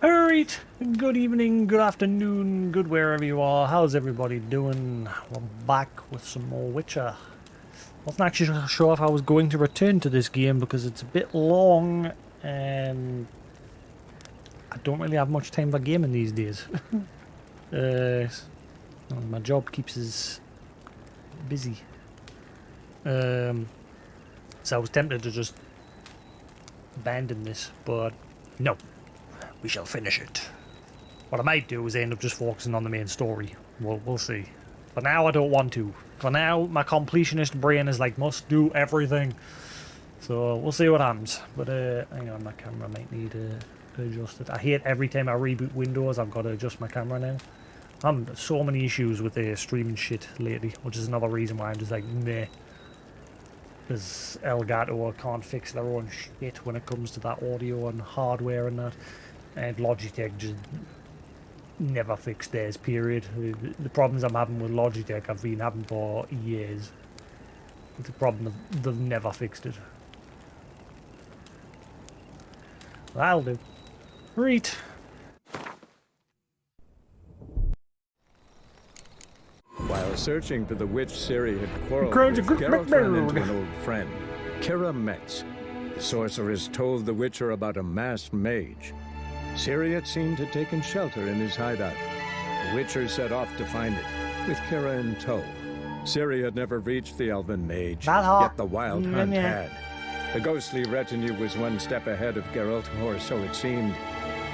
Alright, good evening, good afternoon, good wherever you are. How's everybody doing? We're back with some more Witcher. Wasn't actually sure if I was going to return to this game because it's a bit long and I don't really have much time for gaming these days. My job keeps us busy. So I was tempted to just abandon this, but no. We shall finish it. What I might do is end up just focusing on the main story. We'll see. For now, I don't want to. For now, my completionist brain is like, must do everything. So we'll see what happens. But hang on, my camera might need adjusted. I hate every time I reboot Windows, I've got to adjust my camera now. I'm so many issues with streaming shit lately, which is another reason why I'm just like, meh. Because Elgato can't fix their own shit when it comes to that audio and hardware and that. And Logitech just never fixed theirs, period. The problems I'm having with Logitech I've been having for years. It's a problem they've never fixed it. That'll do. Right. While searching for the witch Ciri had quarreled with, Geralt ran into an old friend, Kira Metz. The sorceress told the Witcher about a masked mage. Ciri, it seemed, had taken shelter in his hideout. The Witcher set off to find it, with Kira in tow. Ciri had never reached the elven mage, yet the wild hunt had. The ghostly retinue was one step ahead of Geralt, or so it seemed.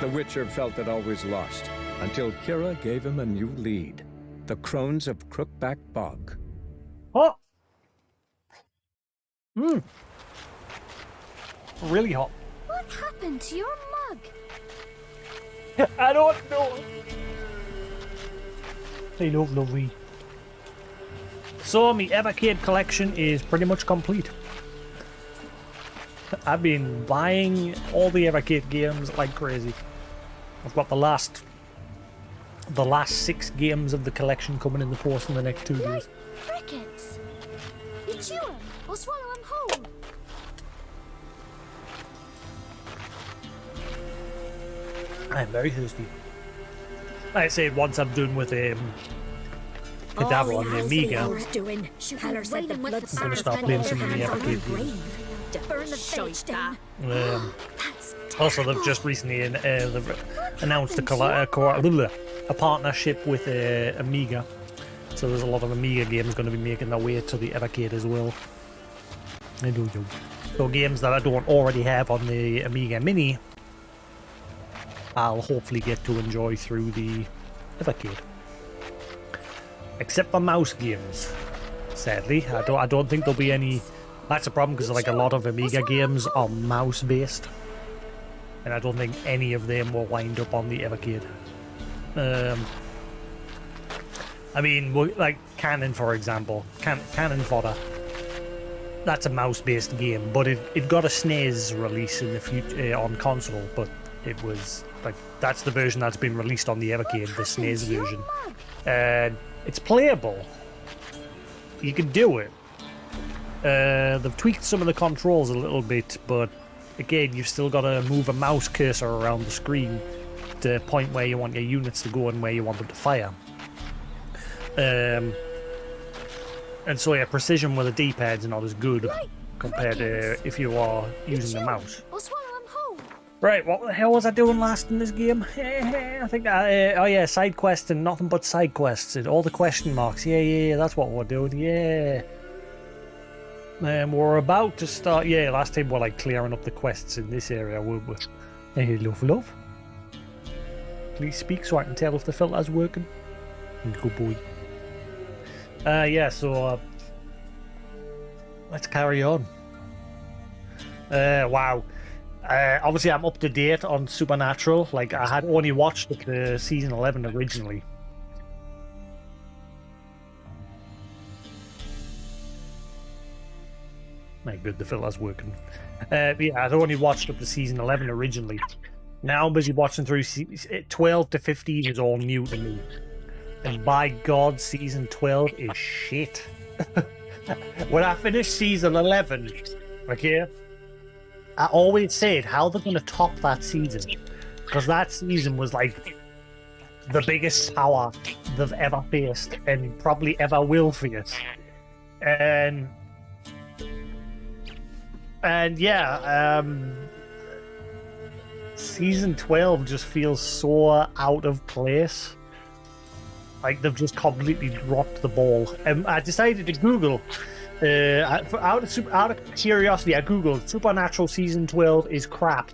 The Witcher felt it always lost, until Kira gave him a new lead. The Crones of Crookback Bog. Hot! Really hot. What happened to your mug? I don't know. They love lovely. So, my Evercade collection is pretty much complete. I've been buying all the Evercade games like crazy. I've got the last 6 games of the collection coming in the post in the next 2 days. Crickets! You chew them or swallow them whole. I'm very thirsty. Like I said, once I'm done with Cadaver on the Amiga, I'm going to start playing some of the Evercade games. Also, they've just recently they've announced a partnership with Amiga, so there's a lot of Amiga games going to be making their way to the Evercade as well. So games that I don't already have on the Amiga Mini, I'll hopefully get to enjoy through the Evercade. Except for mouse games, sadly. I don't think there'll be any. That's a problem because like a lot of Amiga games are mouse based, and I don't think any of them will wind up on the Evercade. I mean, like Cannon, for example, Cannon Fodder. That's a mouse-based game, but it got a SNES release in the future on console, but it was like that's the version that's been released on the Evercade, the SNES version. It's playable. You can do it. They've tweaked some of the controls a little bit, but again, you've still got to move a mouse cursor around the screen to point where you want your units to go and where you want them to fire. And so yeah, precision with the D-pad's not as good compared to if you are using the mouse. Right, what the hell was I doing last in this game? I think oh yeah, side quests and nothing but side quests and all the question marks. Yeah, that's what we're doing. Yeah. We're about to start. Yeah, last time we're like clearing up the quests in this area, weren't we? Hey, love. Please speak so I can tell if the filter's working. Good boy. Yeah, so let's carry on. Wow. Obviously, I'm up to date on Supernatural. Like, I had only watched the season 11 originally. My good, the filter's working. Yeah, I'd only watched up to season 11 originally. Now I'm busy watching through 12 to 15 is all new to me. And by God, season 12 is shit. When I finished season 11, okay, I always said how they're going to top that season. because that season was like the biggest power they've ever faced and probably ever will face. And yeah, season 12 just feels so out of place. Like they've just completely dropped the ball. And I decided to Google, out of curiosity, I Googled Supernatural season 12 is crap.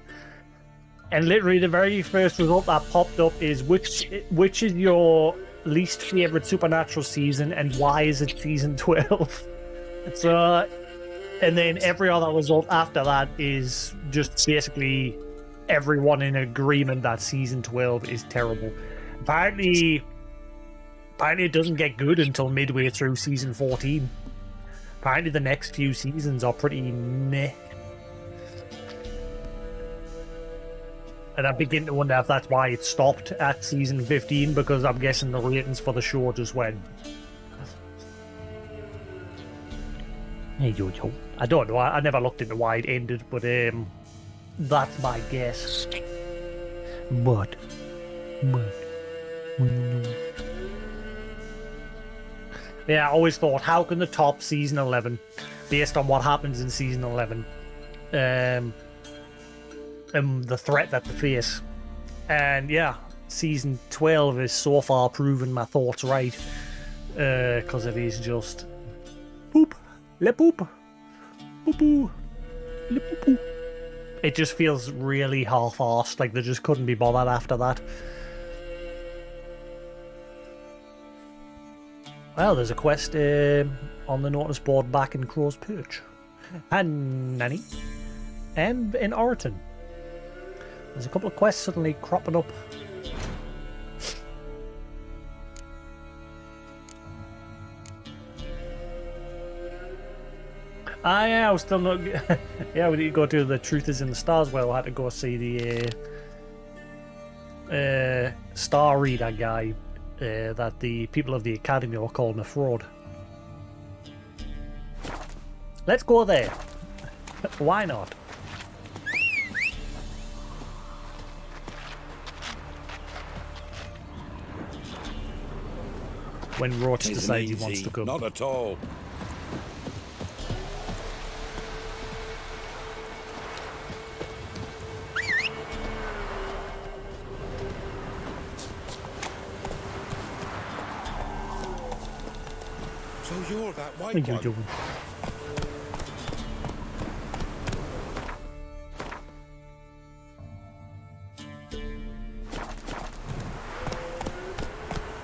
And literally the very first result that popped up is which is your least favorite Supernatural season and why is it season 12? So, and then every other result after that is just basically everyone in agreement that season 12 is terrible. Apparently it doesn't get good until midway through season 14. Apparently the next few seasons are pretty meh. And I begin to wonder if that's why it stopped at season 15, because I'm guessing the ratings for the show just went. Hey, yo. I don't know. I never looked into why it ended, but that's my guess. But. Yeah, I always thought, how can the top season 11, based on what happens in season 11, and the threat that they face. And yeah, season 12 is so far proven my thoughts right, because it is just poop, le poop, poo, le poo. It just feels really half-arsed, like they just couldn't be bothered after that. Well, there's a quest on the notice board back in Crow's Perch, and Nanny, and in Oriton. There's a couple of quests suddenly cropping up. Yeah, I was still not. Yeah, we need to go to the Truth is in the Stars. Well, I had to go see the Star Reader guy that the people of the Academy are calling a fraud. Let's go there. Why not? When Roach decides he wants to come. Not at all. So you're that white one.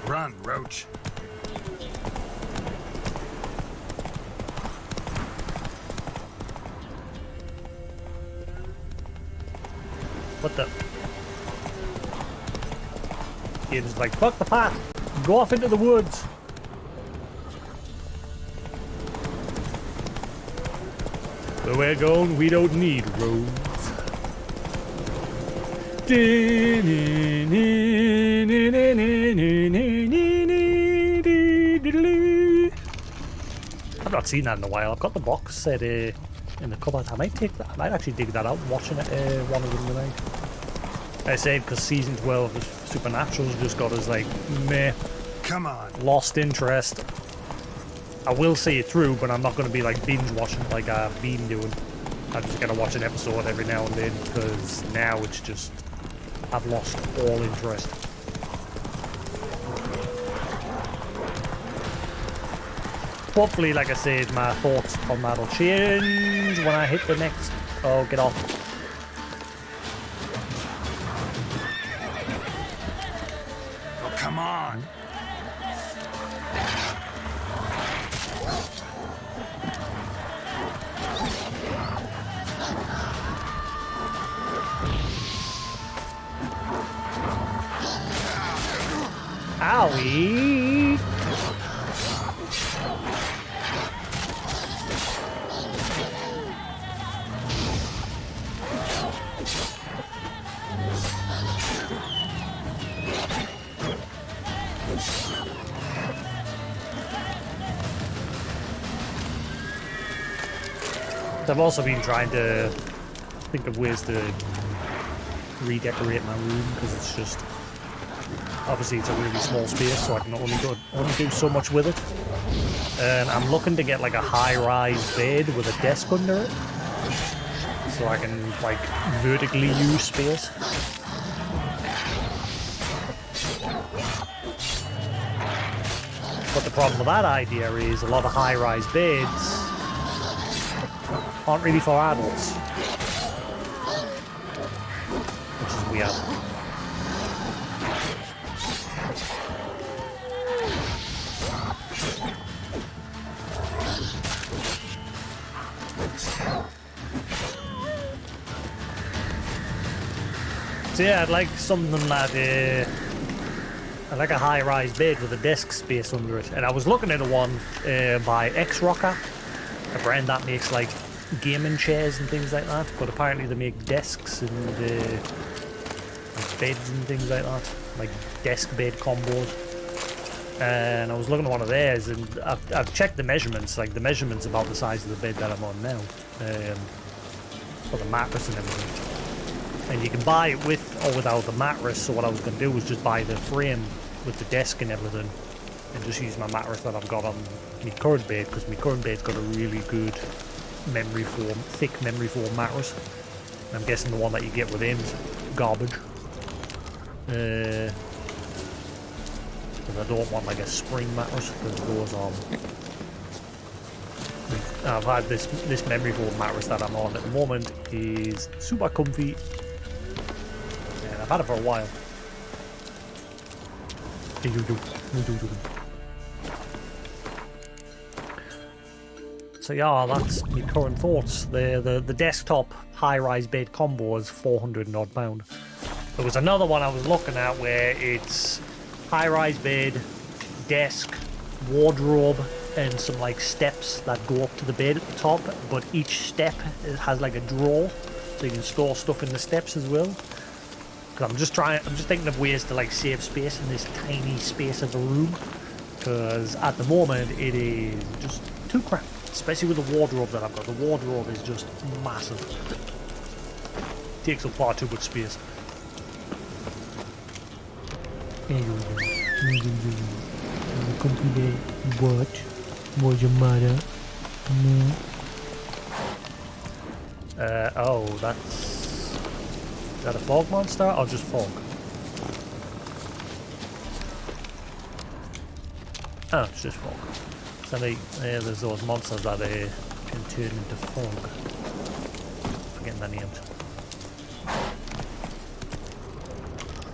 Run, Roach. What the? Game's like, fuck the path. Go off into the woods. Where we're going, we don't need roads. I've not seen that in a while. I've got the box set in the cupboard. I might take that. I might actually dig that out watching it one of them tonight. I said because season 12 of Supernatural's just got us like meh. Come on. Lost interest. I will see it through, but I'm not going to be like binge watching like I've been doing. I'm just going to watch an episode every now and then because now it's just I've lost all interest. Hopefully, like I said, my thoughts on that will change when I hit the next. Oh, get off. Oh, come on. Owie! I've also been trying to think of ways to redecorate my room because it's just obviously it's a really small space, so I can only do so much with it. And I'm looking to get like a high-rise bed with a desk under it, so I can like vertically use space. But the problem with that idea is a lot of high-rise beds aren't really for adults, which is weird. So yeah, I'd like something that I'd like a high-rise bed with a desk space under it. And I was looking at a one by X-Rocker, a brand that makes like gaming chairs and things like that. But apparently they make desks and like beds and things like that, like desk bed combos. And I was looking at one of theirs, and I've checked the measurements. Like the measurements about the size of the bed that I'm on now, for the mattress and everything. And you can buy it with or without the mattress. So what I was going to do was just buy the frame with the desk and everything, and just use my mattress that I've got on my current bed, because my current bed's got a really good thick memory foam mattress. And I'm guessing the one that you get with him is garbage. Because I don't want like a spring mattress, because those are. I've had this memory foam mattress that I'm on at the moment is super comfy. I've had it for a while. So yeah, that's my current thoughts. The desktop high-rise bed combo is £400 and odd. There was another one I was looking at where it's high-rise bed, desk, wardrobe, and some like steps that go up to the bed at the top. But each step has like a drawer, so you can store stuff in the steps as well. Because I'm just thinking of ways to like save space in this tiny space of a room. Because at the moment it is just too cramped, especially with the wardrobe that I've got. The wardrobe is just massive. Takes up far too much space. What was your mother? No. Oh, that's. Is that a fog monster or just fog? Oh, it's just fog. So there's those monsters that can turn into fog. Forgetting their names.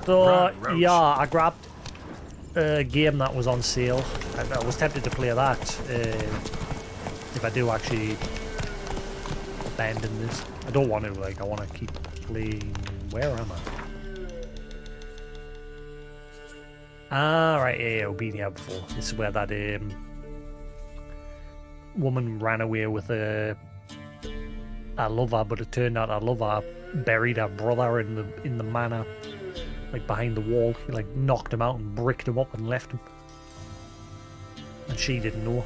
So yeah, I grabbed a game that was on sale. I was tempted to play that if I do actually abandon this. I don't want to. Like, I want to keep playing. Where am I? Ah, right, yeah, I've been here before. This is where that woman ran away with a lover, but it turned out her lover buried her brother in the manor, like behind the wall. He like knocked him out and bricked him up and left him, and she didn't know.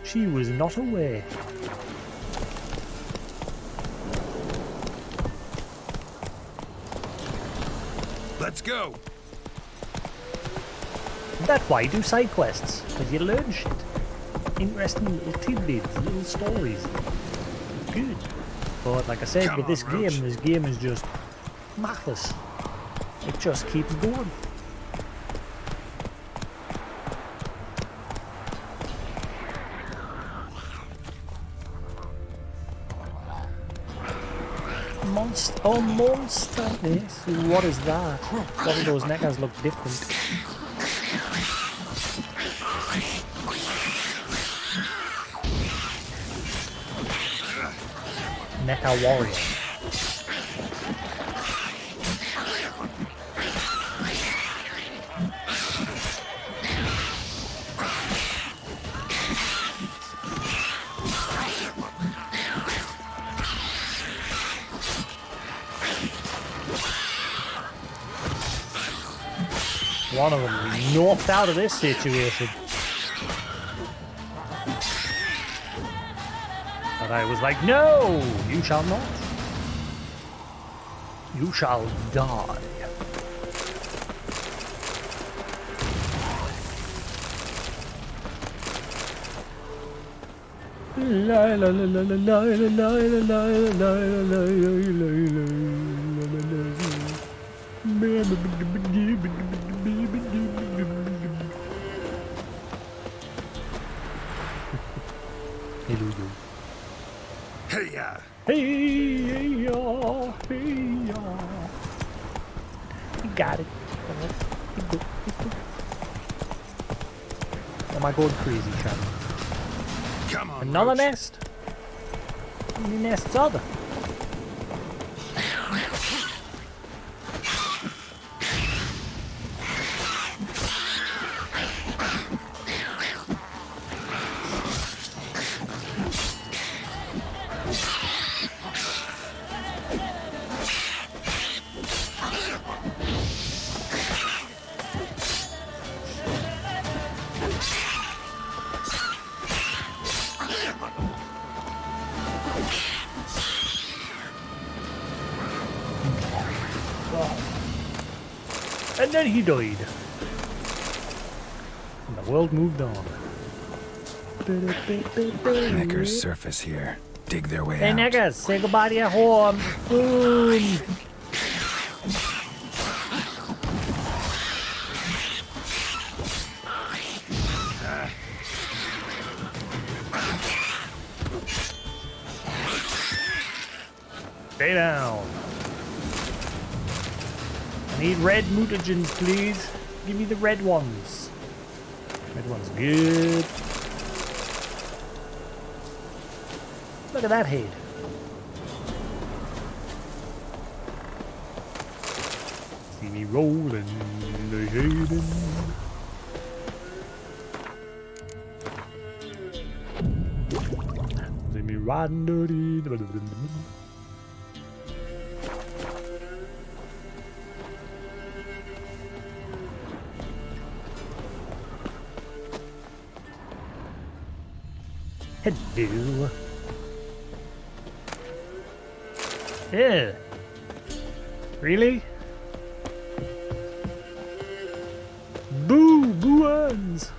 She was not aware. Let's go. That's why you do side quests, because you learn shit. Interesting little tidbits, little stories. Good. But like I said, with this game is just maths. It just keeps going. Monster. Yes. What is that? Why do those neckers look different? Mecha warrior. One of them knocked out of this situation. But I was like, no, you shall not. You shall die. La la la la la la la la la Hey, yeah. Hey, you got it. Am I going crazy, Shannon? Come on, Another Roach. nest? How many nests are there? And then he died. And the world moved on. Neckers surface here. Dig their way Hey, out. niggas, say goodbye to your home. Boom. Stay down. I need red mutagens, please. Give me the red ones. Red one's good. Look at that head. See me rolling the head. See me riding dirty. Hello. Yeah. Really? Boo! Boo-ons!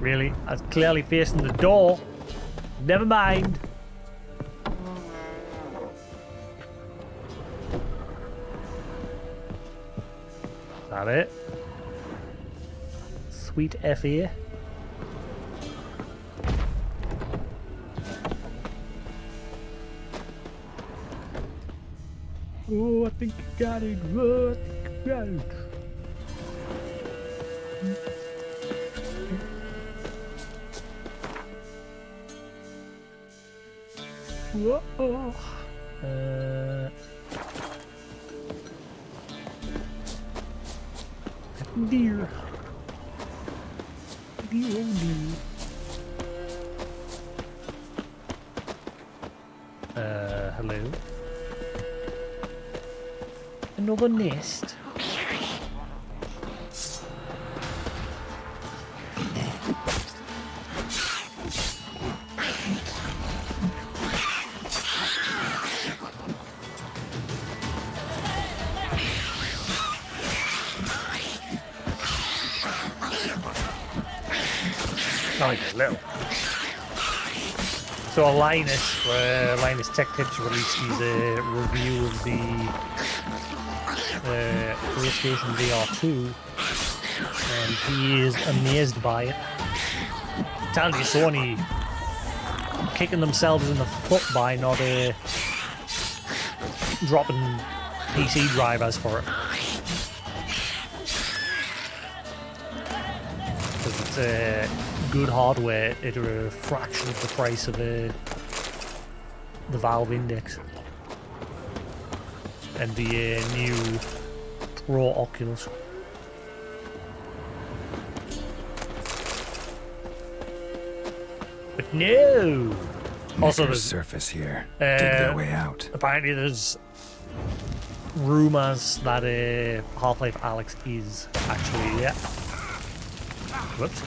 Really? I was clearly facing the door. Never mind. Is that it? Sweet F.E. Oh, I think I got it. Oh, I think I got it. Whoa. Dear. Dear, oh dear. Hello? Another nest? Oh, hello. So Linus Tech Tips released his review of the PlayStation VR 2, and he is amazed by it. Telling you, Sony kicking themselves in the foot by not dropping PC drivers for it. Because it's good hardware at a fraction of the price of the Valve Index and the new Pro Oculus. But no! Also, Neckers there's, surface here. Dig their way out. apparently there's rumours that Half-Life Alyx is actually, yeah. Whoops.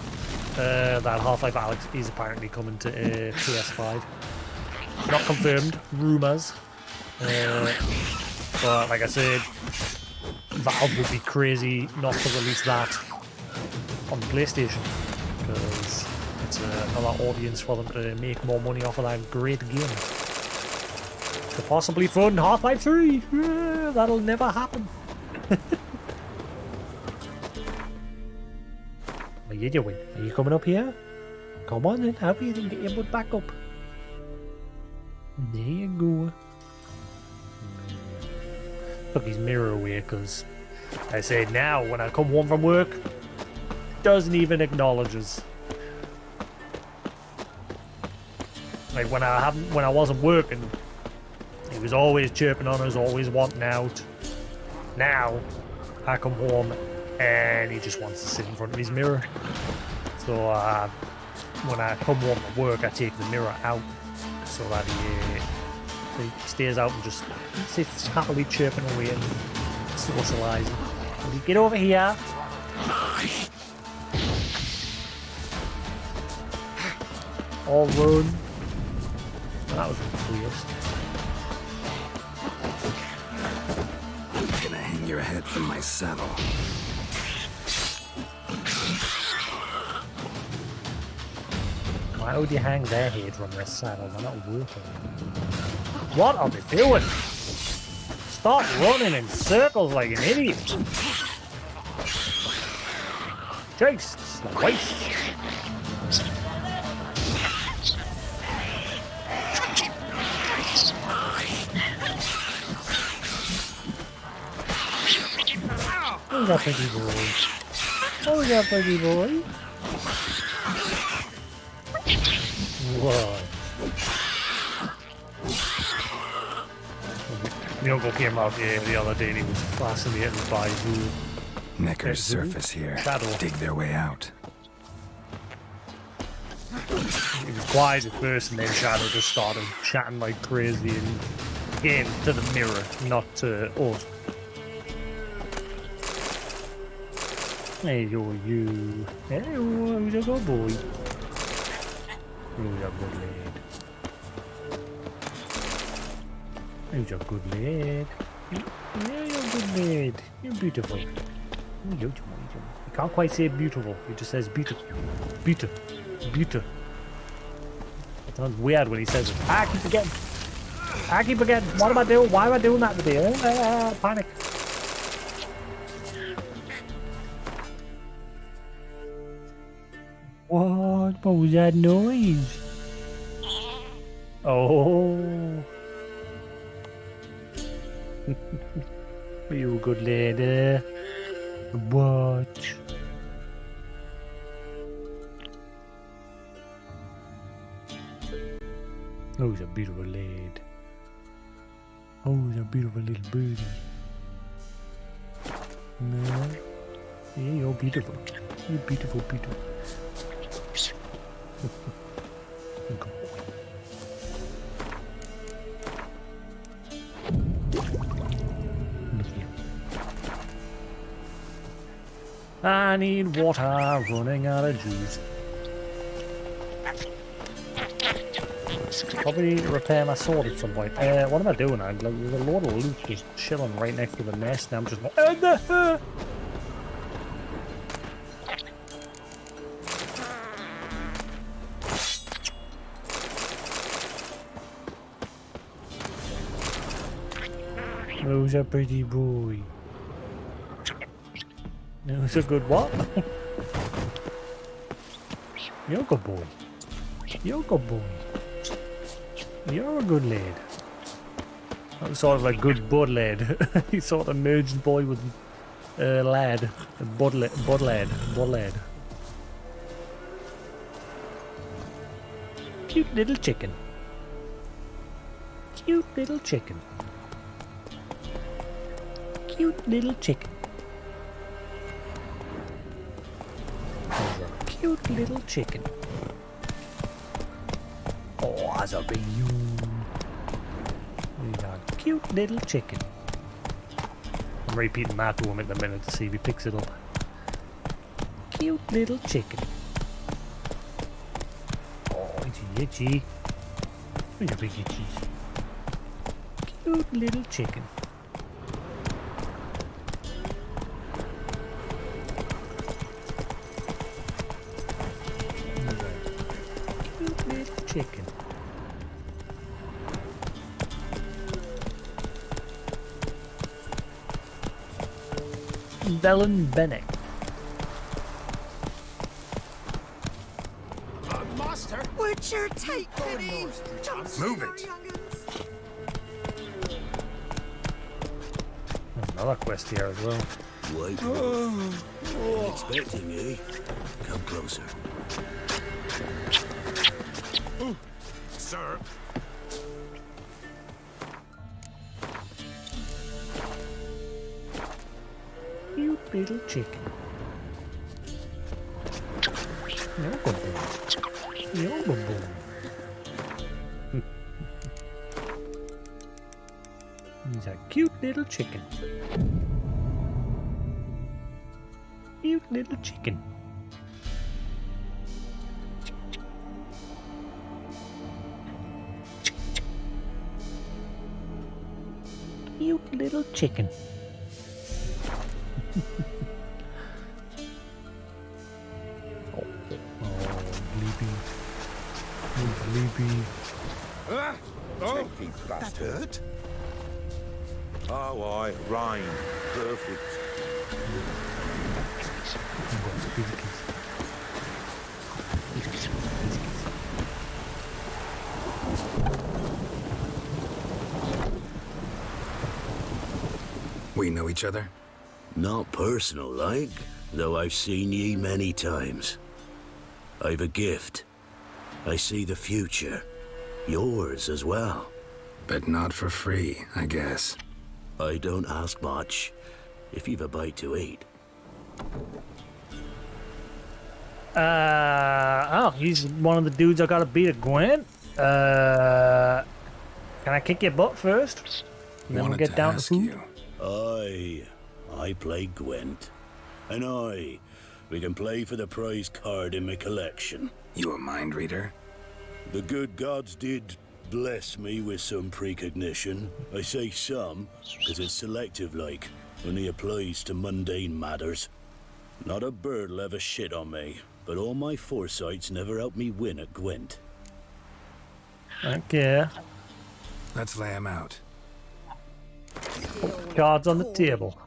that Half-Life Alex is apparently coming to PS5. Not confirmed, rumours. But like I said, Valve would be crazy not to release that on the PlayStation, because it's another audience for them to make more money off of that great game. To possibly fund Half-Life 3! That'll never happen. What are you doing? Are you coming up here? Come on then, help you then get your butt back up. There you go. Took his mirror away because I said now when I come home from work, doesn't even acknowledge us. Like when I wasn't working, he was always chirping on us, always wanting out. Now I come home and he just wants to sit in front of his mirror. So when I come home from work, I take the mirror out so that he stays out and just sits happily chirping away and socialising. Will you get over here? All run. That was weird. I'm gonna hang your head from my saddle. Why would you hang their head from their saddle? They're not working. What are they doing? Stop running in circles like an idiot. Jeez, the waste. Who's that pretty boy? Who's that pretty boy? Whoa. The uncle came out here the other day and he was fascinated by the Necker's surface here. shadow. Dig their way out. He was quiet at first and then Shadow just started chatting like crazy and again to the mirror, not to us. Hey yo, you. Hey, who's a good boy? Who's a good lad? Who's a good lad? Yeah, you're a good lad. You're beautiful. You can't quite say beautiful. He just says beautiful. Beautiful. Beautiful. It sounds weird when he says it. I keep forgetting. I keep forgetting. What am I doing? Why am I doing that today? Panic. What was that noise? Oh. You good lady. Watch. Oh, he's a beautiful lad. Oh, he's a beautiful little birdie. No. Yeah, you're beautiful. You're beautiful, beautiful. I need water, running out of juice. Probably need to repair my sword at some point. What am I doing? There's a load of loot just chilling right next to the nest, and I'm just like, Who's a pretty boy? Who's a good what? You're a good boy. You're a good boy. You're a good lad. That was sort of like good bud lad. He sort of merged boy with lad. Bud lad. Cute little chicken. Cute little chicken. Cute little chicken. Cute little chicken. Oh, that's a big you. We got a cute little chicken. I'm repeating that to him in a minute to see if he picks it up. Cute little chicken. itchy. Look at big itchies. Cute little chicken. Cute little chicken. Velen Bennett. Master, Would you take pity? move it. There's another quest here as well. White wolf. Expecting me. Come closer. Sir, Cute little chicken. No good boy. No good boy. He's a cute little chicken. Cute little chicken. Cute little chicken. Bleepy. Bleepy. Oh, that hurt. oh, aye, rain. Perfect. We know each other? Not personal like, though I've seen ye many times. I've a gift. I see the future. Yours as well. But not for free, I guess. I don't ask much, if you've a bite to eat. He's one of the dudes I gotta beat at Gwent. Can I kick your butt first? And then we'll Wanted get to down to ask food. you. I play Gwent. And we can play for the prize card in my collection. You a mind reader? The good gods did bless me with some precognition. I say some, because it's selective like, only applies to mundane matters. Not a bird'll ever shit on me, but all my foresights never helped me win at Gwent. Okay. Let's lay him out. Cards on the table.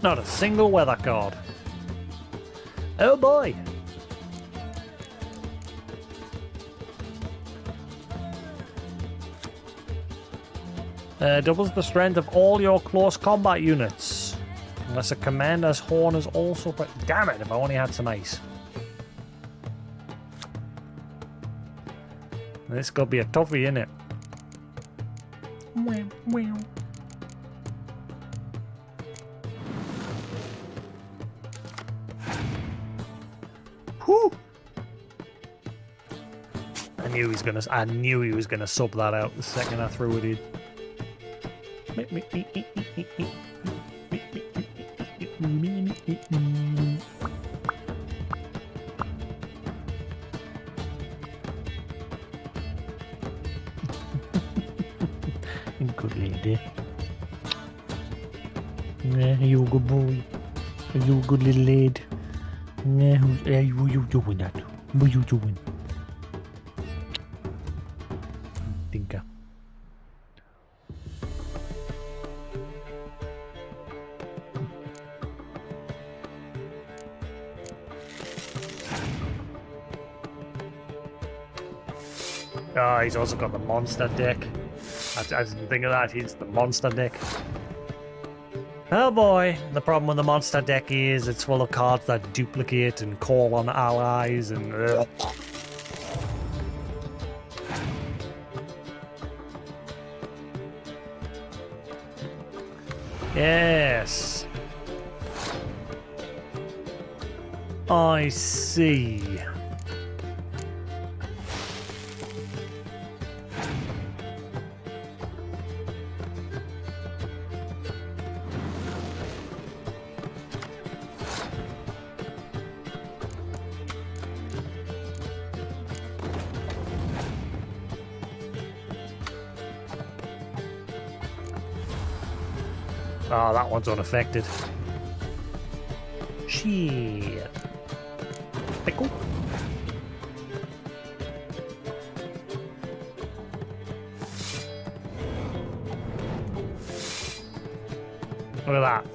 Not a single weather card. Oh boy! Doubles the strength of all your close combat units. Unless a commander's horn is also... Damn it, if I only had some ice. This could be a toughie, innit? Whew! I knew he was gonna sub that out the second I threw it in. Good lady. Yeah, you a good boy. You a good little lad. Yeah, what you doing that? What you doing? Tinker. Oh, he's also got the monster deck. I didn't think of that. He's the monster deck. Oh boy, the problem with the monster deck is it's full of cards that duplicate and call on allies and... Yes. I see. Oh, that one's unaffected. Shit. Pickle. Look at that.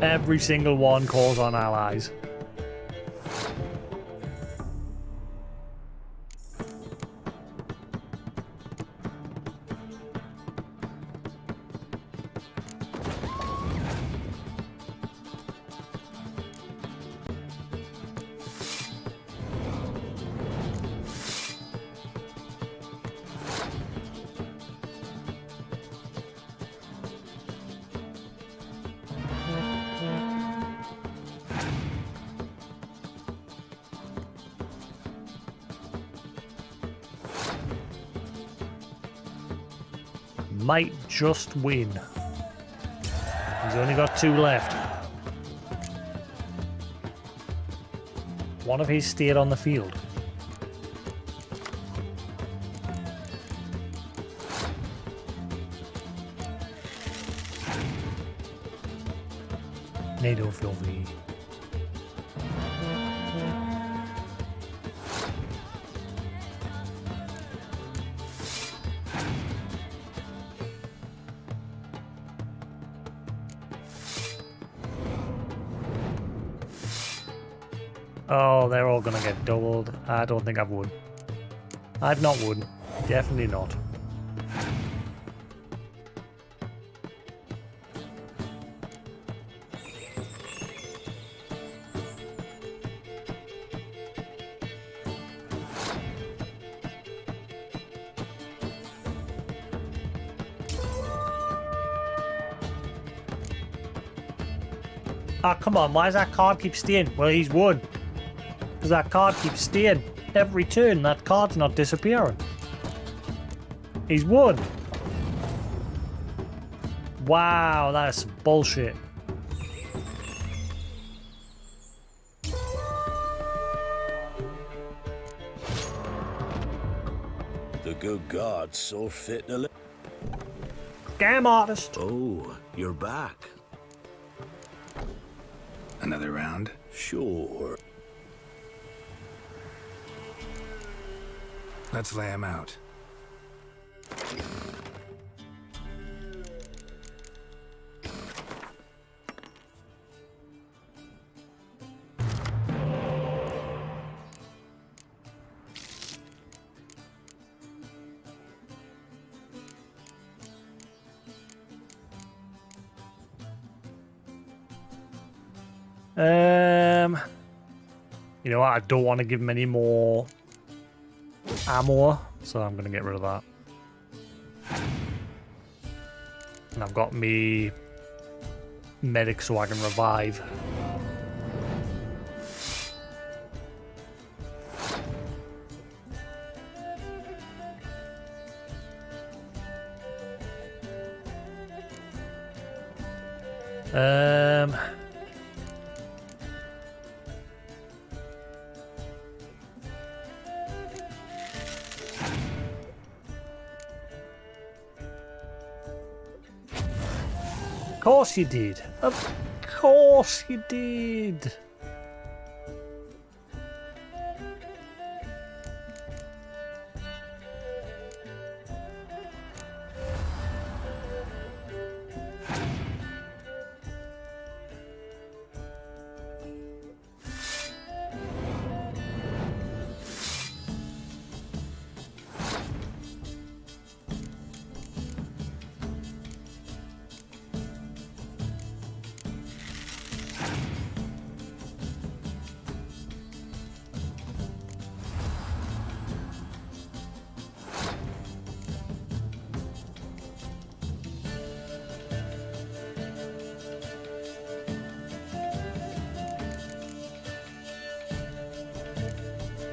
Every single one calls on allies. Might just win. He's only got 2 left. One of his stayed on the field. NATO filthy. Oh, they're all gonna get doubled. I don't think I would. I'd not would. Definitely not. Ah, come on, why does that card keep staying? Well, he's won. Because that card keeps staying. Every turn, that card's not disappearing. He's won. Wow, that's bullshit. The good gods saw fit to live. Scam artist. Oh, you're back. Another round? Sure. Let's lay him out. You know what? I don't want to give him any more ammo, so I'm gonna get rid of that. And I've got me medic so I can revive. Of course you did. Of course you did.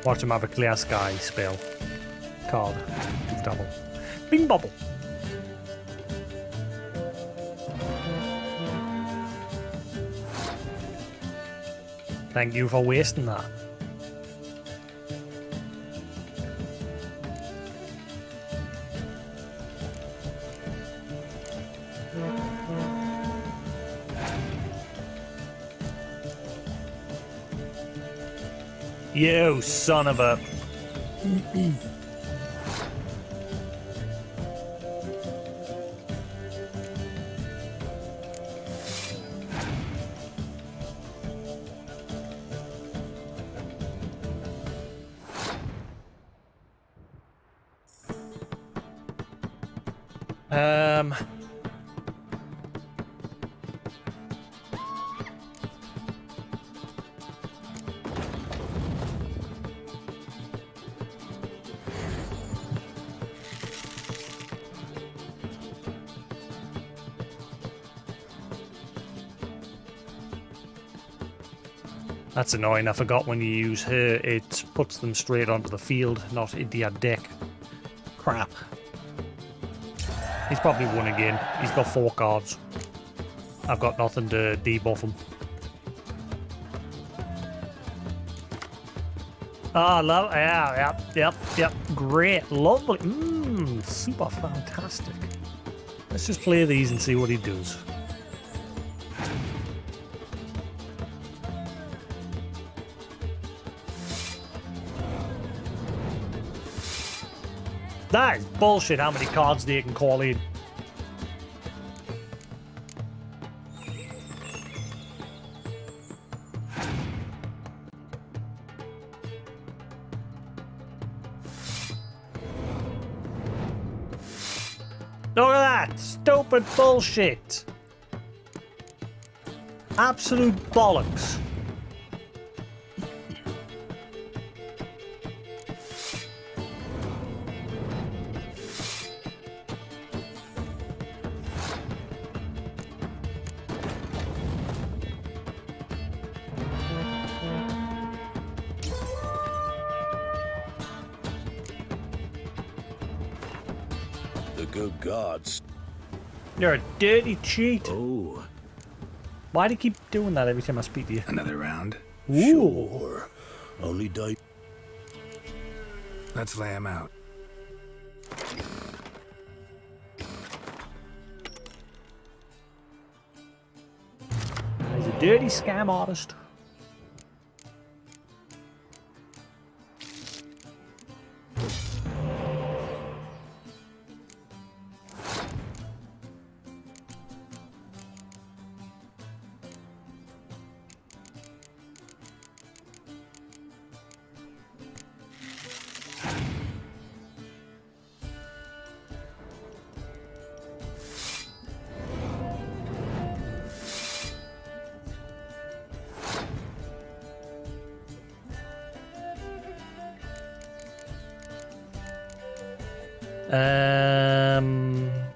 Watch him have a clear sky spell. Card. Double. Bing bobble. Thank you for wasting that. You son of a... That's annoying. I forgot when you use her, it puts them straight onto the field, not into your deck. Crap. He's probably won again. He's got 4 cards. I've got nothing to debuff him. Ah, love. Yeah, yep. Great. Lovely. Super fantastic. Let's just play these and see what he does. That is bullshit how many cards they can call in. Look at that! Stupid bullshit! Absolute bollocks. Good gods. You're a dirty cheat. Oh, Why do you keep doing that every time I speak to you? another round. Ooh. Sure. Only die. Let's lay him out. He's a dirty scam artist.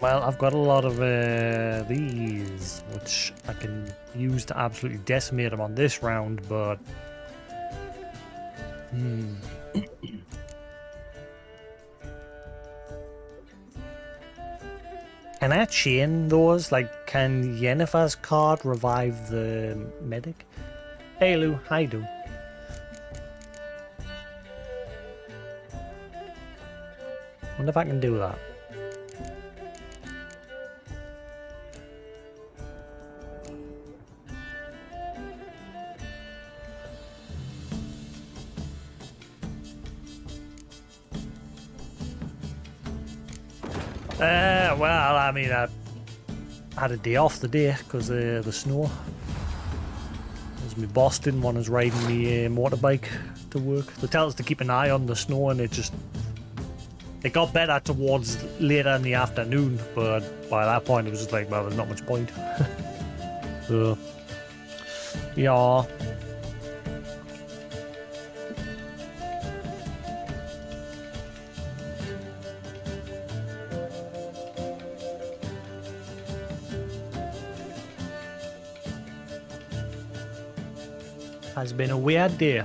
Well, I've got a lot of these, which I can use to absolutely decimate them on this round, but... Can I chain those? Like, can Yennefer's card revive the medic? Hey Lou, hi do. Wonder if I can do that. Well, I mean, I had a day off the day because of the snow. As my boss didn't want us riding me motorbike to work. They tell us to keep an eye on the snow, and it got better towards later in the afternoon, but by that point it was just like, well, there's not much point. So, yeah. Has been a weird day.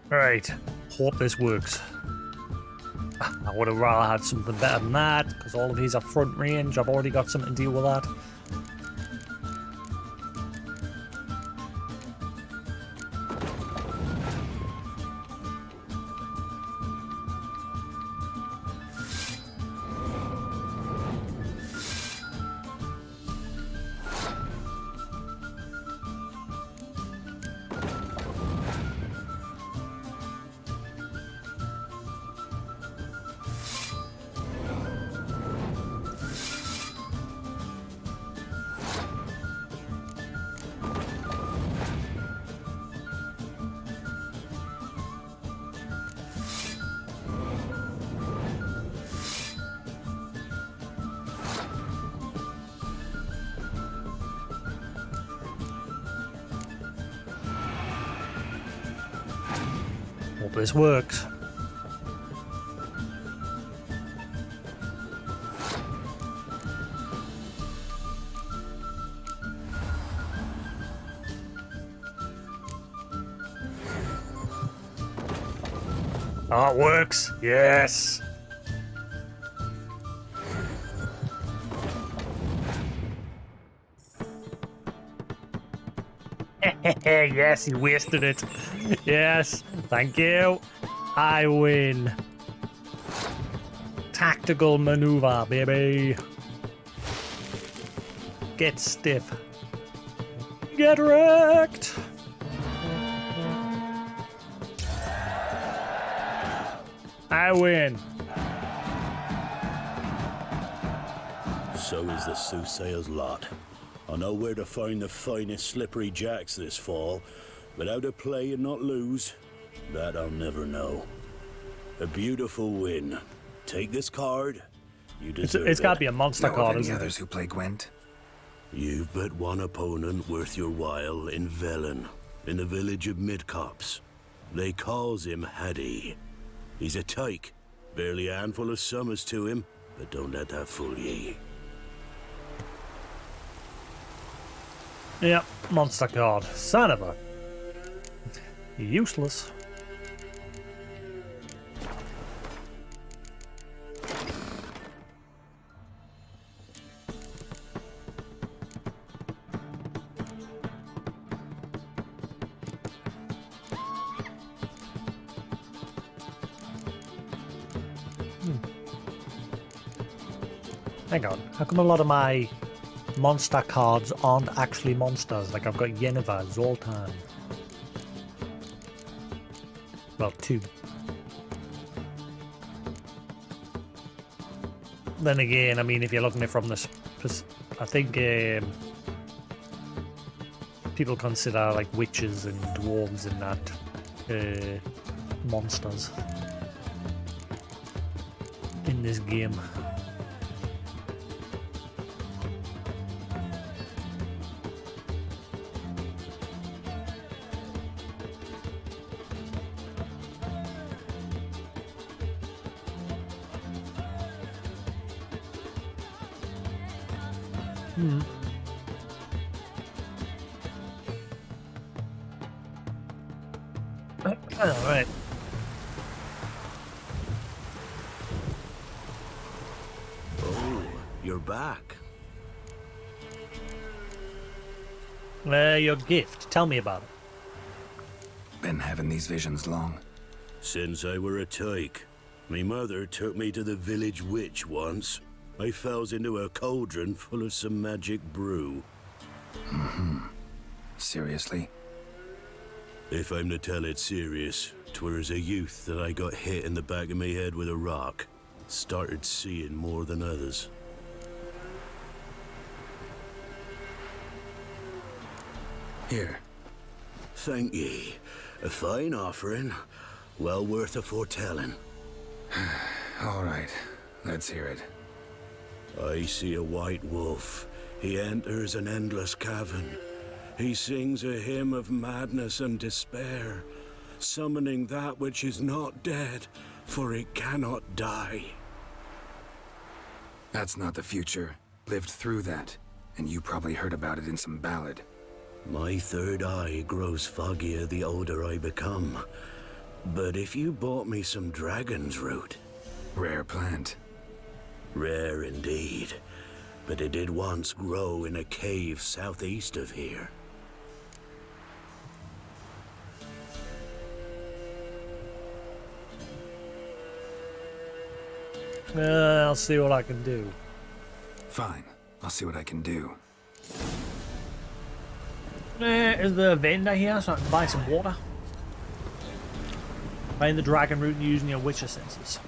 Right. Hope this works. I would have rather had something better than that, because all of these are front range. I've already got something to deal with that. Hope this works. Oh, it works. Yes. Yes, he wasted it. Yes, thank you. I win. Tactical maneuver, baby. Get stiff. Get wrecked. I win. So is the soothsayer's lot. I know where to find the finest slippery jacks this fall, but how to play and not lose, that I'll never know. A beautiful win. Take this card. You deserve it. It's got to be a monster Know card, of any isn't others it? who play Gwent? You've but one opponent worth your while in Velen, in the village of Midcopse. They calls him Haddy. He's a tyke, barely a handful of summers to him, but don't let that fool ye. Yep, monster card. Son of a... Useless. Hang on, how come a lot of my monster cards aren't actually monsters? Like I've got Yennefer, Zoltan. Well, 2. Then again, I mean, if you're looking at it from this, I think people consider like witches and dwarves and that monsters in this game. Alright. Oh, you're back. Your gift. Tell me about it. Been having these visions long. Since I were a tyke. Me mother took me to the village witch once. I fells into a cauldron full of some magic brew. Seriously? If I'm to tell it serious, 'twere as a youth that I got hit in the back of me head with a rock. Started seeing more than others. Here. Thank ye. A fine offering. Well worth a foretelling. All right. Let's hear it. I see a white wolf. He enters an endless cavern. He sings a hymn of madness and despair, summoning that which is not dead, for it cannot die. That's not the future. Lived through that, and you probably heard about it in some ballad. My third eye grows foggier the older I become. But if you bought me some dragon's root, Rare plant. rare indeed, but it did once grow in a cave southeast of here. I'll see what I can do. Fine. I'll see what I can do. Is there a vendor here so I can buy some water? Find the dragon root using your witcher senses.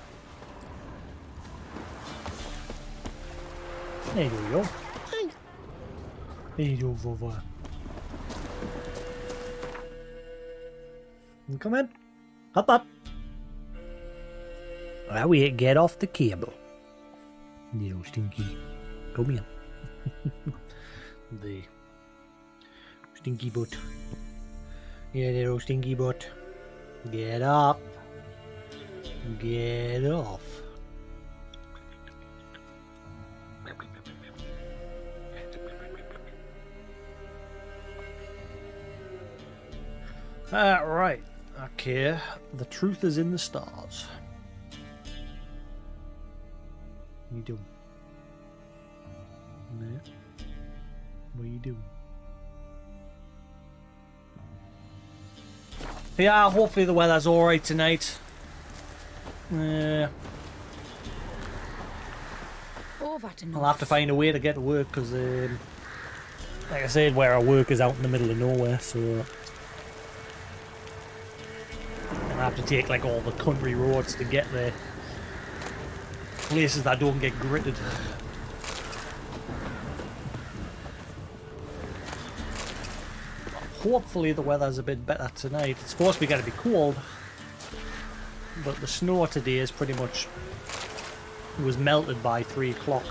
There you go. There you go, Vova. Come in. Hop up. Well, we get off the cable. Little stinky. Come here. The stinky butt. Yeah, little stinky butt. Get off. Get off. Right. Okay. The truth is in the stars. What you doing? No? What are you doing? Yeah, hopefully the weather's alright tonight. Over to I'll have to find a way to get to work because, like I said, where I work is out in the middle of nowhere, so I'll have to take like all the country roads to get there. Places that don't get gritted. Hopefully the weather's a bit better tonight. It's supposed to be going to be cold, but the snow today is pretty much, it was melted by 3 o'clock.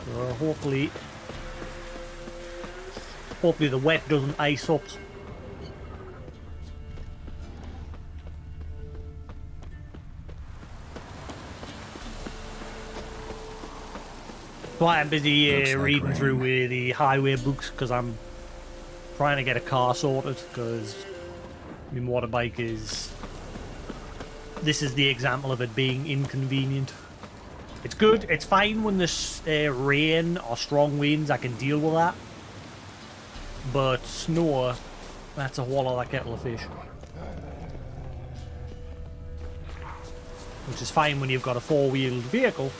So hopefully the wet doesn't ice up. So I'm busy Looks like reading rain. through the highway books because I'm trying to get a car sorted because my motorbike is... This is the example of it being inconvenient. It's good, it's fine when there's rain or strong winds, I can deal with that. But snow, that's a whole other kettle of fish. Which is fine when you've got a 4-wheeled vehicle.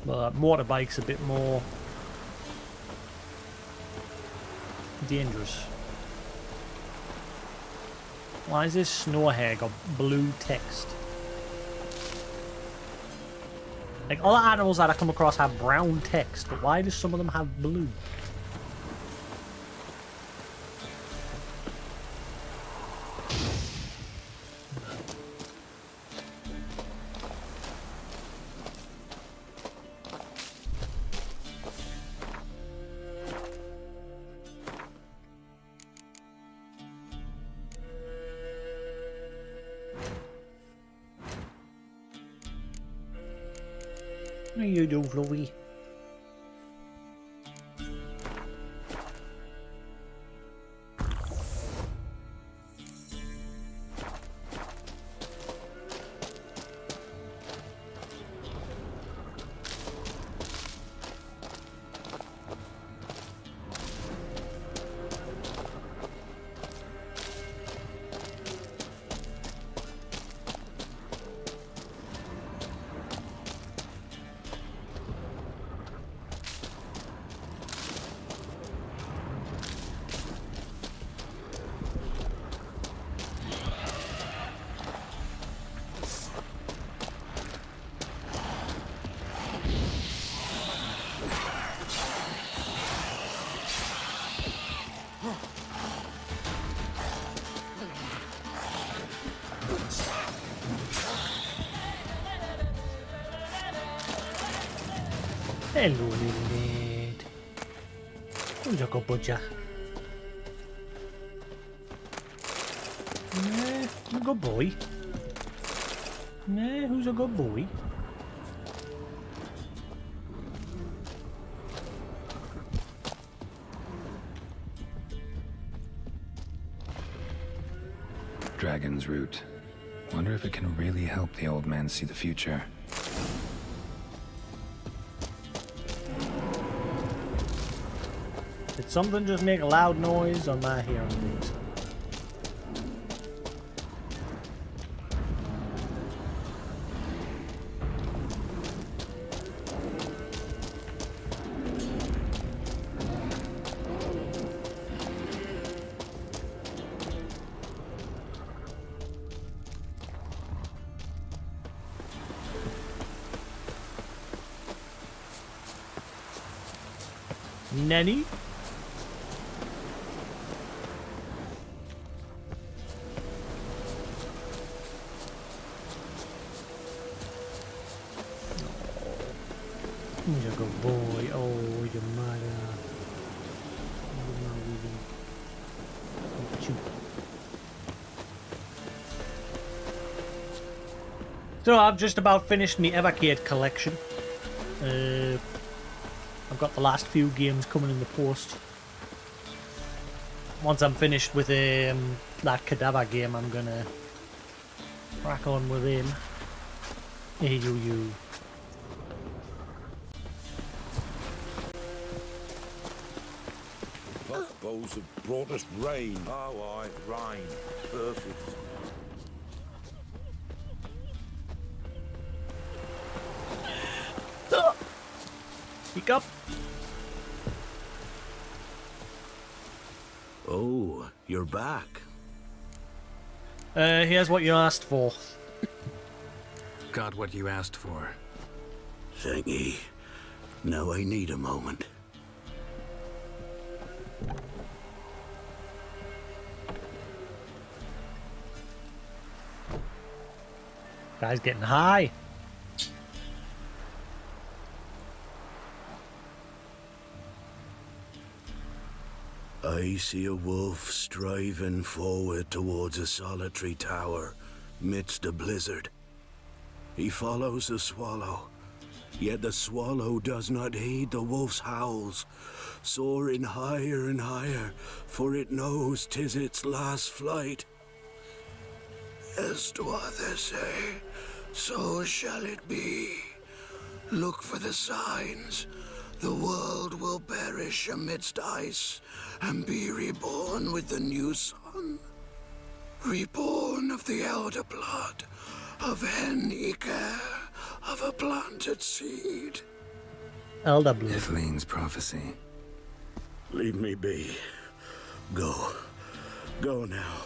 But motorbike's a bit more dangerous. Why is this snow hair got blue text? Like other animals that I come across have brown text, but why do some of them have blue? What you do, Fluffy? Hello, little lad. Who's a good butcher? A good boy. Who's a good boy? fruit. Wonder if it can really help the old man see the future. Did something just make a loud noise on my hearing aids? Nanny? You're a good boy. Oh, your mother. So I've just about finished my Evercade collection. I've got the last few games coming in the post. Once I'm finished with that Cadaver game, I'm gonna crack on with him. Hey, you. Buffaloes have brought us rain. Oh, aye, rain. Perfect. Speak up. Oh, you're back. Here's what you asked for. Got what you asked for. Thanky. Now I need a moment. Guy's getting high. I see a wolf striving forward towards a solitary tower midst a blizzard. He follows the swallow, yet the swallow does not heed the wolf's howls, soaring higher and higher, for it knows 'tis its last flight. As do others say, so shall it be. Look for the signs. The world will perish amidst ice and be reborn with the new sun. Reborn of the elder blood, of Hen-Iker, of a planted seed. Elder blood. Ifline's prophecy. Leave me be. Go. Go now.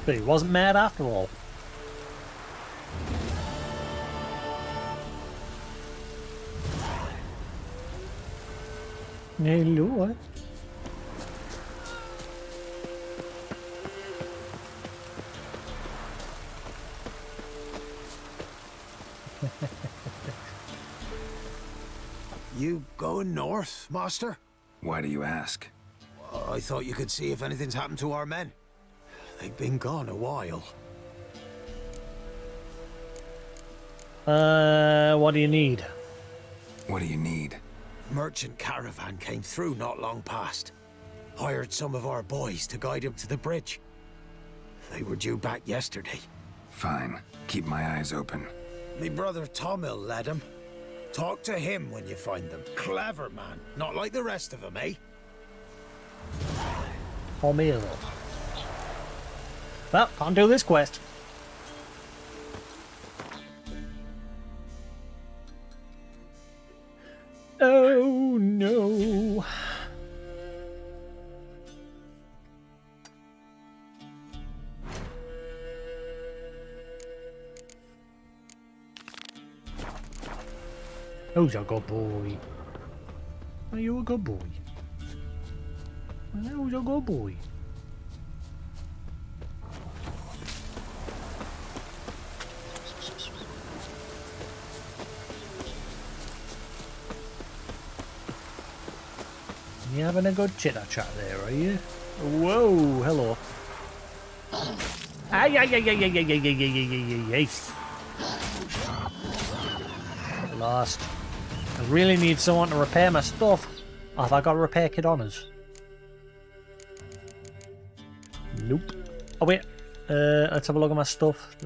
But he wasn't mad after all. Hello. You going north, Master? Why do you ask? I thought you could see if anything's happened to our men. They've been gone a while. What do you need? What do you need? Merchant caravan came through not long past. Hired some of our boys to guide him to the bridge. They were due back yesterday. Fine. Keep my eyes open. Me brother Tomil led him. Talk to him when you find them. Clever man. Not like the rest of them, eh? Homil. Well, can't do this quest. Oh no. Who's a good boy? Are you a good boy? Who's a good boy? You having a good chitter chat there, are you? Whoa, hello. Ay, ay, ay, ay, ay, ay, ay, ay, ay, ay, ay. Lost. I really need someone to repair my stuff. Oh, have I got a repair kit on us? Nope. Oh wait, let's have a look at my stuff.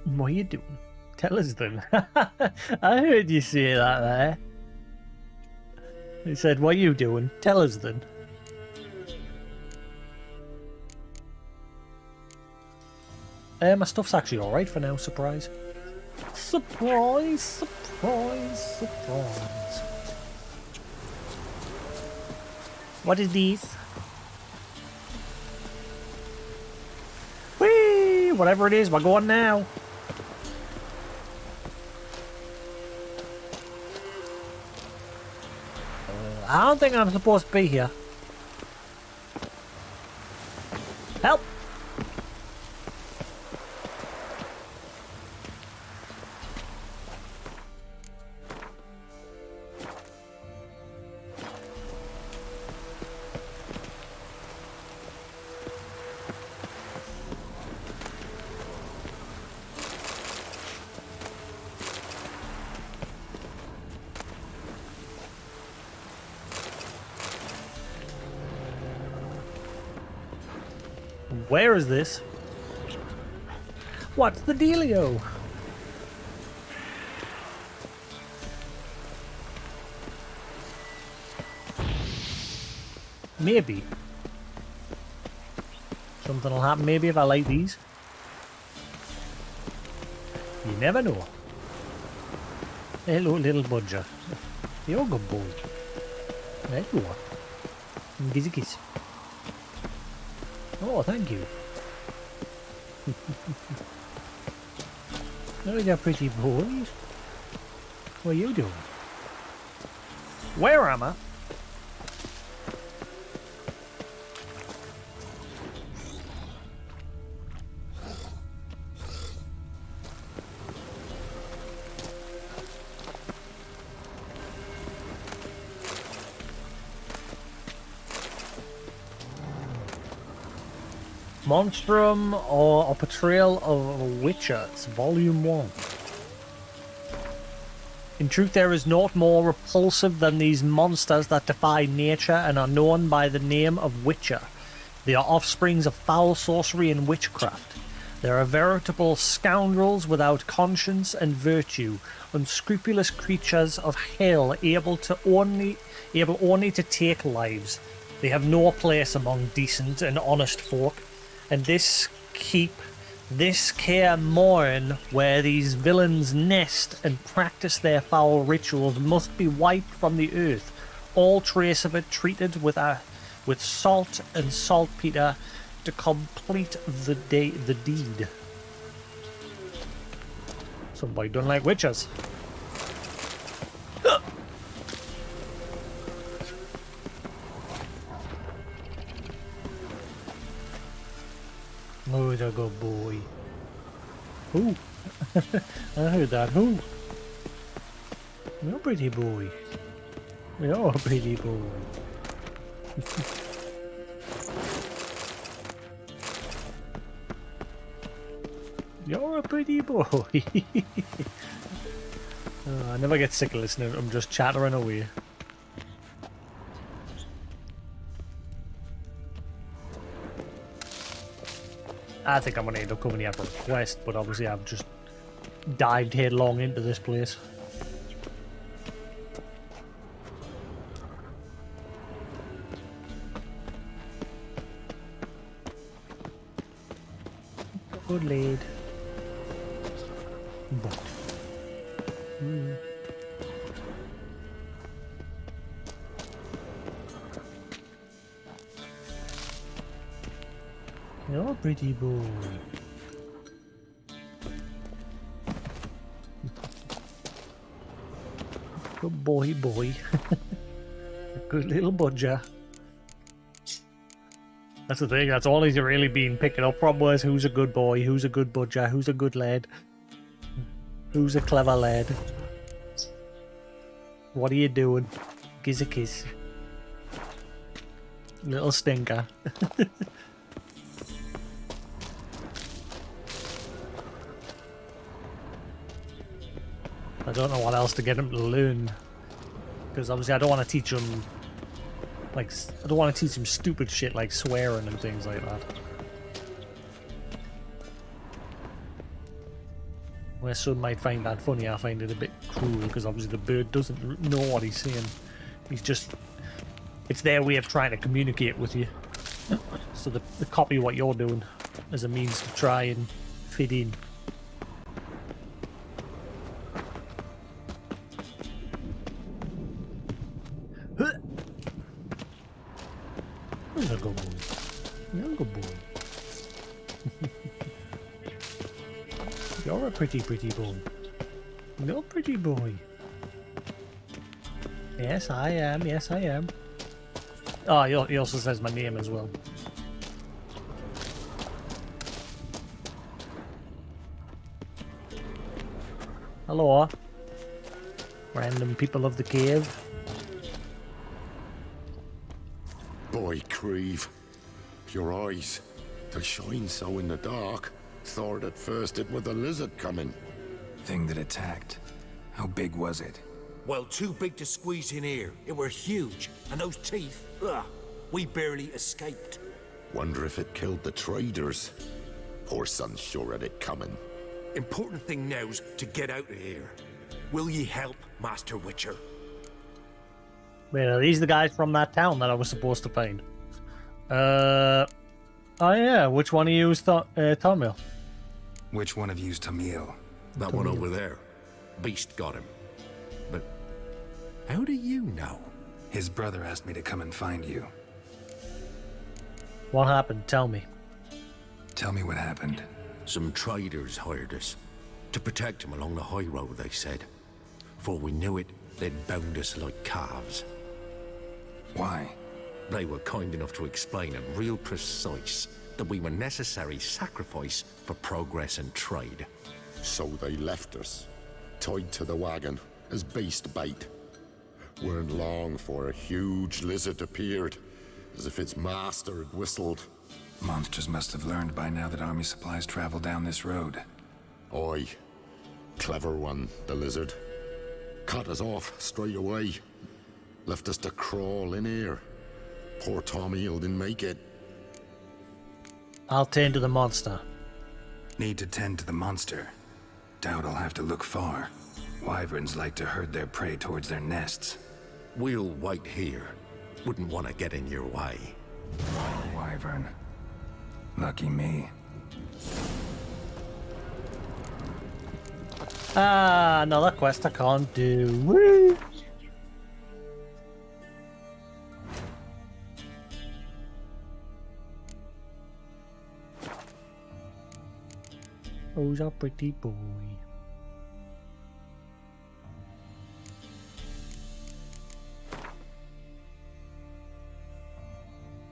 What are you doing? Tell us then. I heard you say that there. He said, what are you doing? Tell us then. My stuff's actually alright for now, surprise. Surprise, surprise, surprise. What is this? Whee! Whatever it is, we're going now. I don't think I'm supposed to be here. Help! Where is this? What's the dealio? Maybe. Something will happen maybe if I light these. You never know. Hello, little budger. You're a good boy. There you are. Giz a kiss. Oh, thank you. Oh, you're pretty boys. What are you doing? Where am I? Monstrum or a Portrayal of a Witcher. It's Volume 1. In truth, there is naught more repulsive than these monsters that defy nature and are known by the name of Witcher. They are offsprings of foul sorcery and witchcraft. They are veritable scoundrels without conscience and virtue, unscrupulous creatures of hell able only to take lives. They have no place among decent and honest folk. And this care mourn where these villains nest and practice their foul rituals must be wiped from the earth, all trace of it treated with salt and saltpeter to complete the deed. Somebody don't like witches. Oh, he's a good boy. Ooh. I heard that. Ooh. You're a pretty boy. You're a pretty boy. You're a pretty boy. I never get sick of listening. I'm just chattering away. I think I'm going to end up coming here for a quest, but obviously I've just dived headlong into this place. Good lead. But. You're a pretty boy. Good boy. A good little budger. That's the thing, that's all he's really been picking up from was who's a good boy, who's a good budger, who's a good lad, who's a clever lad. What are you doing? Giz a kiss. Little stinker. I don't know what else to get him to learn. Because obviously I don't want to teach him Like, I don't want to teach him stupid shit like swearing and things like that. My son might find that funny. I find it a bit cruel because obviously the bird doesn't know what he's saying. He's just... It's their way of trying to communicate with you. So they copy what you're doing as a means to try and fit in. Where's a good boy? You're a good boy. You're a pretty boy. You're a pretty boy. Yes, I am. Yes, I am. Oh, he also says my name as well. Hello. Random people of the cave. Boy, Creve. Your eyes. They shine so in the dark. Thought at first it was the lizard coming. Thing that attacked. How big was it? Well, too big to squeeze in here. It were huge. And those teeth, ugh, we barely escaped. Wonder if it killed the traders. Poor son's sure at it coming. Important thing now's to get out of here. Will ye help, Master Witcher? Wait, are these the guys from that town that I was supposed to find? Oh yeah, which one of you is Tamil? Which one of you's Tamil? That one over there. Beast got him. But how do you know? His brother asked me to come and find you. What happened? Tell me. Tell me what happened. Some traders hired us. To protect him along the high road, they said. Before we knew it, they'd bound us like calves. Why? They were kind enough to explain it real precise that we were necessary sacrifice for progress and trade. So they left us, tied to the wagon, as beast bait. Weren't long for a huge lizard appeared, as if its master had whistled. Monsters must have learned by now that army supplies travel down this road. Oi. Clever one, the lizard. Cut us off straight away. Left us to crawl in here. Poor Tommy didn't make it. I'll tend to the monster. Need to tend to the monster. Doubt I'll have to look far. Wyverns like to herd their prey towards their nests. We'll wait here. Wouldn't want to get in your way. Wyvern. Lucky me. Ah, another quest I can't do. Woo! Who's a pretty boy?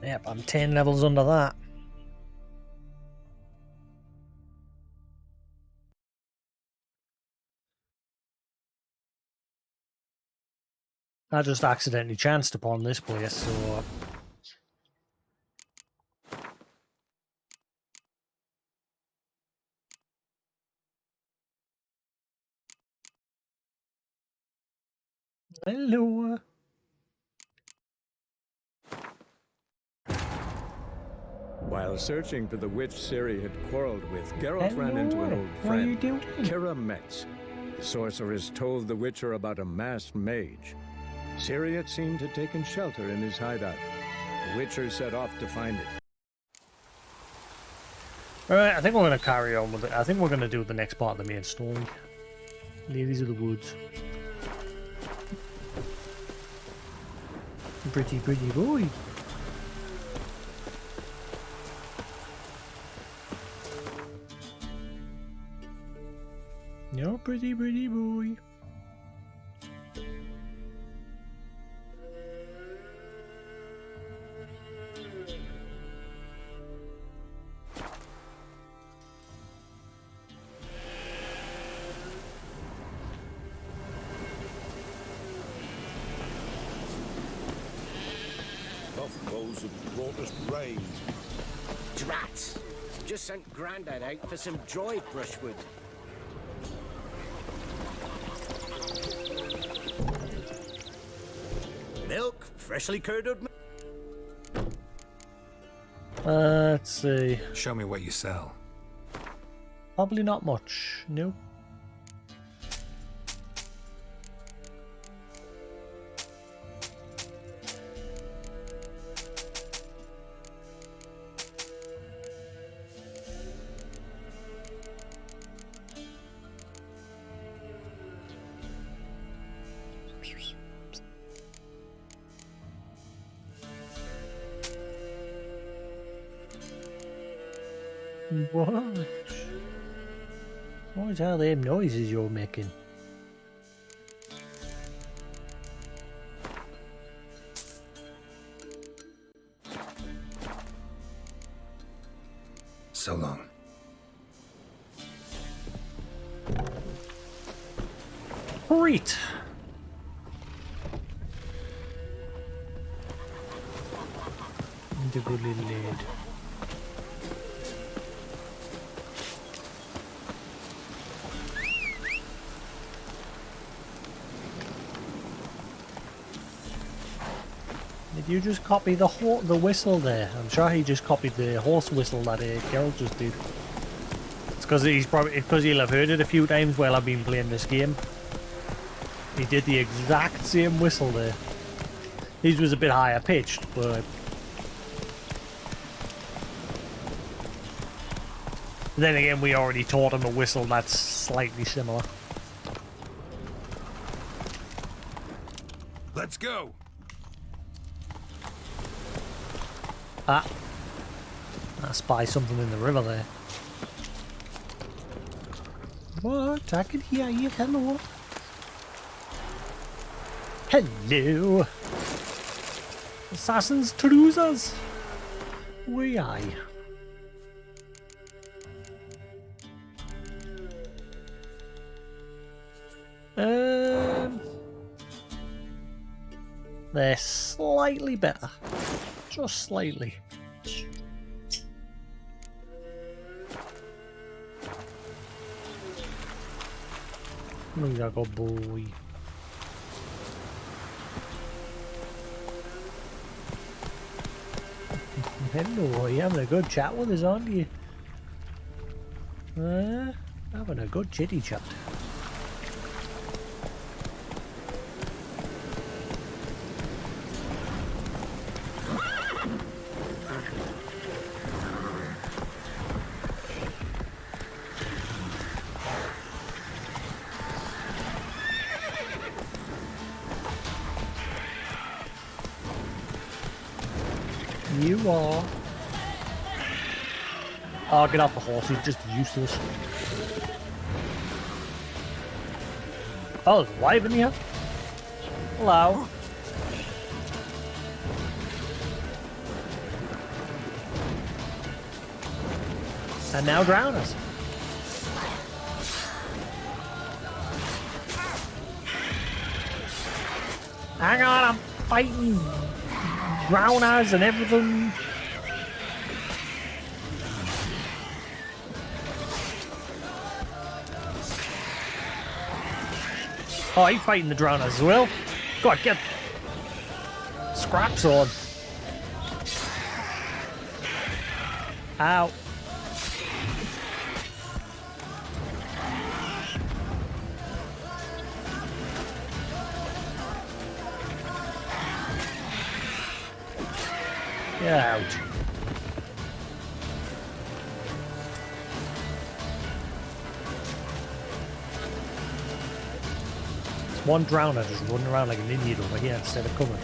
Yep, I'm 10 levels under that. I just accidentally chanced upon this place, so... Hello. While searching for the witch Ciri had quarreled with, Geralt ran into an old What are you friend, doing? Kira Metz. The sorceress told the Witcher about a masked mage. Ciri, it seemed, had taken shelter in his hideout. The Witcher set off to find it. Alright, I think we're going to carry on with it. I think we're going to do the next part of the main story. Ladies of the Woods. Pretty boy. You're pretty boy. Buffaloes have brought us rain. Drats! Just sent Grandad out for some dried brushwood. Milk, freshly curdled milk. Let's see. Show me what you sell. Probably not much. No. What? What is all them noises you're making? So long. Great. The good little lad. Did you just copy the whistle there? I'm sure he just copied the horse whistle that Geralt just did. It's because he'll have heard it a few times while I've been playing this game. He did the exact same whistle there. His was a bit higher pitched, but then again, we already taught him a whistle that's slightly similar. Let's go. Ah, I spy something in the river there. What? I can hear you. Hello. Hello. Assassins trousers. Where are you? They're slightly better. Just slightly. Look at that good boy. Hello, you having a good chat with us, aren't you? Having a good chitty chat. You are. Oh, get off the horse, he's just useless. Oh, there's a wyvern here. Hello. And now drown us. Hang on, I'm fighting drowners and everything. Oh, he's fighting the drowners as well. Go on, get scraps on. Ow. Get out. It's one drowner just running around like an idiot over here instead of coming.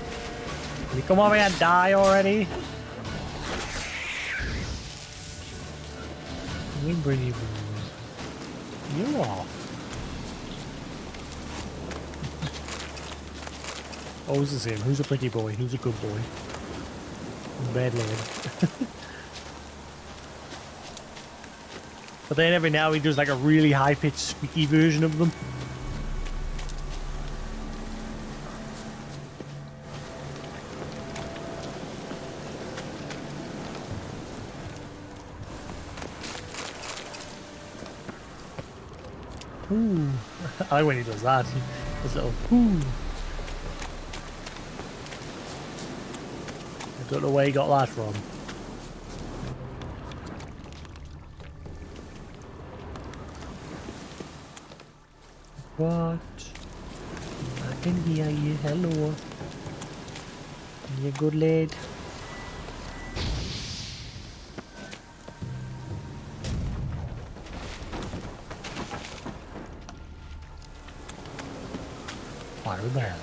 Can you come over here and die already? We bring you. You are. Always the same. Who's a pretty boy? Who's a good boy? Bad lad. But then every now he does like a really high-pitched squeaky version of them. Ooh. I like when he does that. This little ooh. I don't know where he got that from. What? I can hear you. Hello. You good lad? Fire bell.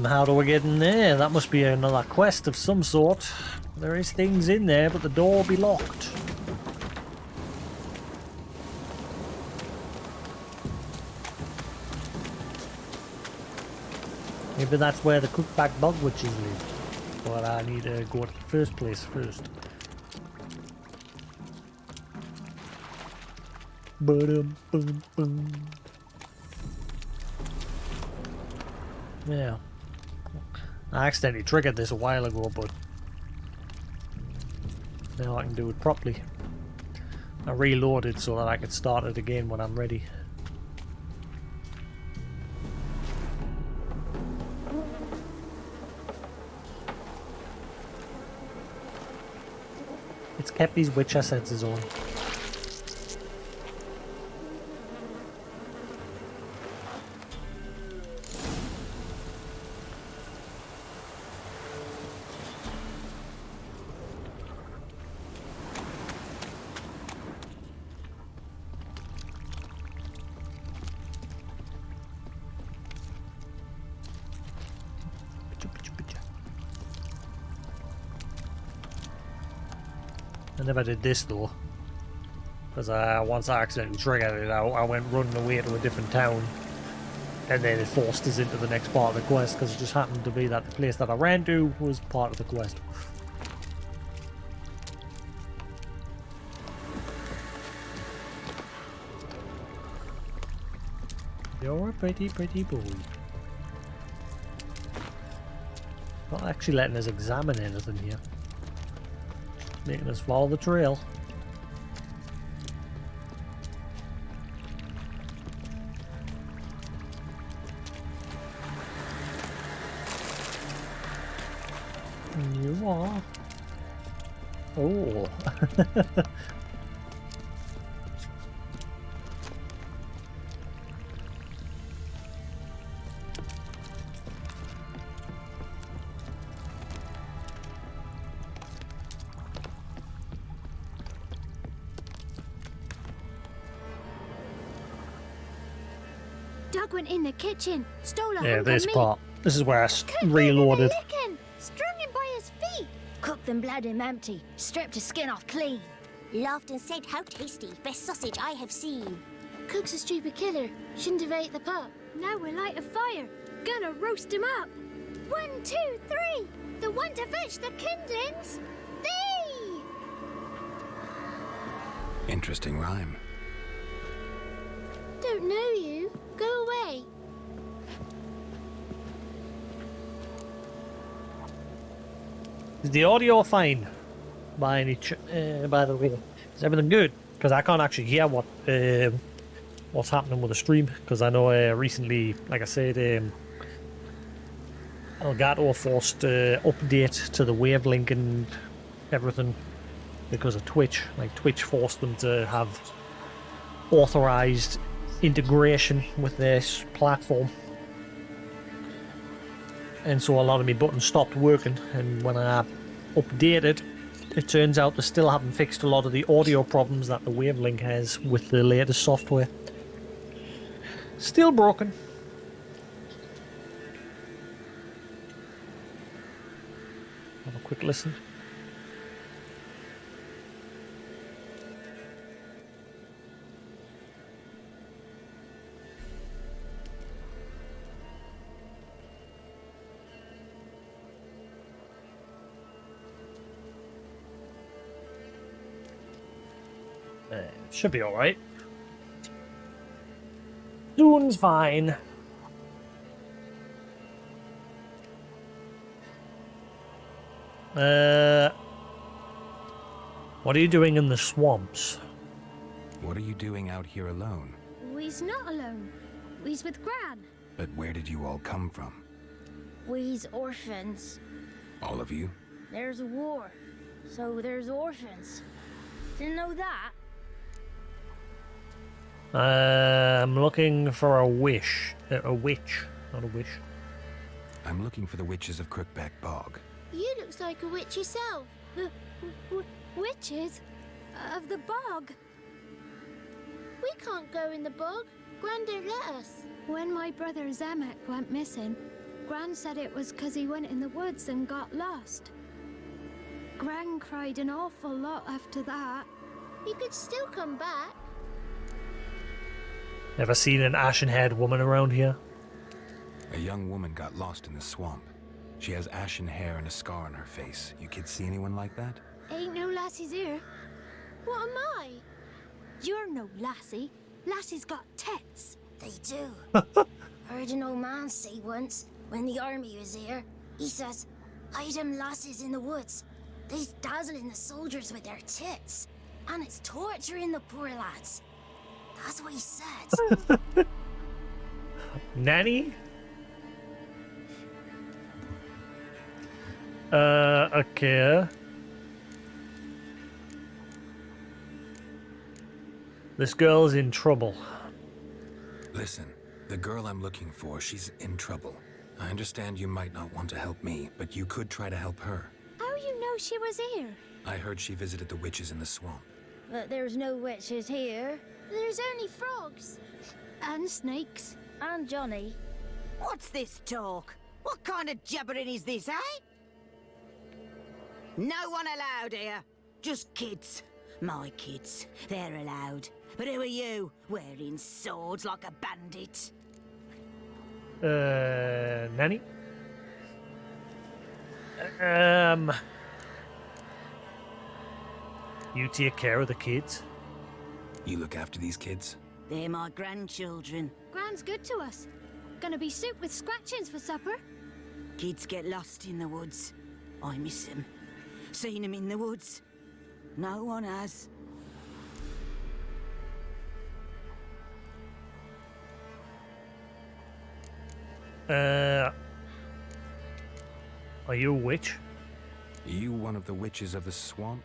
How do we get in there? That must be another quest of some sort. There is things in there, but the door will be locked. Maybe that's where the cookback bug witches live. But I need to go to the first place first. Ba-dum-bum-bum. Yeah. I accidentally triggered this a while ago, but now I can do it properly. I reloaded so that I could start it again when I'm ready. It's kept these Witcher senses on. I never did this though, because once I accidentally triggered it, I went running away to a different town, and then it forced us into the next part of the quest, because it just happened to be that the place that I ran to was part of the quest. You're a pretty, pretty boy. Not actually letting us examine anything here. Making us follow the trail. You are. Oh. Doug went in the kitchen, stole a Yeah, hunk this of meat. part. This is where I Cooked reloaded. them in a licking, strung him by his feet. Cooked them blood him empty, stripped his skin off clean. Laughed and said, "How tasty! Best sausage I have seen." Cook's a stupid killer, shouldn't have ate the pup. Now we'll light a fire, gonna roast him up. 1, 2, 3, the one to fetch the kindlings. Thee! Interesting rhyme. Don't know you. Go away. Is the audio fine? By any by the way, is everything good? Because I can't actually hear what's happening with the stream. Because I know recently, like I said, Elgato forced update to the wavelength and everything because of Twitch. Like Twitch forced them to have authorized integration with this platform, and so a lot of my buttons stopped working, and when I updated, it turns out they still haven't fixed a lot of the audio problems that the Wavelink has with the latest software. Still broken. Have a quick listen. Should be alright. Soon's fine. What are you doing in the swamps? What are you doing out here alone? We's not alone. We's with Gran. But where did you all come from? We's orphans. All of you? There's a war, so there's orphans. Didn't know that. I'm looking for a wish. A witch, not a wish. I'm looking for the witches of Crookback Bog. You looks like a witch yourself. Witches? Of the bog? We can't go in the bog. Gran don't let us. When my brother Zemek went missing, Gran said it was 'cause he went in the woods and got lost. Gran cried an awful lot after that. He could still come back. Ever seen an ashen-haired woman around here? A young woman got lost in the swamp. She has ashen hair and a scar on her face. You kids see anyone like that? Ain't no lassies here. What am I? You're no lassie. Lassies got tits. They do. Heard an old man say once, when the army was here, he says, hide them lasses in the woods. They's dazzling the soldiers with their tits. And it's torturing the poor lads. That's what he said. Nanny? Okay. This girl's in trouble. Listen, the girl I'm looking for, she's in trouble. I understand you might not want to help me, but you could try to help her. How you know she was here? I heard she visited the witches in the swamp. But there's no witches here. There's only frogs. And snakes. And Johnny. What's this talk? What kind of jabbering is this, eh? No one allowed here. Just kids. My kids. They're allowed. But who are you, wearing swords like a bandit? Nanny? You take care of the kids? You look after these kids? They're my grandchildren. Gran's good to us. Gonna be soup with scratchings for supper. Kids get lost in the woods. I miss them. Seen them in the woods. No one has. Are you a witch? You one of the witches of the swamp?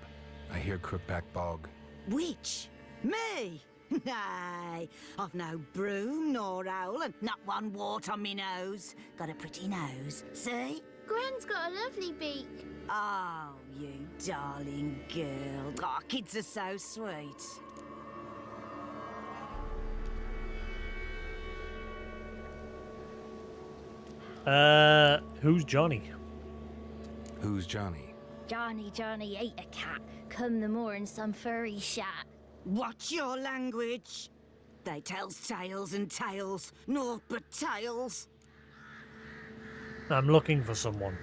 I hear Crookback Bog. Witch? Me? Nay, I've no broom nor owl and not one wart on me nose. Got a pretty nose, see? Gran's got a lovely beak. Oh, you darling girl. Oh, kids are so sweet. Who's Johnny? Who's Johnny? Johnny ate a cat. Come the moor in some furry shat. Watch your language. They tells tales and tales, naught but tales. I'm looking for someone.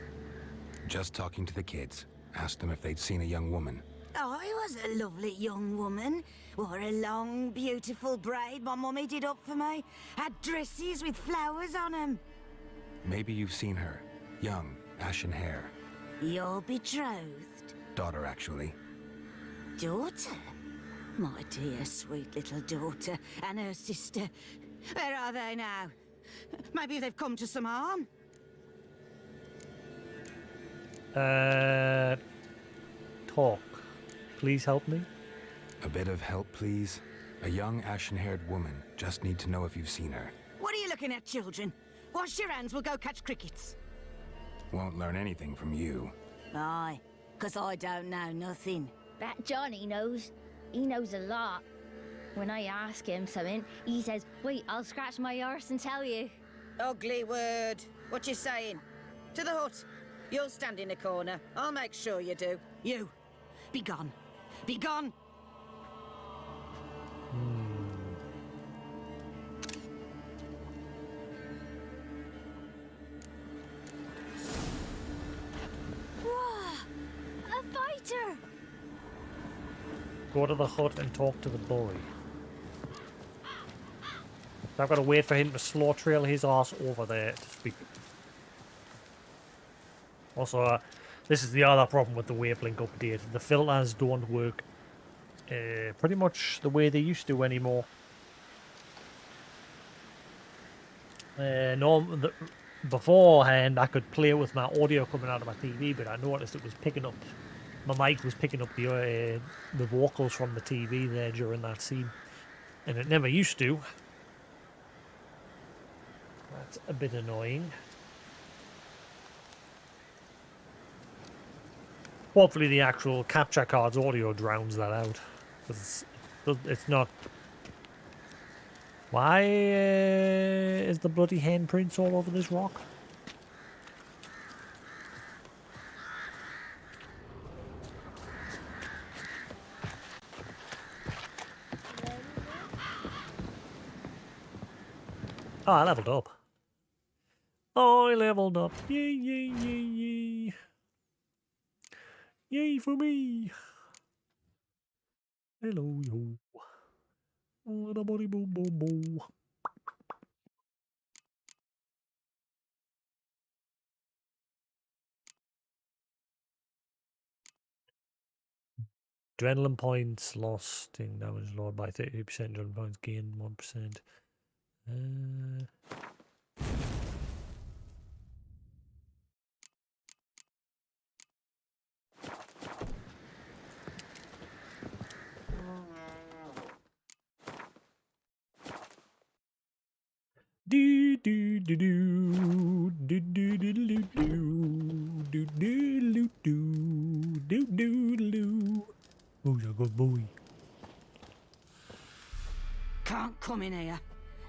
Just talking to the kids. Asked them if they'd seen a young woman. I was a lovely young woman. Wore a long, beautiful braid my mummy did up for me. Had dresses with flowers on them. Maybe you've seen her. Young, ashen hair. Your betrothed? Daughter, actually. Daughter? My dear, sweet little daughter and her sister. Where are they now? Maybe they've come to some harm? Talk. Please help me? A bit of help, please? A young, ashen-haired woman. Just need to know if you've seen her. What are you looking at, children? Wash your hands, we'll go catch crickets. Won't learn anything from you. Aye, 'cause I don't know nothing. That Johnny knows. He knows a lot. When I ask him something, he says, wait, I'll scratch my arse and tell you. Ugly word. What you saying? To the hut. You'll stand in a corner. I'll make sure you do. You, be gone. Be gone! A fighter! Go to the hut and talk to the boy. I've got to wait for him to slow trail his ass over there to speak. Also, this is the other problem with the wavelength update. The filters don't work pretty much the way they used to anymore. Beforehand, I could play with my audio coming out of my TV, but I noticed it was picking up my mic was picking up the vocals from the TV there during that scene, and it never used to. That's a bit annoying. Hopefully the actual capture card's audio drowns that out, because it's not. Why is the bloody handprints all over this rock? Oh, I leveled up. I leveled up. Yay, yay, yay, yay. Yay for me. Hello, yo. Oh, the body boom, boom, boom. Adrenaline points lost. Sting damage lowered by 30%. Adrenaline points gained 1%. Do do do do do do do do do do do do do do. Oh, you're a good boy. Can't come in here.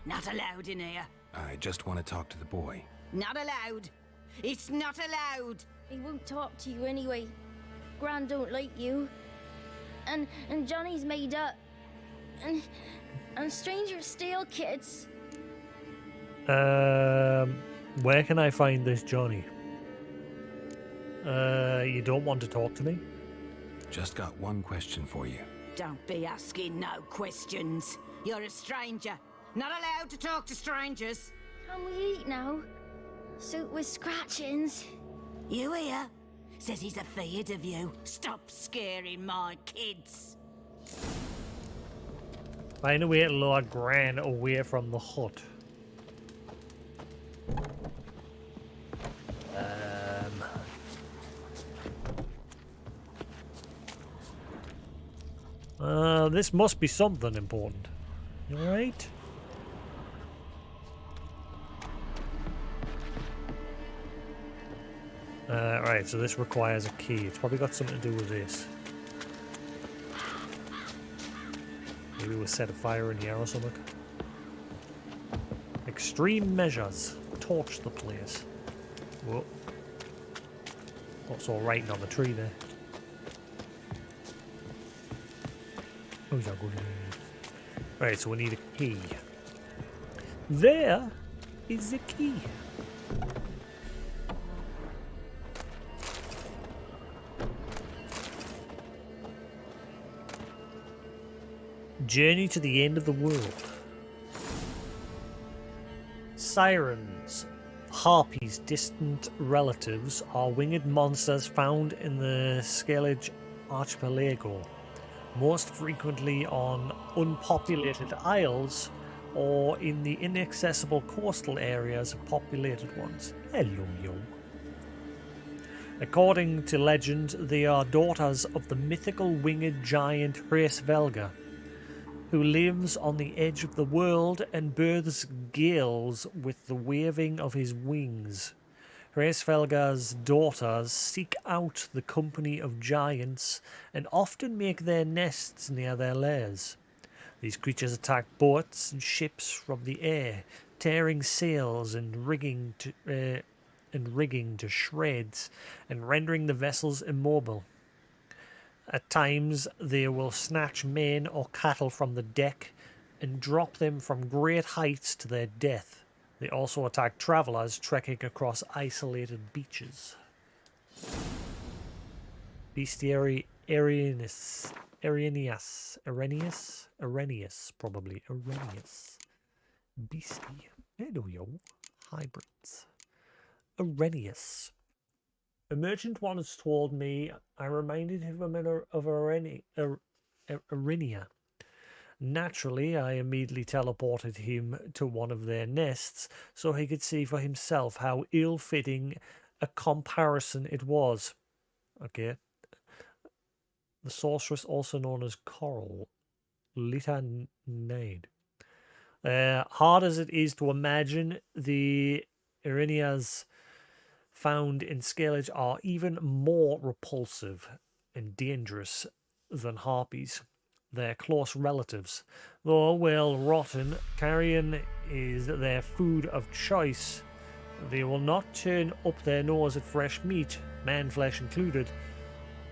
Not allowed in here. I just want to talk to the boy. Not allowed. It's not allowed. He won't talk to you anyway. Gran don't like you. And Johnny's made up. And strangers steal kids. Where can I find this Johnny? You don't want to talk to me? Just got one question for you. Don't be asking no questions. You're a stranger. Not allowed to talk to strangers. Can we eat now? Soup with scratchings. You here? Says he's afraid of you. Stop scaring my kids. Find a way to lure Gran away from the hut. This must be something important. You alright? Right, so this requires a key. It's probably got something to do with this. Maybe we'll set a fire in here or something. Extreme measures. Torch the place. Whoa. What's all writing on the tree there? Oh, yeah, good. Right, so we need a key. There is the key. Journey to the end of the world. Sirens, harpies, distant relatives, are winged monsters found in the Skellige archipelago, most frequently on unpopulated isles or in the inaccessible coastal areas of populated ones. Hello, yo. According to legend, they are daughters of the mythical winged giant Hraesvelga, who lives on the edge of the world and births gales with the waving of his wings. Hraesvelga's daughters seek out the company of giants and often make their nests near their lairs. These creatures attack boats and ships from the air, tearing sails and rigging to shreds and rendering the vessels immobile. At times, they will snatch men or cattle from the deck and drop them from great heights to their death. They also attack travellers trekking across isolated beaches. Bestiary Arrhenius, probably. Arrhenius. Beastie. Hello, yo. Hybrids. Arrhenius. A merchant once told me I reminded him of Arrhenia. Naturally, I immediately teleported him to one of their nests so he could see for himself how ill-fitting a comparison it was. Okay. the sorceress, also known as Coral, Litanade. Hard as it is to imagine, the Irinias found in Scalage are even more repulsive and dangerous than harpies. They're close relatives. Though, while rotten, carrion is their food of choice, they will not turn up their nose at fresh meat, man flesh included,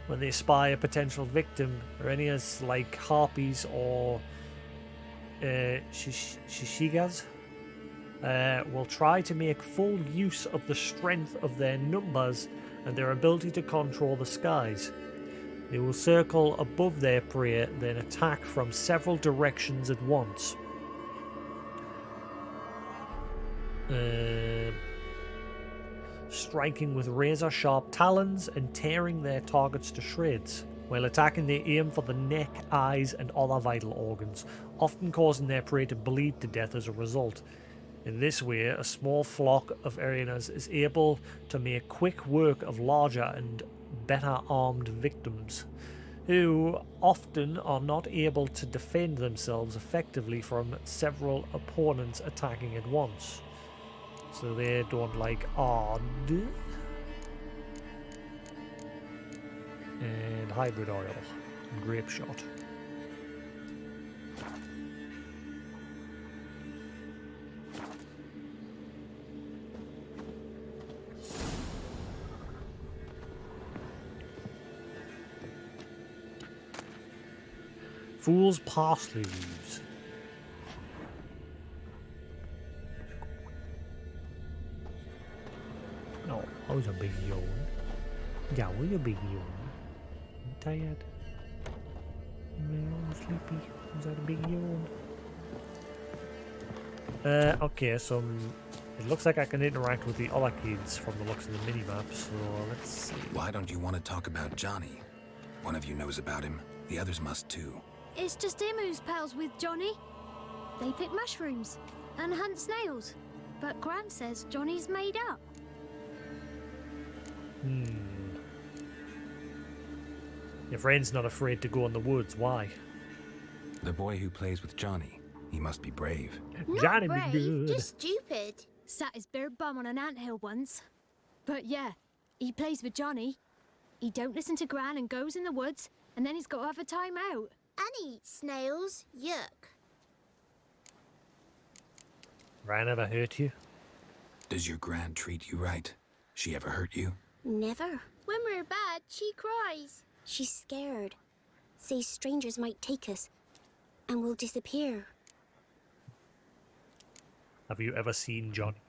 when they spy a potential victim. Irinias, like harpies or shishigas, will try to make full use of the strength of their numbers and their ability to control the skies. They will circle above their prey, then attack from several directions at once. Striking with razor-sharp talons and tearing their targets to shreds. While attacking, they aim for the neck, eyes, and other vital organs, often causing their prey to bleed to death as a result. In this way, a small flock of Arianas is able to make quick work of larger and better armed victims, who often are not able to defend themselves effectively from several opponents attacking at once. So they don't like odd. And hybrid oil and grape shot. Fool's parsley leaves. Oh, that was a big yawn. Yeah, was a big yawn. I'm tired. I'm sleepy. Was that a big yawn? Okay, so it looks like I can interact with the other kids from the looks of the mini-map, so let's see. Why don't you want to talk about Johnny? One of you knows about him. The others must too. It's just him who's pals with Johnny. They pick mushrooms and hunt snails. But Grant says Johnny's made up. Your friend's not afraid to go in the woods. Why? The boy who plays with Johnny. He must be brave. Not Johnny brave, be good. just stupid. Sat his bare bum on an anthill once. But yeah, he plays with Johnny. He don't listen to Gran and goes in the woods, and then he's got to have a time out. And eat snails. Yuck. Ryan ever hurt you? Does your Gran treat you right? She ever hurt you? Never. When we're bad, she cries. She's scared. Says strangers might take us, and we'll disappear. Have you ever seen Johnny?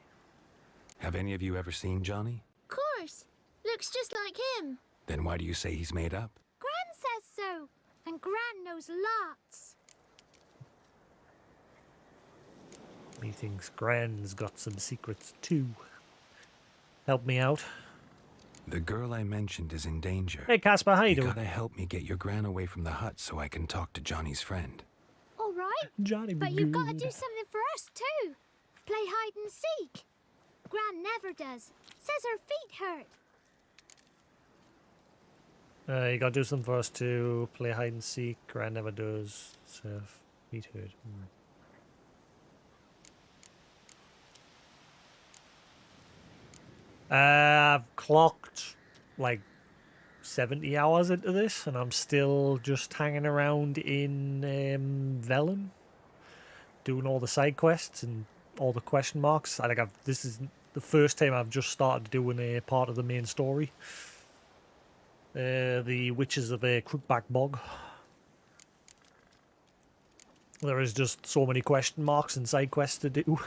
Have any of you ever seen Johnny? Course. Looks just like him. Then why do you say he's made up? Gran says so, and Gran knows lots. He thinks Gran's got some secrets too. Help me out. The girl I mentioned is in danger. Hey Casper, how you doing? gotta help me get your Gran away from the hut so I can talk to Johnny's friend. All right, Johnny be but you've got to good. do something for us too. Play hide and seek. Gran never does. Says her feet hurt. You gotta do something for us to play hide and seek. Gran never does. So feet hurt. I've clocked like 70 hours into this, and I'm still just hanging around in Velen, doing all the side quests and all the question marks. I think this is the first time I've just started doing a part of the main story. The Witches of Crookback Bog. There is just so many question marks and side quests to do.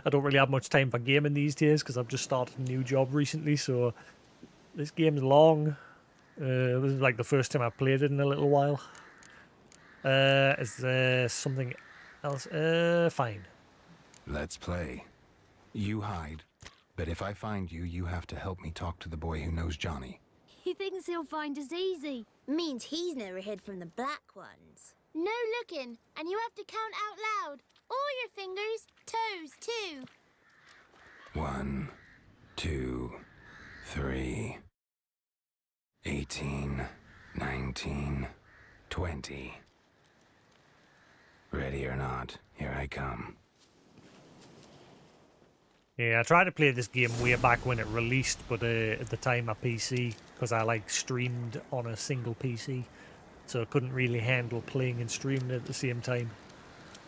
I don't really have much time for gaming these days because I've just started a new job recently, so this game's long. This is like the first time I've played it in a little while. Is there something else? Fine. Let's play. You hide, but if I find you, you have to help me talk to the boy who knows Johnny. He thinks he'll find us easy. Means he's never hid from the black ones. No looking, and you have to count out loud. All your fingers, toes too. 1, 2, 3, 18, 19. 19, 20. Ready or not, here I come. Yeah, I tried to play this game way back when it released, but at the time my PC, because I like streamed on a single PC, so I couldn't really handle playing and streaming at the same time.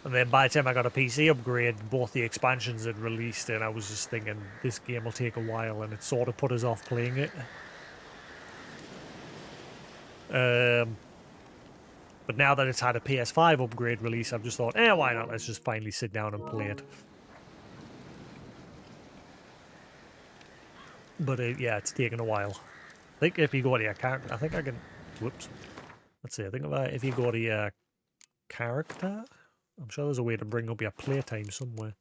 And then by the time I got a PC upgrade, both the expansions had released, and I was just thinking, this game will take a while, and it sort of put us off playing it. But now that it's had a PS5 upgrade release, I've just thought, why not? Let's just finally sit down and play it. But yeah, it's taken a while. I think if you go to your character, I think I can. Whoops. Let's see. I think if you go to your character, I'm sure there's a way to bring up your playtime somewhere.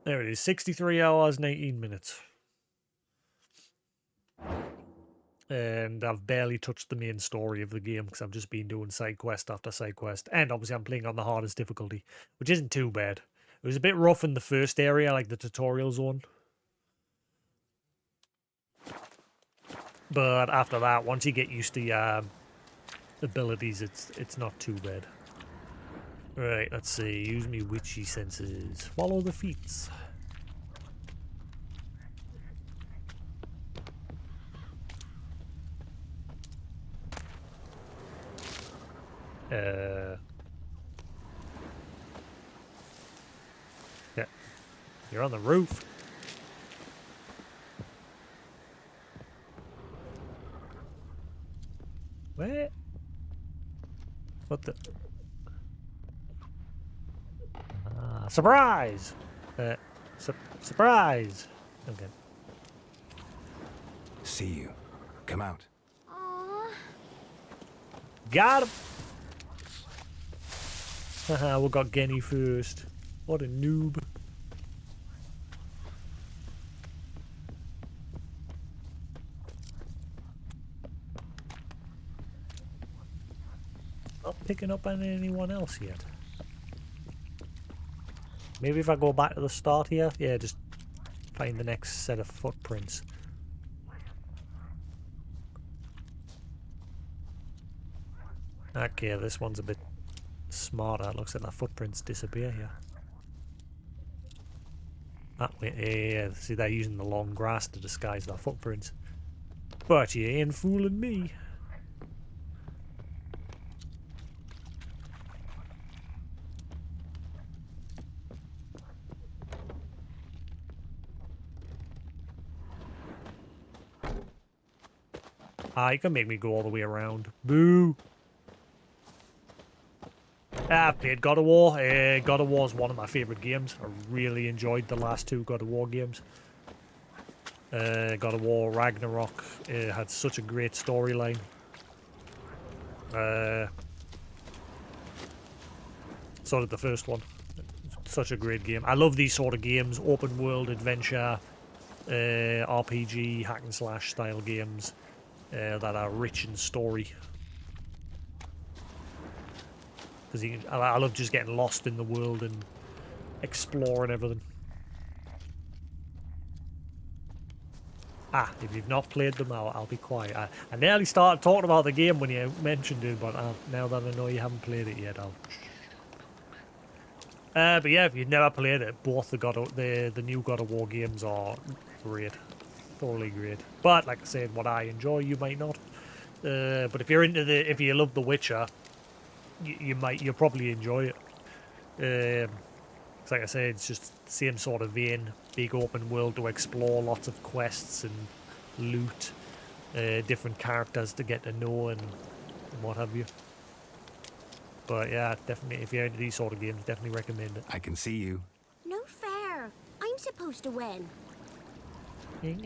There it is. 63 hours, 19 minutes. And I've barely touched the main story of the game because I've just been doing side quest after side quest. And obviously I'm playing on the hardest difficulty, which isn't too bad. It was a bit rough in the first area, like the tutorial zone. But after that, once you get used to your abilities, it's not too bad. Right, let's see. Use me witchy senses. Follow the feet. Yeah. You're on the roof. Where? What the? Surprise! Surprise! Okay. See you. Come out. Aww. Got him! Haha, we got Genny first. What a noob. Not picking up on anyone else yet. Maybe if I go back to the start here, yeah, just find the next set of footprints. Okay, this one's a bit smarter. It looks like the footprints disappear here. Ah, wait, yeah, see, they're using the long grass to disguise their footprints. But you ain't fooling me. Ah, you can make me go all the way around. Boo! I've played God of War. God of War is one of my favourite games. I really enjoyed the last two God of War games. God of War Ragnarok had such a great storyline. So did the first one. Such a great game. I love these sort of games, open world adventure, RPG, hack and slash style games that are rich in story. Because I love just getting lost in the world and exploring everything. Ah, if you've not played them, I'll be quiet. I nearly started talking about the game when you mentioned it, but now that I know you haven't played it yet, I'll... but yeah, if you've never played it, both the new God of War games are great. Totally great. But, like I said, what I enjoy, you might not. But if you love The Witcher, you'll probably enjoy it. Like I said, it's just the same sort of vein, big open world to explore, lots of quests and loot, different characters to get to know and what have you. But yeah, definitely, if you're into these sort of games, definitely recommend it. I can see you. No fair. I'm supposed to win. Yes,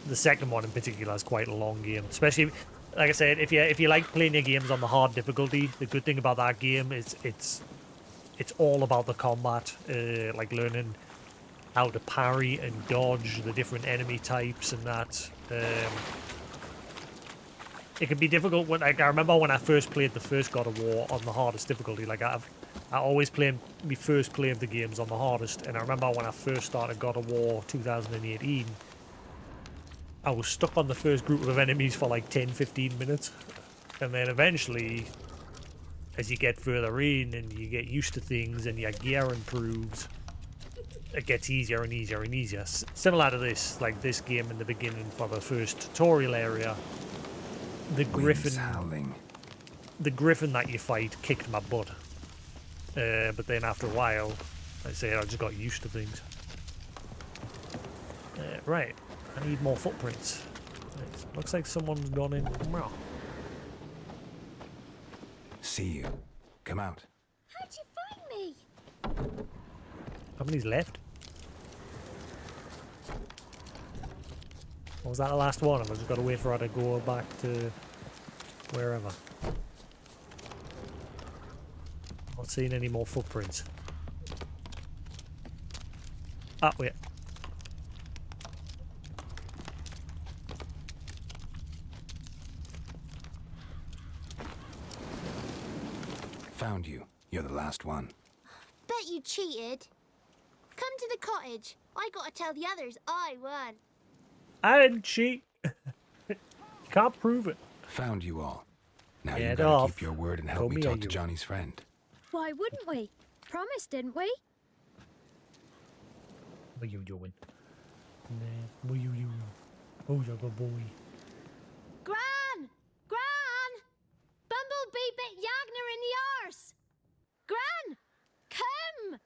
the second one in particular is quite a long game, especially, like I said, if you like playing your games on the hard difficulty. The good thing about that game is it's all about the combat, like learning how to parry and dodge the different enemy types and that. it can be difficult when, like, I remember when I first played the first God of War on the hardest difficulty. Like, I always play my first play of the games on the hardest, and I remember when I first started God of War 2018, I was stuck on the first group of enemies for like 10-15 minutes, and then eventually, as you get further in and you get used to things and your gear improves, it gets easier and easier and easier. Similar to this, like this game in the beginning for the first tutorial area, the griffin that you fight kicked my butt. But then after a while, I say I just got used to things. Right, I need more footprints. Right, looks like someone's gone in. See you. Come out. How'd you find me? How many's left? Or was that the last one? I've just got to wait for her to go back to wherever. Not seeing any more footprints. Ah, wait. Found you. You're the last one. Bet you cheated. Come to the cottage. I gotta tell the others I won. I didn't cheat. Can't prove it. Found you all. Now Get you gotta off. keep your word and help me talk to Johnny's friend. Why wouldn't we? Promised, didn't we? What are you doing? What are you doing? Oh, you're a good boy. Gran! Gran! Bumblebee bit Yagner in the arse! Gran! Come!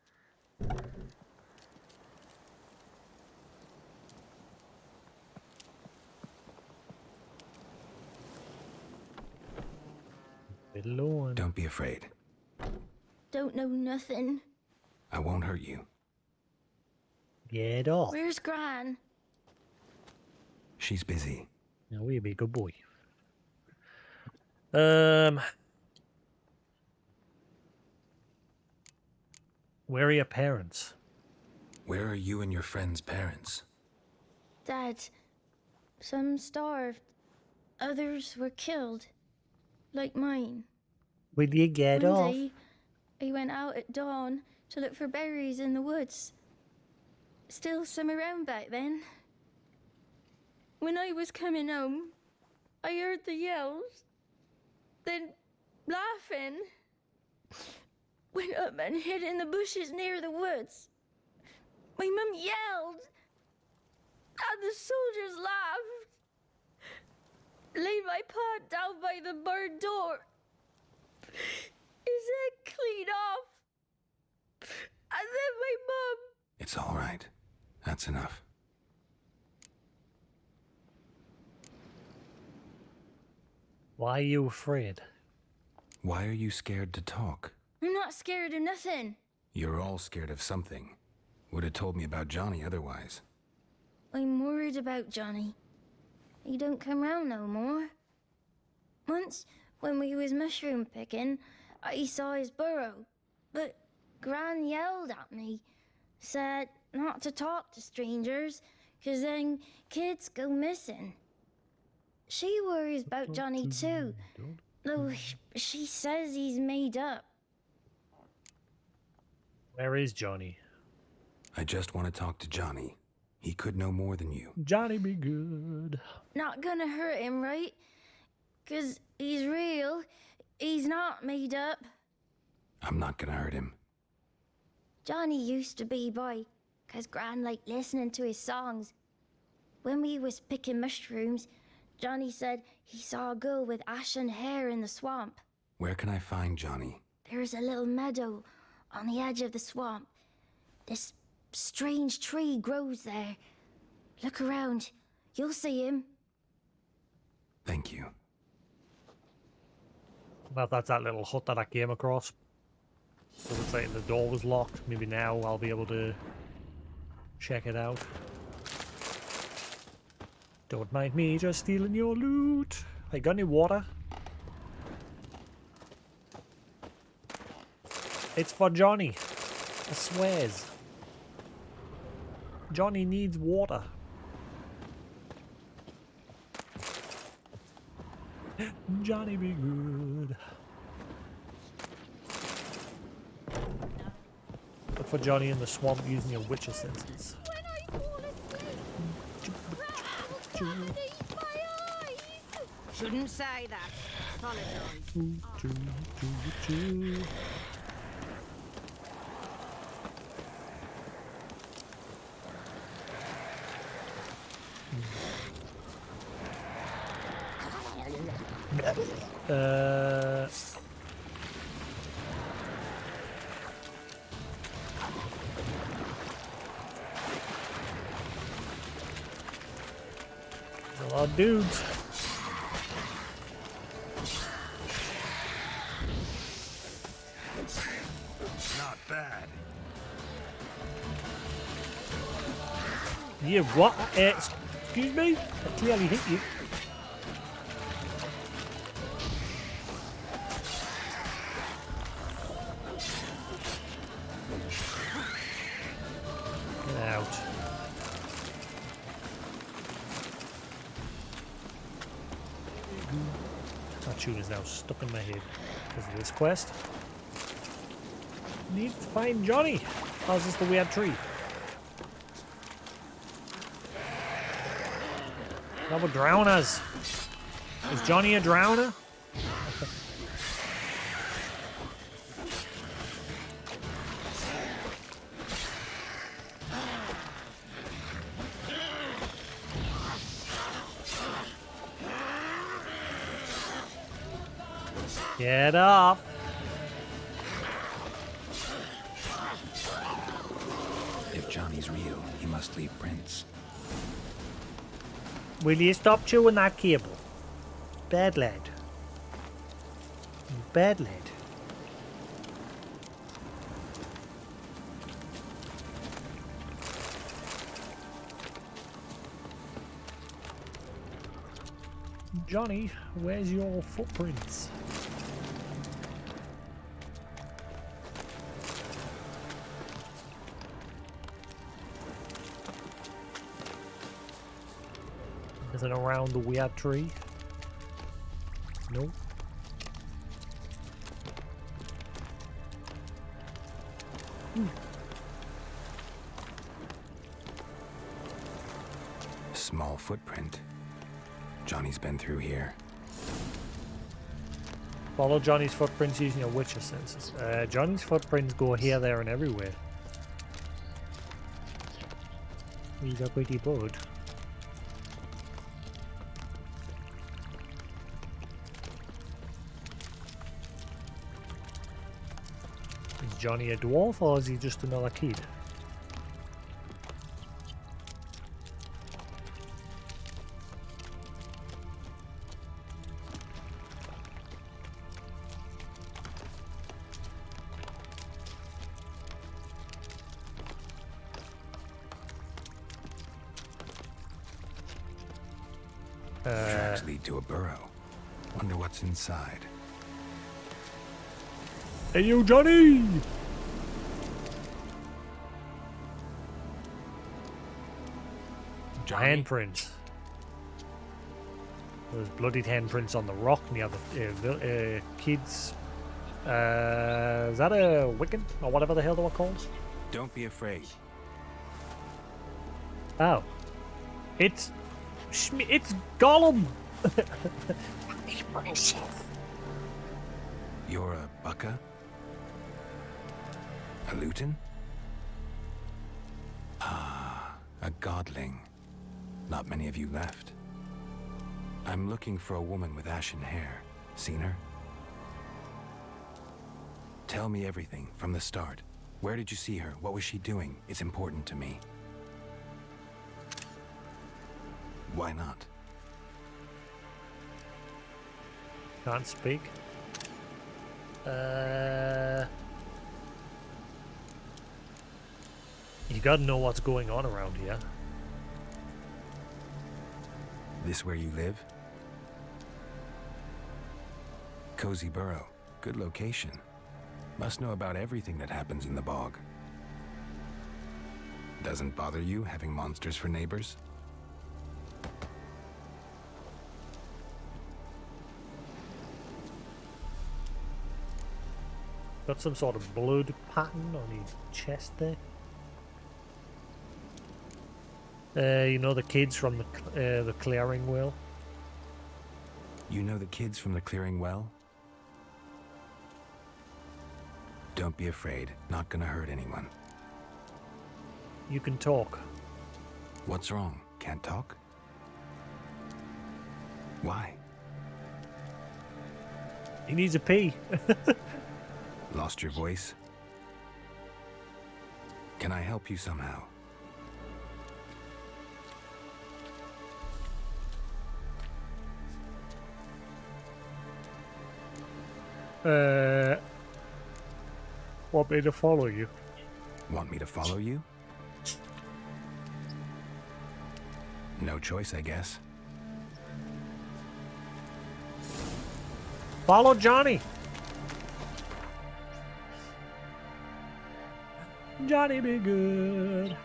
Don't be afraid. Don't know nothing. I won't hurt you. Get off. Where's Gran? She's busy. Now we'll be a good boy. Where are your parents? Where are you and your friend's parents? Dad. Some starved. Others were killed. Like mine. Will you get One off? day, I went out at dawn to look for berries in the woods. Still some around back then. When I was coming home, I heard the yells. Then, laughing, went up and hid in the bushes near the woods. My mum yelled, and the soldiers laughed. Laid my pa down by the barn door. His head clean off. And then my mum. It's all right. That's enough. Why are you afraid? Why are you scared to talk? I'm not scared of nothing. You're all scared of something. Would have told me about Johnny otherwise. I'm worried about Johnny. He don't come round no more. Once, when we was mushroom picking, I saw his burrow. But Gran yelled at me, said not to talk to strangers, 'cause then kids go missing. She worries about Johnny too, though she says he's made up. Where is Johnny? I just want to talk to Johnny. He could know more than you. Johnny be good. Not gonna hurt him, right? 'Cause he's real. He's not made up. I'm not gonna hurt him. Johnny used to be boy, 'cause Gran liked listening to his songs. When we was picking mushrooms, Johnny said he saw a girl with ashen hair in the swamp. Where can I find Johnny? There's a little meadow on the edge of the swamp. This strange tree grows there. Look around. You'll see him. Thank you. Well, that's that little hut that I came across. So it's like the door was locked. Maybe now I'll be able to check it out. Don't mind me just stealing your loot. I got any water? It's for Johnny. I swears. Johnny needs water. Johnny be good. Look for Johnny in the swamp using your witcher senses. When I fall asleep, Gran will eat my eyes. Shouldn't say that. Apologise. A lot of dudes. Not bad. Yeah, what? Excuse me? I clearly hit you. Get out. That tune is now stuck in my head because of this quest. Need to find Johnny. How's this the weird tree? That would drown us. Is Johnny a drowner? Get up. If Johnny's real, he must leave prints. Will you stop chewing that cable? Bad lad. Bad lad. Johnny, where's your footprints? Is it around the weird tree? Nope. Small footprint. Johnny's been through here. Follow Johnny's footprints using your witcher senses. Johnny's footprints go here, there, and everywhere. He's a pretty bird. Is Johnny a dwarf or is he just another kid? Tracks lead to a burrow. Wonder what's inside. Hey, you, Johnny! Johnny? Handprints. There's bloodied handprints on the rock near the kids. Is that a Wiccan? Or whatever the hell they were called? Don't be afraid. Oh. It's Gollum! You're a Bucka? A Luton? Ah, a godling. Not many of you left. I'm looking for a woman with ashen hair. Seen her? Tell me everything from the start. Where did you see her? What was she doing? It's important to me. Why not? Can't speak. You gotta know what's going on around here. This where you live? Cozy burrow. Good location. Must know about everything that happens in the bog. Doesn't bother you having monsters for neighbors? Got some sort of blood pattern on his chest there. You know the kids from the clearing well? You know the kids from the clearing well? Don't be afraid. Not gonna hurt anyone. You can talk. What's wrong? Can't talk? Why? He needs a pee. Lost your voice? Can I help you somehow? Want me to follow you? Want me to follow you? No choice, I guess. Follow Johnny! Johnny be good.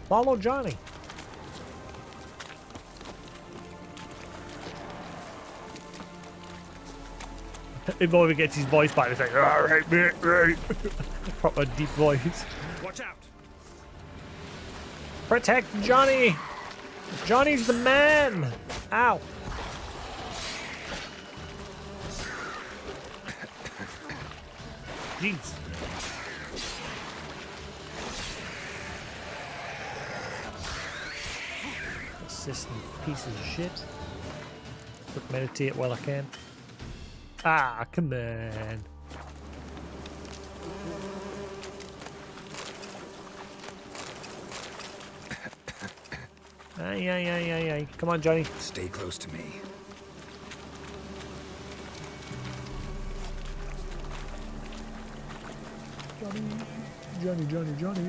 Follow Johnny. If Bobby gets his voice back, it's like, alright, mate, right. Proper deep voice. Watch out! Protect Johnny! Johnny's the man! Ow. Jeez. Assistant piece of shit. Quick meditate while I can. Ah, come on. Ay, ay, ay, ay, ay. Come on, Johnny. Stay close to me. Johnny.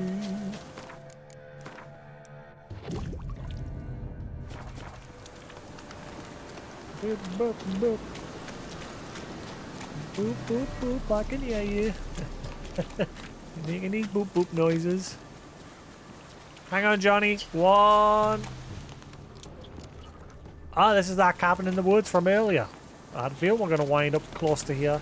Boop, boop, boop. Boop, boop, boop. I can hear you. Making these boop, boop noises. Hang on, Johnny. One. Ah, this is that cabin in the woods from earlier. I feel we're going to wind up close to here.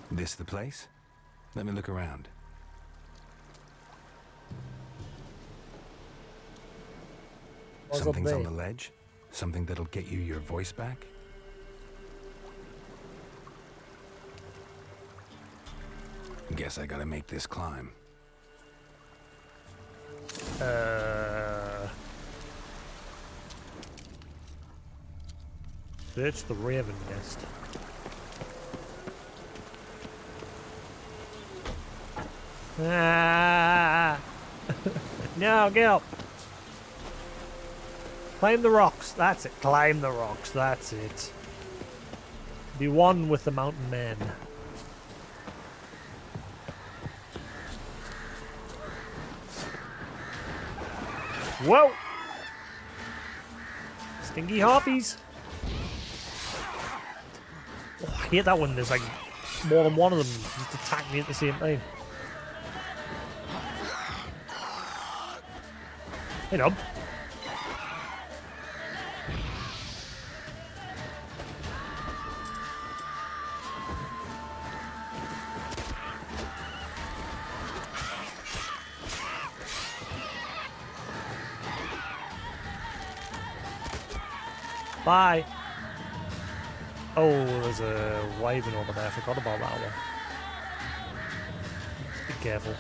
This the place? Let me look around. Something's on the ledge? Something that'll get you your voice back? Guess I gotta make this climb. Search the raven nest. Ah! No, get up! Climb the rocks. That's it. Climb the rocks. That's it. Be one with the mountain men. Whoa! Stinky harpies. Oh, I hate that one. There's like more than one of them just attack me at the same time. Hey, Nob. Bye. Oh, there's a wyvern over there. I forgot about that one. Be careful.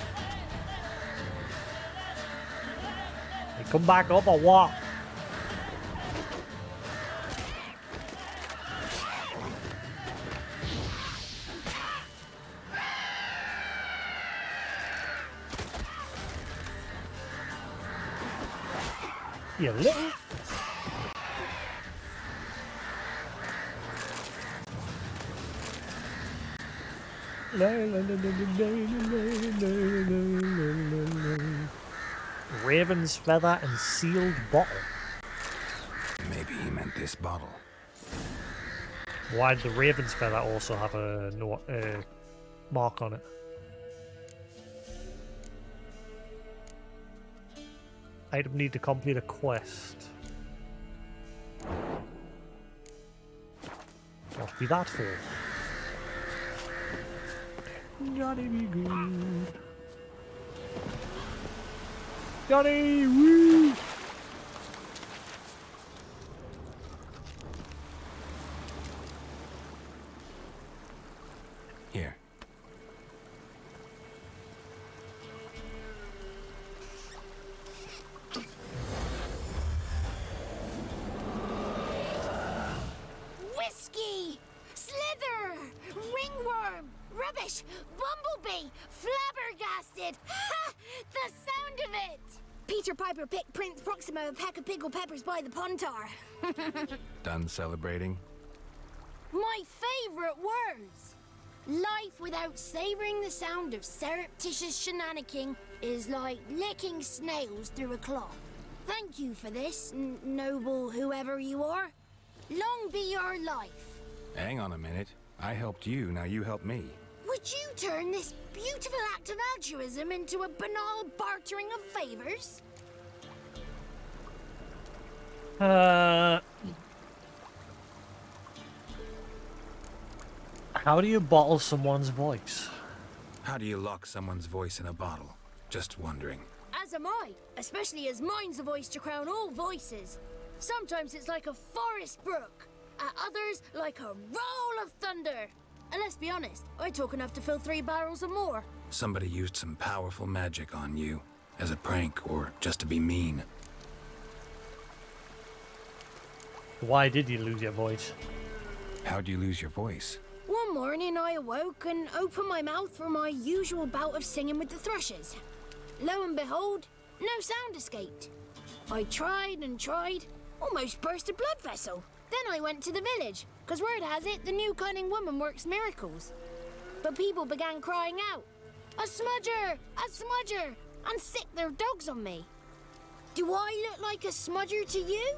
Hey, come back up or what? You little. Raven's feather and sealed bottle. Maybe he meant this bottle. Why did the Raven's feather also have a mark on it? Item need to complete a quest. Must be that for. Johnny be good. Johnny, woo! Here. Whiskey! Slither! Ringworm! Rubbish! Bumblebee! Flabbergasted! Ha! The sound of it! Peter Piper picked Prince Proximo a peck of pickled peppers by the pontar. Done celebrating? My favorite words! Life without savoring the sound of surreptitious shenanigans is like licking snails through a cloth. Thank you for this, noble whoever you are. Long be your life. Hang on a minute. I helped you, now you help me. Would you turn this beautiful act of altruism into a banal bartering of favors? How do you bottle someone's voice? How do you lock someone's voice in a bottle? Just wondering. As am I, especially as mine's a voice to crown all voices. Sometimes it's like a forest brook, at others like a roll of thunder. And let's be honest, I talk enough to fill 3 barrels or more. Somebody used some powerful magic on you, as a prank or just to be mean. Why did you lose your voice? How'd you lose your voice? One morning I awoke and opened my mouth for my usual bout of singing with the thrushes. Lo and behold, no sound escaped. I tried and tried, almost burst a blood vessel. Then I went to the village, because word has it the new cunning woman works miracles. But people began crying out, "A smudger! A smudger!" and sicked their dogs on me. Do I look like a smudger to you?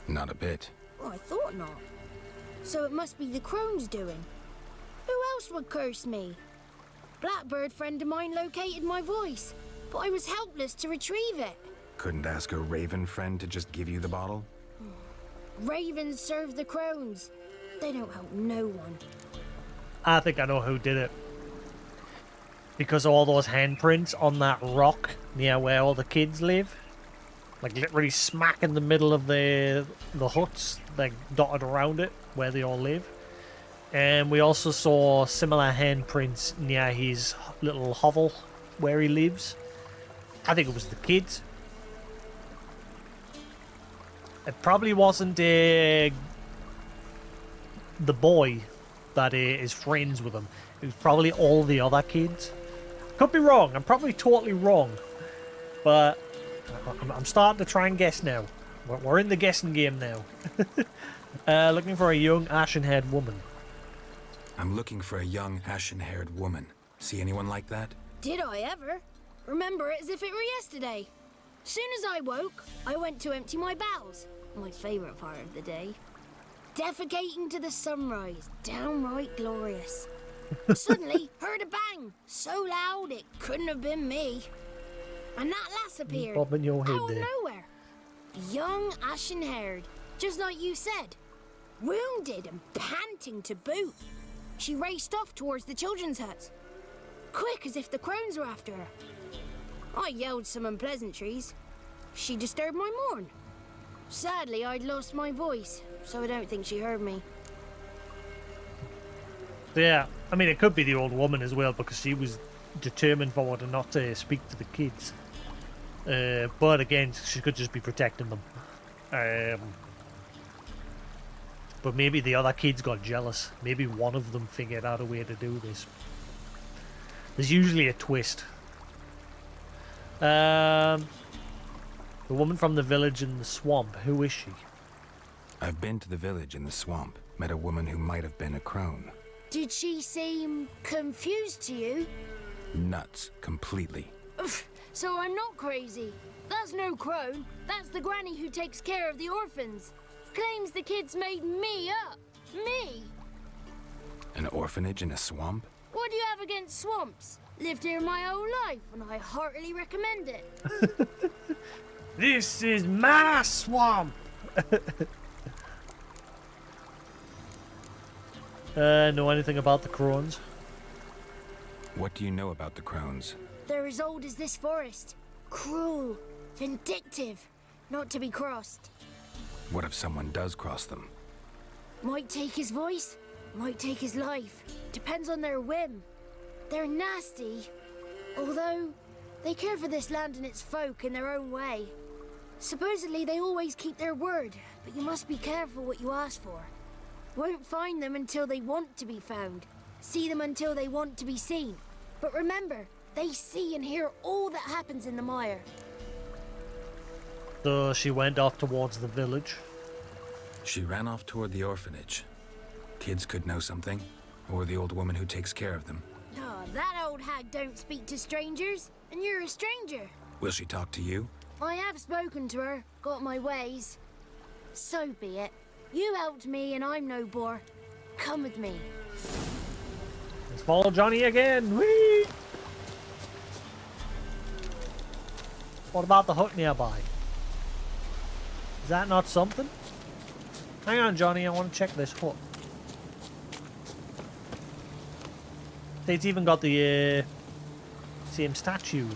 Not a bit. Well, I thought not. So it must be the crone's doing. Who else would curse me? Blackbird friend of mine located my voice, but I was helpless to retrieve it. Couldn't ask a raven friend to just give you the bottle? Ravens serve the crones. They don't help no one. I think I know who did it. Because of all those handprints on that rock near where all the kids live. Like literally smack in the middle of the huts, like dotted around it, where they all live. And we also saw similar handprints near his little hovel where he lives. I think it was the kids. It probably wasn't the boy that is friends with him. It was probably all the other kids. Could be wrong. I'm probably totally wrong. But I'm starting to try and guess now. We're in the guessing game now. Looking for a young ashen-haired woman. I'm looking for a young ashen-haired woman. See anyone like that? Did I ever? Remember it as if it were yesterday. Soon as I woke, I went to empty my bowels. My favourite part of the day. Defecating to the sunrise. Downright glorious. Suddenly, heard a bang. So loud it couldn't have been me. And that lass appeared. Bobbing your head out of there. nowhere. Young, ashen-haired. Just like you said. Wounded and panting to boot. She raced off towards the children's huts. Quick as if the crones were after her. I yelled some unpleasantries. She disturbed my morn. Sadly, I'd lost my voice, so I don't think she heard me. Yeah, I mean, it could be the old woman as well, because she was determined for her to not speak to the kids. But again, she could just be protecting them. But maybe the other kids got jealous. Maybe one of them figured out a way to do this. There's usually a twist. The woman from the village in the swamp, who is she? I've been to the village in the swamp. Met a woman who might have been a crone. Did she seem confused to you? Nuts, completely. So I'm not crazy. That's no crone. That's the granny who takes care of the orphans. Claims the kids made me up. Me! An orphanage in a swamp? What do you have against swamps? Lived here my whole life, and I heartily recommend it. This is my swamp! Know anything about the crones? What do you know about the crones? They're as old as this forest. Cruel, vindictive, not to be crossed. What if someone does cross them? Might take his voice, might take his life. Depends on their whim. They're nasty, although they care for this land and its folk in their own way. Supposedly they always keep their word, but you must be careful what you ask for. Won't find them until they want to be found. See them until they want to be seen. But remember, they see and hear all that happens in the mire. So she went off towards the village. She ran off toward the orphanage. Kids could know something, or the old woman who takes care of them. Oh, that old hag don't speak to strangers, and you're a stranger. Will she talk to you? I have spoken to her, got my ways. So be it. You helped me and I'm no bore. Come with me. Let's follow Johnny again. Whee! What about the hut nearby? Is that not something? Hang on, Johnny, I want to check this hut. It's even got the same statue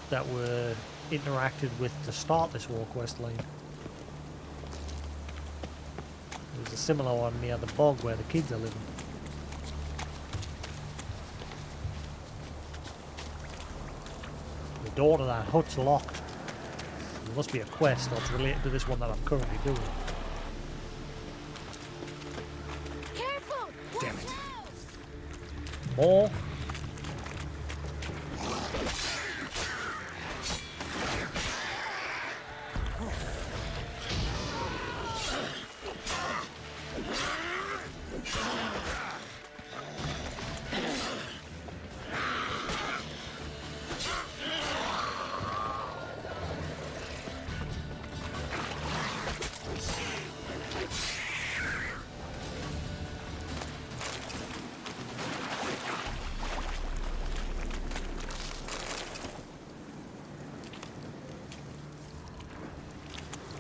that were interacted with to start this walk quest line. There's a similar one near the bog where the kids are living. The door to that hut's locked. There must be a quest or it's related to this one that I'm currently doing. Careful! Damn it. More.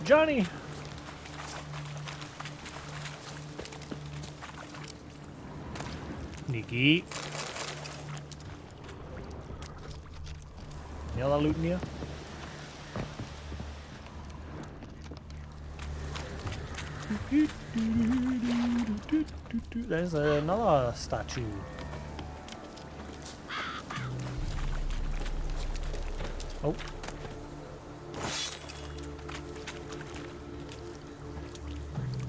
Johnny! Sneaky. Any other loot in here? There's another statue. Oh.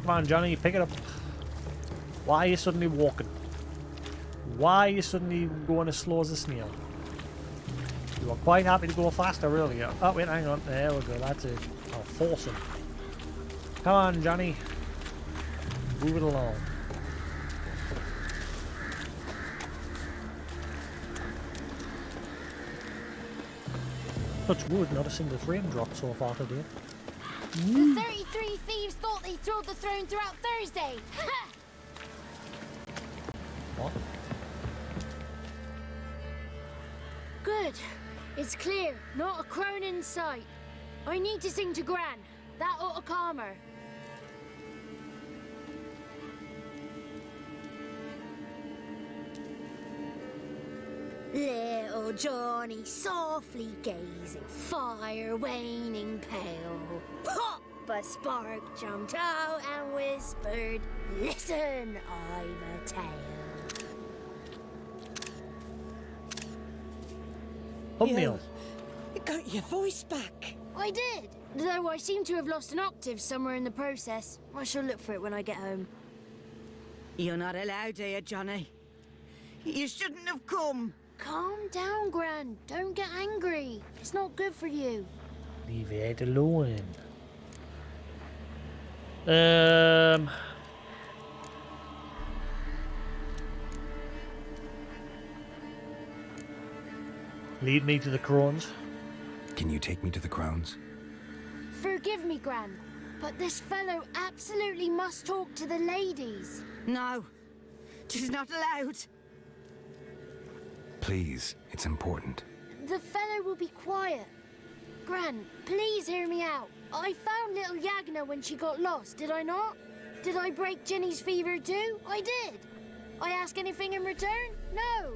Come on, Johnny, pick it up. Why are you suddenly walking? Why are you suddenly going as slow as a snail? You were quite happy to go faster earlier. Oh, wait, hang on. There we go. That's it. I'll force him. Come on, Johnny. Move it along. Touch wood, not a single raindrop so far today. The 33 thieves thought they thrilled the throne throughout Thursday. Ha! What? Good. It's clear. Not a crone in sight. I need to sing to Gran. That ought to calm her. Little Johnny softly gazing, fire waning pale. Pop! A spark jumped out and whispered, "Listen, I'm a tale." Thumbnail. You got your voice back. I did, though I seem to have lost an octave somewhere in the process. I shall look for it when I get home. You're not allowed here, Johnny. You shouldn't have come. Calm down, Gran. Don't get angry. It's not good for you. Leave it alone. Lead me to the crones. Can you take me to the crones? Forgive me, Gran, but this fellow absolutely must talk to the ladies. No, 'tis not allowed. Please, it's important. The fellow will be quiet. Gran, please hear me out. I found little Yagna when she got lost, did I not? Did I break Ginny's fever too? I did. I ask anything in return? No.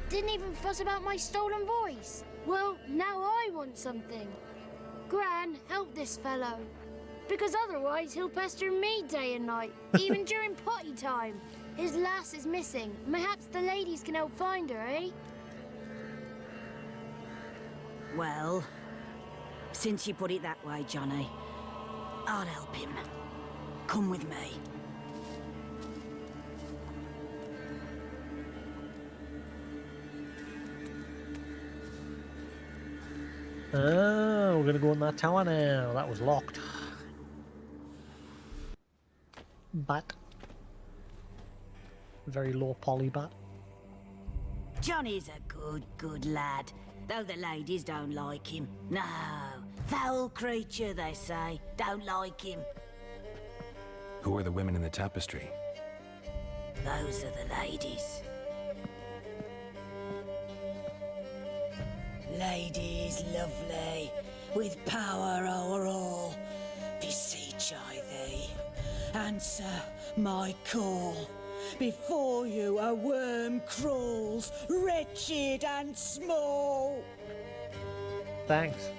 Didn't even fuss about my stolen voice. Well, now I want something. Gran, help this fellow. Because otherwise he'll pester me day and night, even during potty time. His lass is missing. Perhaps the ladies can help find her, eh? Well, since you put it that way, Johnny, I'll help him. Come with me. Oh, we're gonna go in that tower now. That was locked. Bat. Very low poly bat. Johnny's a good lad, though the ladies don't like him. No, foul creature, they say. Don't like him. Who are the women in the tapestry? Those are the ladies. Ladies lovely, with power o'er all, beseech I thee, answer my call. Before you a worm crawls, wretched and small. Thanks.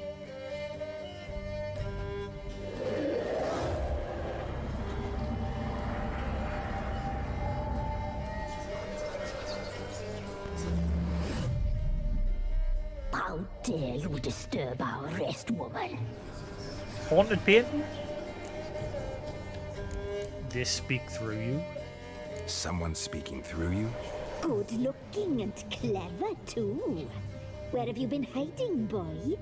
How dare you disturb our rest, woman? Haunted painting? They speak through you. Someone speaking through you? Good looking and clever, too. Where have you been hiding, boy?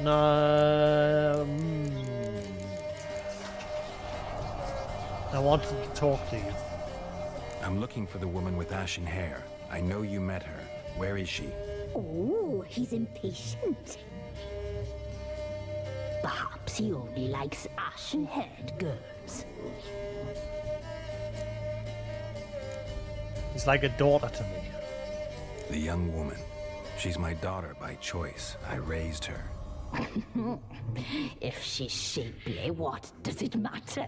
No. I wanted to talk to you. I'm looking for the woman with ashen hair. I know you met her. Where is she? Oh, he's impatient. Perhaps he only likes ashen-haired girls. He's like a daughter to me. The young woman. She's my daughter by choice. I raised her. If she's shapely, what does it matter?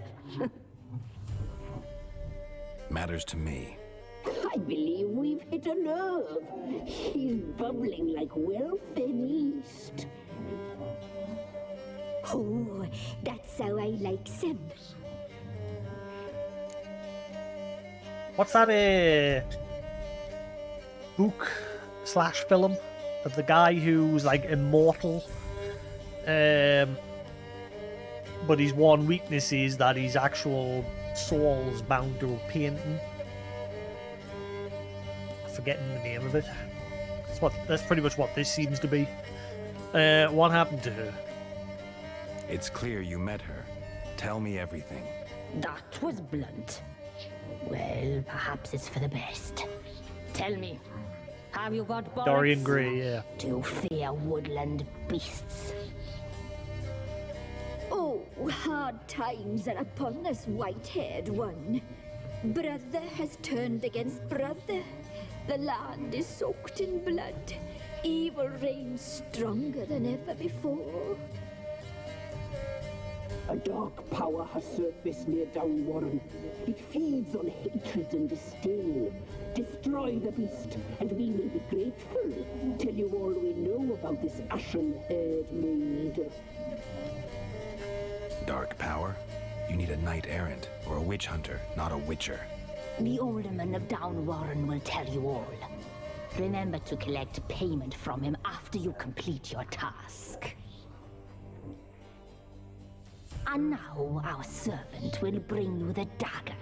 Matters to me. I believe we've hit a nerve. He's bubbling like well-fed yeast. Oh, that's how I like him. What's that book / film of the guy who's like immortal? But his one weakness is that his actual soul's bound to a painting. Forgetting the name of it. That's pretty much what this seems to be. What happened to her? It's clear you met her. Tell me everything. That was blunt. Well, perhaps it's for the best. Tell me, have you got bullets? Dorian Gray, yeah. Do you fear woodland beasts? Oh, hard times are upon us, white-haired one. Brother has turned against brother. The land is soaked in blood. Evil reigns stronger than ever before. A dark power has surfaced near Downwarren. It feeds on hatred and disdain. Destroy the beast, and we will be grateful. Tell you all we know about this ashen-haired maid. Dark power? You need a knight-errant or a witch hunter, not a witcher. The alderman of Downwarren will tell you all. Remember to collect payment from him after you complete your task. And now our servant will bring you the dagger.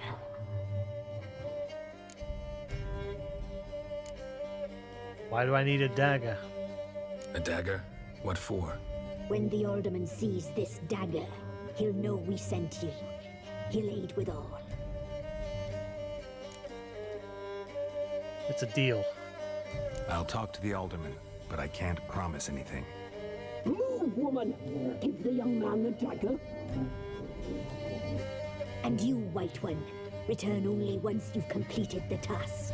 Why do I need a dagger? A dagger? What for? When the alderman sees this dagger, he'll know we sent you. he'll aid with all. It's a deal. I'll talk to the alderman, but I can't promise anything. Move, woman! Give the young man the dagger. And you, White One, return only once you've completed the task.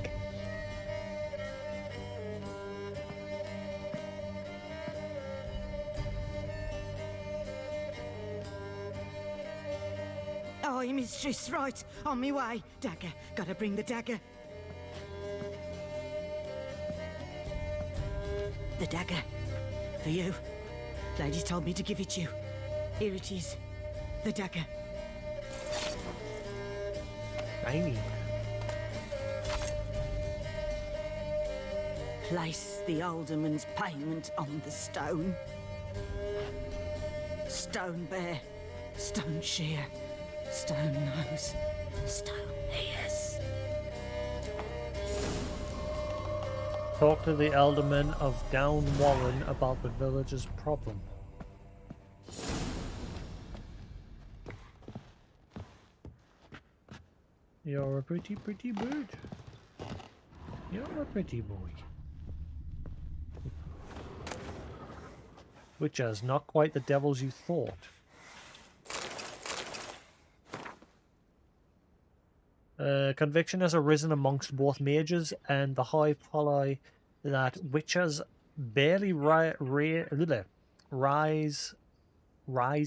Aye, mistress, right. On me way. Dagger. Gotta bring the dagger. The dagger. For you. Lady told me to give it you. Here it is. The dagger. Tiny. Place the alderman's payment on the stone. Stone bear. Stone shear. Stone nose. Stone ears. Talk to the alderman of Down Warren about the village's problem. You're a pretty bird. You're a pretty boy. Which is not quite the devils you thought. Conviction has arisen amongst both mages and the high poly that witches barely rise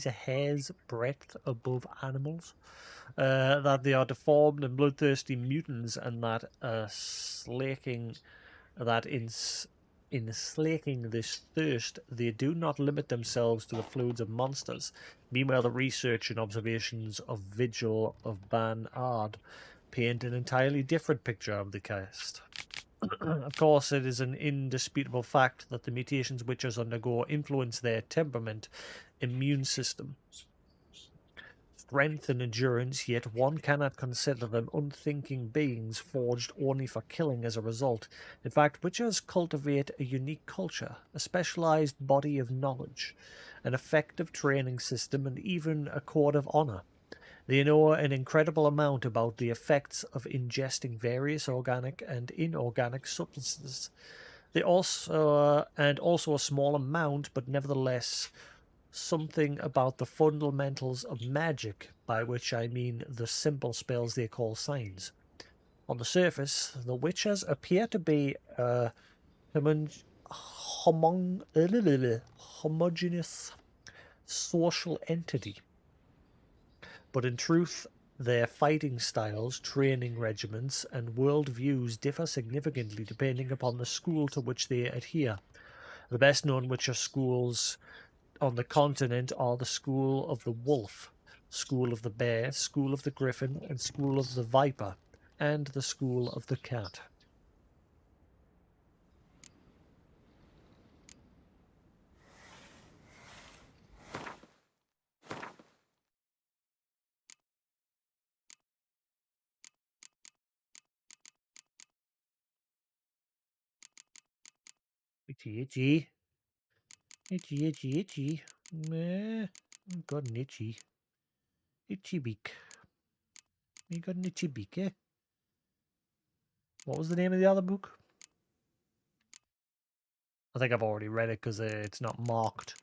a hair's breadth above animals, that they are deformed and bloodthirsty mutants, and that in slaking this thirst, they do not limit themselves to the fluids of monsters. Meanwhile, the research and observations of Vigil of Banard paint an entirely different picture of the cast. Of course, it is an indisputable fact that the mutations witches undergo influence their temperament, immune system, strength and endurance, yet one cannot consider them unthinking beings forged only for killing as a result. In fact, witches cultivate a unique culture, a specialized body of knowledge, an effective training system, and even a code of honor. They know an incredible amount about the effects of ingesting various organic and inorganic substances. They also a small amount, but nevertheless something about the fundamentals of magic, by which I mean the simple spells they call signs. On the surface, the witches appear to be a homogeneous social entity. But in truth, their fighting styles, training regimens, and worldviews differ significantly depending upon the school to which they adhere. The best known witcher schools on the continent are the School of the Wolf, School of the Bear, School of the Griffin, and School of the Viper, and the School of the Cat. Itchy. Itchy. Meh. I've got an itchy. Itchy beak. You got an itchy beak, eh? What was the name of the other book? I think I've already read it because it's not marked.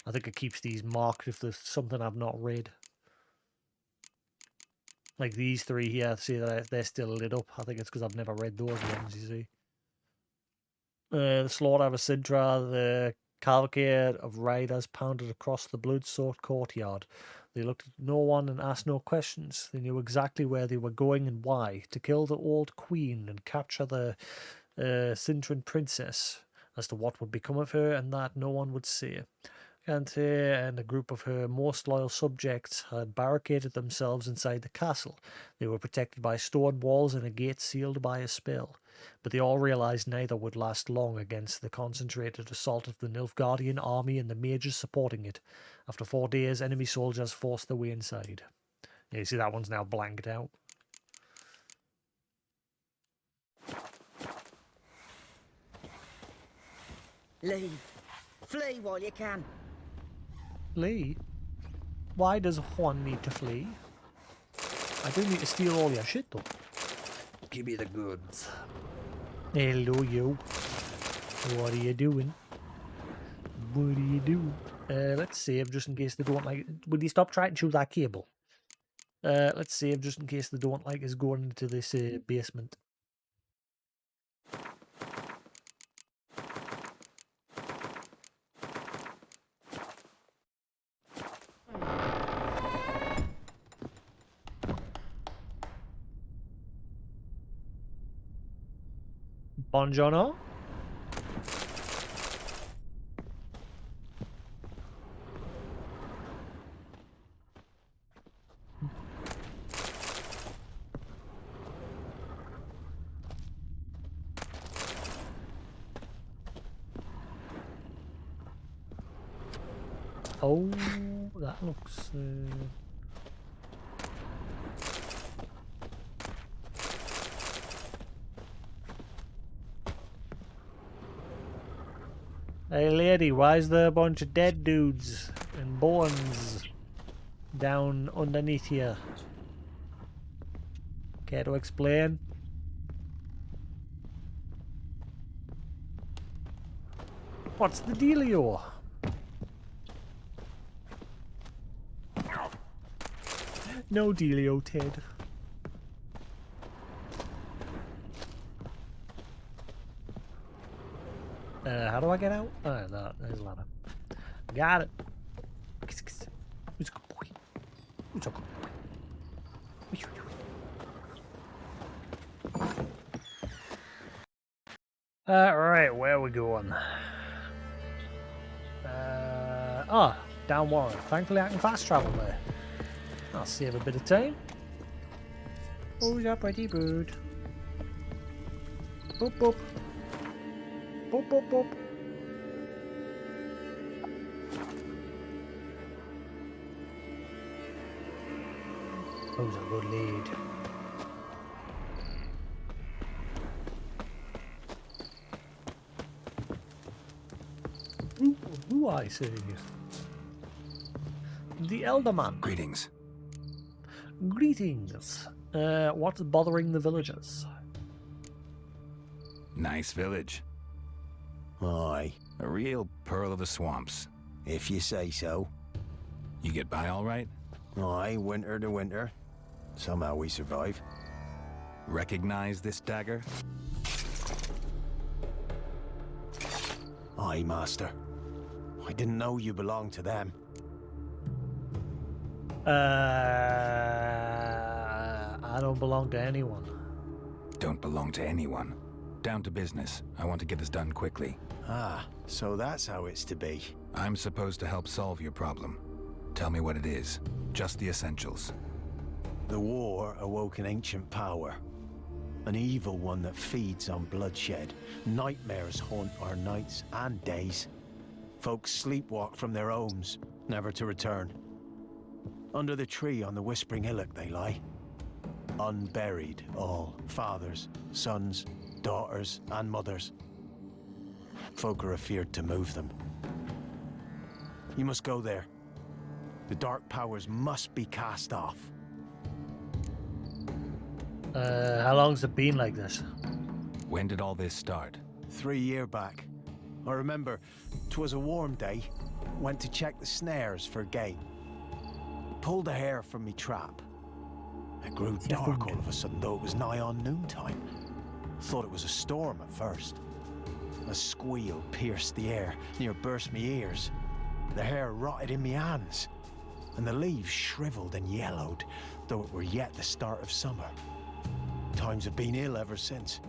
I think it keeps these marked if there's something I've not read. Like these three here, see that they're still lit up. I think it's because I've never read those ones, you see. The slaughter of a Sintra, the cavalcade of riders pounded across the blood-soaked courtyard. They looked at no one and asked no questions. They knew exactly where they were going and why. To kill the old queen and capture the Cintran princess. As to what would become of her, and that no one would say. Cante and a group of her most loyal subjects had barricaded themselves inside the castle. They were protected by stone walls and a gate sealed by a spell. But they all realized neither would last long against the concentrated assault of the Nilfgaardian army and the mages supporting it. After 4 days, enemy soldiers forced their way inside. Yeah, you see that one's now blanked out. Leave. Flee while you can. Flee? Why does Juan need to flee? I do need to steal all your shit, though. Give me the goods. Hello, you. What are you doing? What are you doing? Let's save just in case they don't like it. Will you stop trying to choose that cable? Let's save just in case they don't like us going into this basement. Buongiorno. Oh, that looks... Hey lady, why is there a bunch of dead dudes and bones down underneath here? Care to explain? What's the dealio? No dealio, Ted. How do I get out? Oh, no, there's a ladder. Got it. Who's a good boy? Who's a good boy? Right, where are we going? Down Warren. Thankfully I can fast travel there. I'll save a bit of time. Who's a pretty bird? Boop boop. Boop boop boop. Who's a good lead? Who I see? The Elderman. Greetings. Greetings. What's bothering the villagers? Nice village. Aye. A real pearl of the swamps. If you say so. You get by all right? Aye, winter to winter. Somehow we survive. Recognize this dagger? Aye, master. I didn't know you belonged to them. I don't belong to anyone. Don't belong to anyone. Down to business. I want to get this done quickly. Ah, so that's how it's to be. I'm supposed to help solve your problem. Tell me what it is. Just the essentials. The war awoke an ancient power. An evil one that feeds on bloodshed. Nightmares haunt our nights and days. Folks sleepwalk from their homes, never to return. Under the tree on the Whispering Hillock they lie. Unburied all. Fathers, sons, daughters, and mothers. Folk are afeared to move them. You must go there. The dark powers must be cast off. How long's it been like this? When did all this start? 3 years back. I remember 'twas a warm day. Went to check the snares for game. Pulled a hare from me trap. It grew dark all of a sudden, though it was nigh on noontime. Thought it was a storm at first. A squeal pierced the air, near burst me ears. The hair rotted in me hands, and the leaves shriveled and yellowed, though it were yet the start of summer. Times have been ill ever since.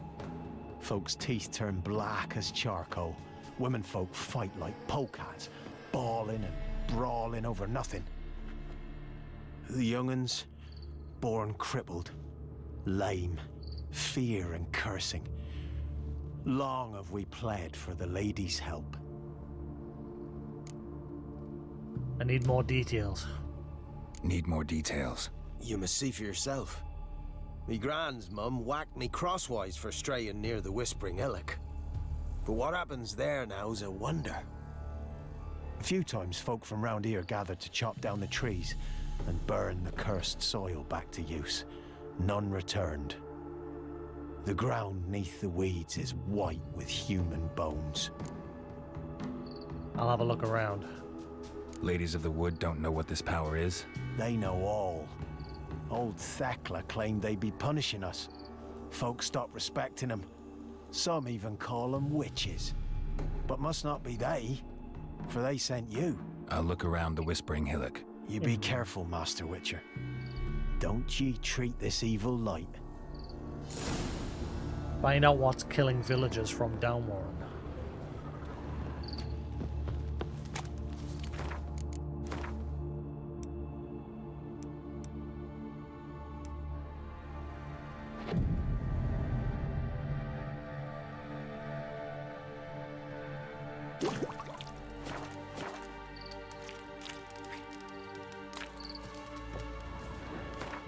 Folks' teeth turn black as charcoal. Women folk fight like polecats, bawling and brawling over nothing. The young'uns, born crippled, lame, fear and cursing. Long have we pled for the lady's help. I need more details. Need more details. You must see for yourself. Me grand's mum whacked me crosswise for straying near the Whispering Hillock. But what happens there now's a wonder. A few times folk from round here gathered to chop down the trees, and burn the cursed soil back to use. None returned. The ground neath the weeds is white with human bones. I'll have a look around. Ladies of the Wood don't know what this power is? They know all. Old Thekla claimed they'd be punishing us. Folks stopped respecting them. Some even call them witches. But must not be they, for they sent you. I'll look around the Whispering Hillock. You be careful, Master Witcher. Don't ye treat this evil light. Find out what's killing villagers from Downwarren.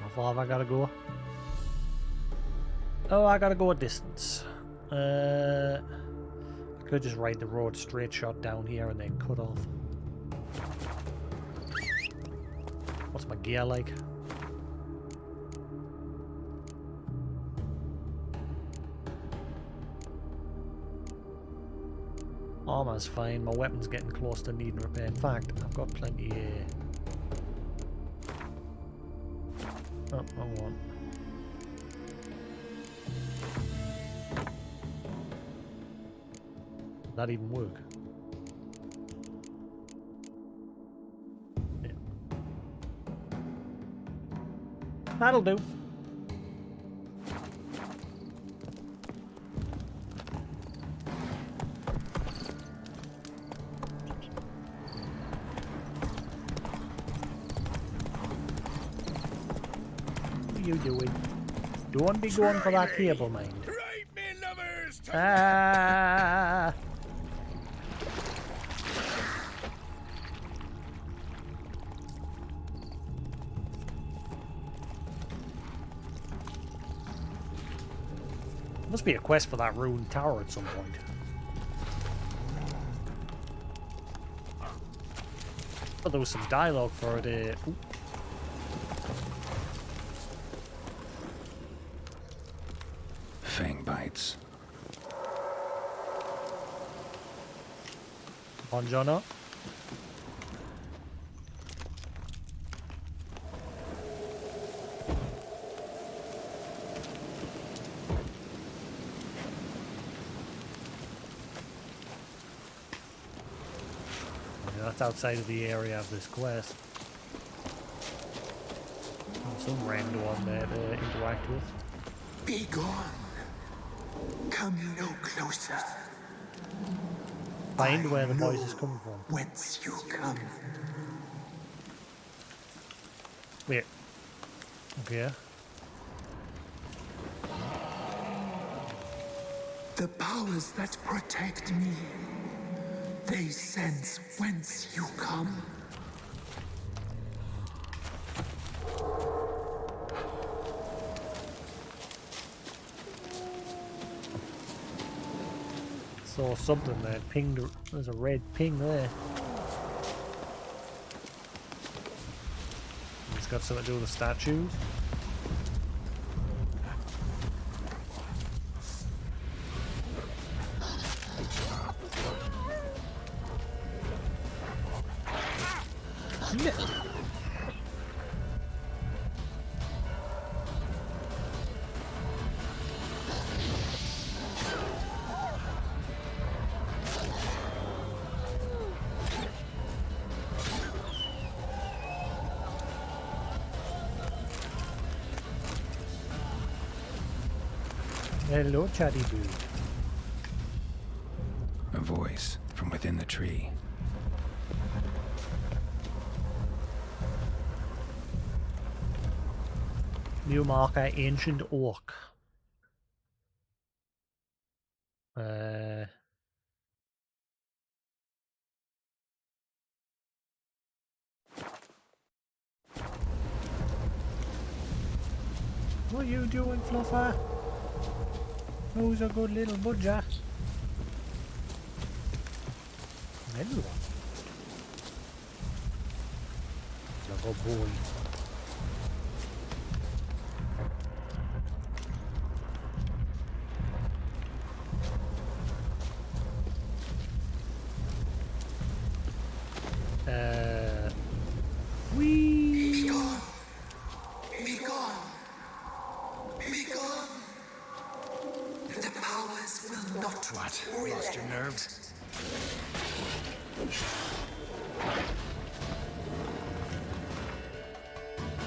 How far have I gotta go? Oh, I gotta go a distance. I could just ride the road straight shot down here and then cut off. What's my gear like? Armor's fine, my weapon's getting close to needing repair. In fact, I've got plenty here. Oh, wrong one. That even work? Yeah. That'll do. What are you doing? Don't be going for that cable, mind. Ah! Must be a quest for that ruined tower at some point. Oh, there was some dialogue for it. Ooh. Fang bites. Buongiorno. That's outside of the area of this quest. Some rando on there to interact with. Be gone. Come no closer. Find where the voice is coming from. Whence you come. Wait. Okay. The powers that protect me, they sense whence you come. Saw something there. Pinged. There's a red ping there. It's got something to do with the statues. Hello, chatty dude. A voice from within the tree. New marker, ancient oak. What are you doing, Fluffer? Who's a good little budger? Hello. It's a good boy.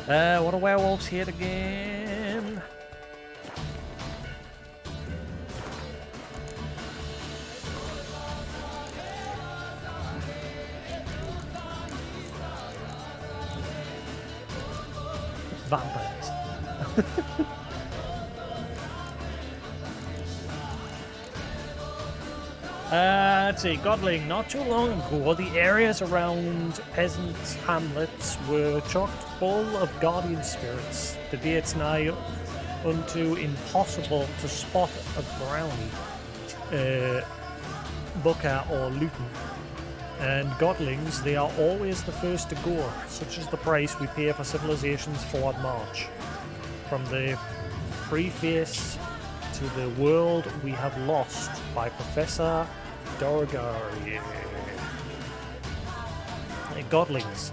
What are werewolves here again? Vampires. Let's see, Godling. Not too long ago, the areas around peasant hamlets were chock full of guardian spirits. Today it's nigh unto impossible to spot a brownie, bucker or luton. And godlings, they are always the first to go, such as the price we pay for civilization's forward march. From the preface to the world we have lost by Professor Doragari. Godlings,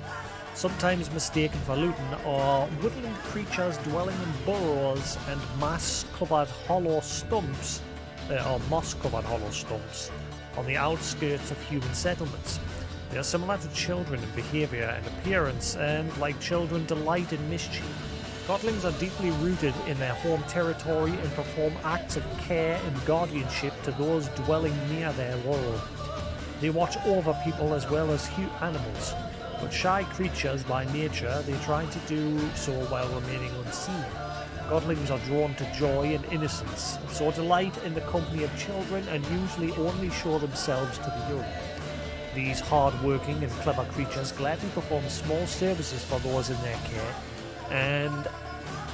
sometimes mistaken for luton, are woodland creatures dwelling in burrows and moss-covered hollow stumps, on the outskirts of human settlements. They are similar to children in behaviour and appearance, and like children delight in mischief. Godlings are deeply rooted in their home territory and perform acts of care and guardianship to those dwelling near their world. They watch over people as well as animals, but shy creatures by nature, they try to do so while remaining unseen. Godlings are drawn to joy and innocence, and so delight in the company of children and usually only show themselves to the young. These hard-working and clever creatures gladly perform small services for those in their care, and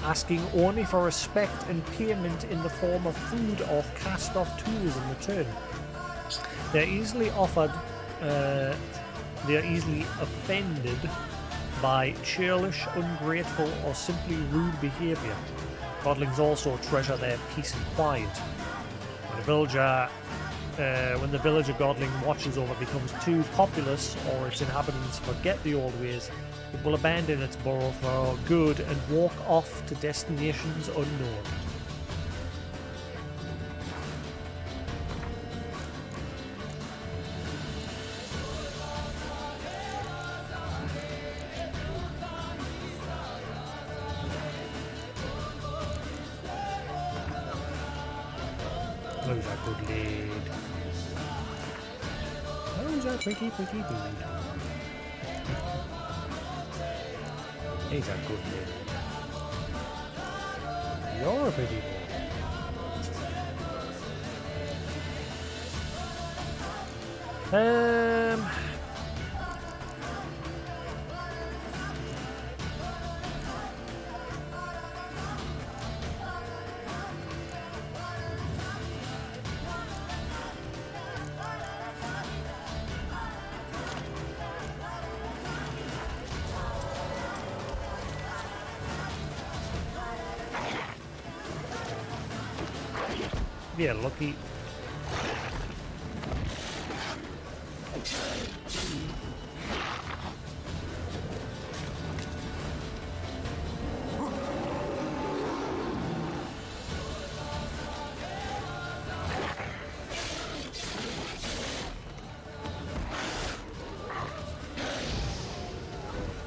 asking only for respect and payment in the form of food or cast-off tools in return. They are easily offended by churlish, ungrateful, or simply rude behaviour. Godlings also treasure their peace and quiet. When the villager godling watches over becomes too populous, or its inhabitants forget the old ways, it will abandon its burrow for good and walk off to destinations unknown. Who's a good lad? Who's a pretty bird? He's a good lad. You're a pretty boy. Yeah, lucky.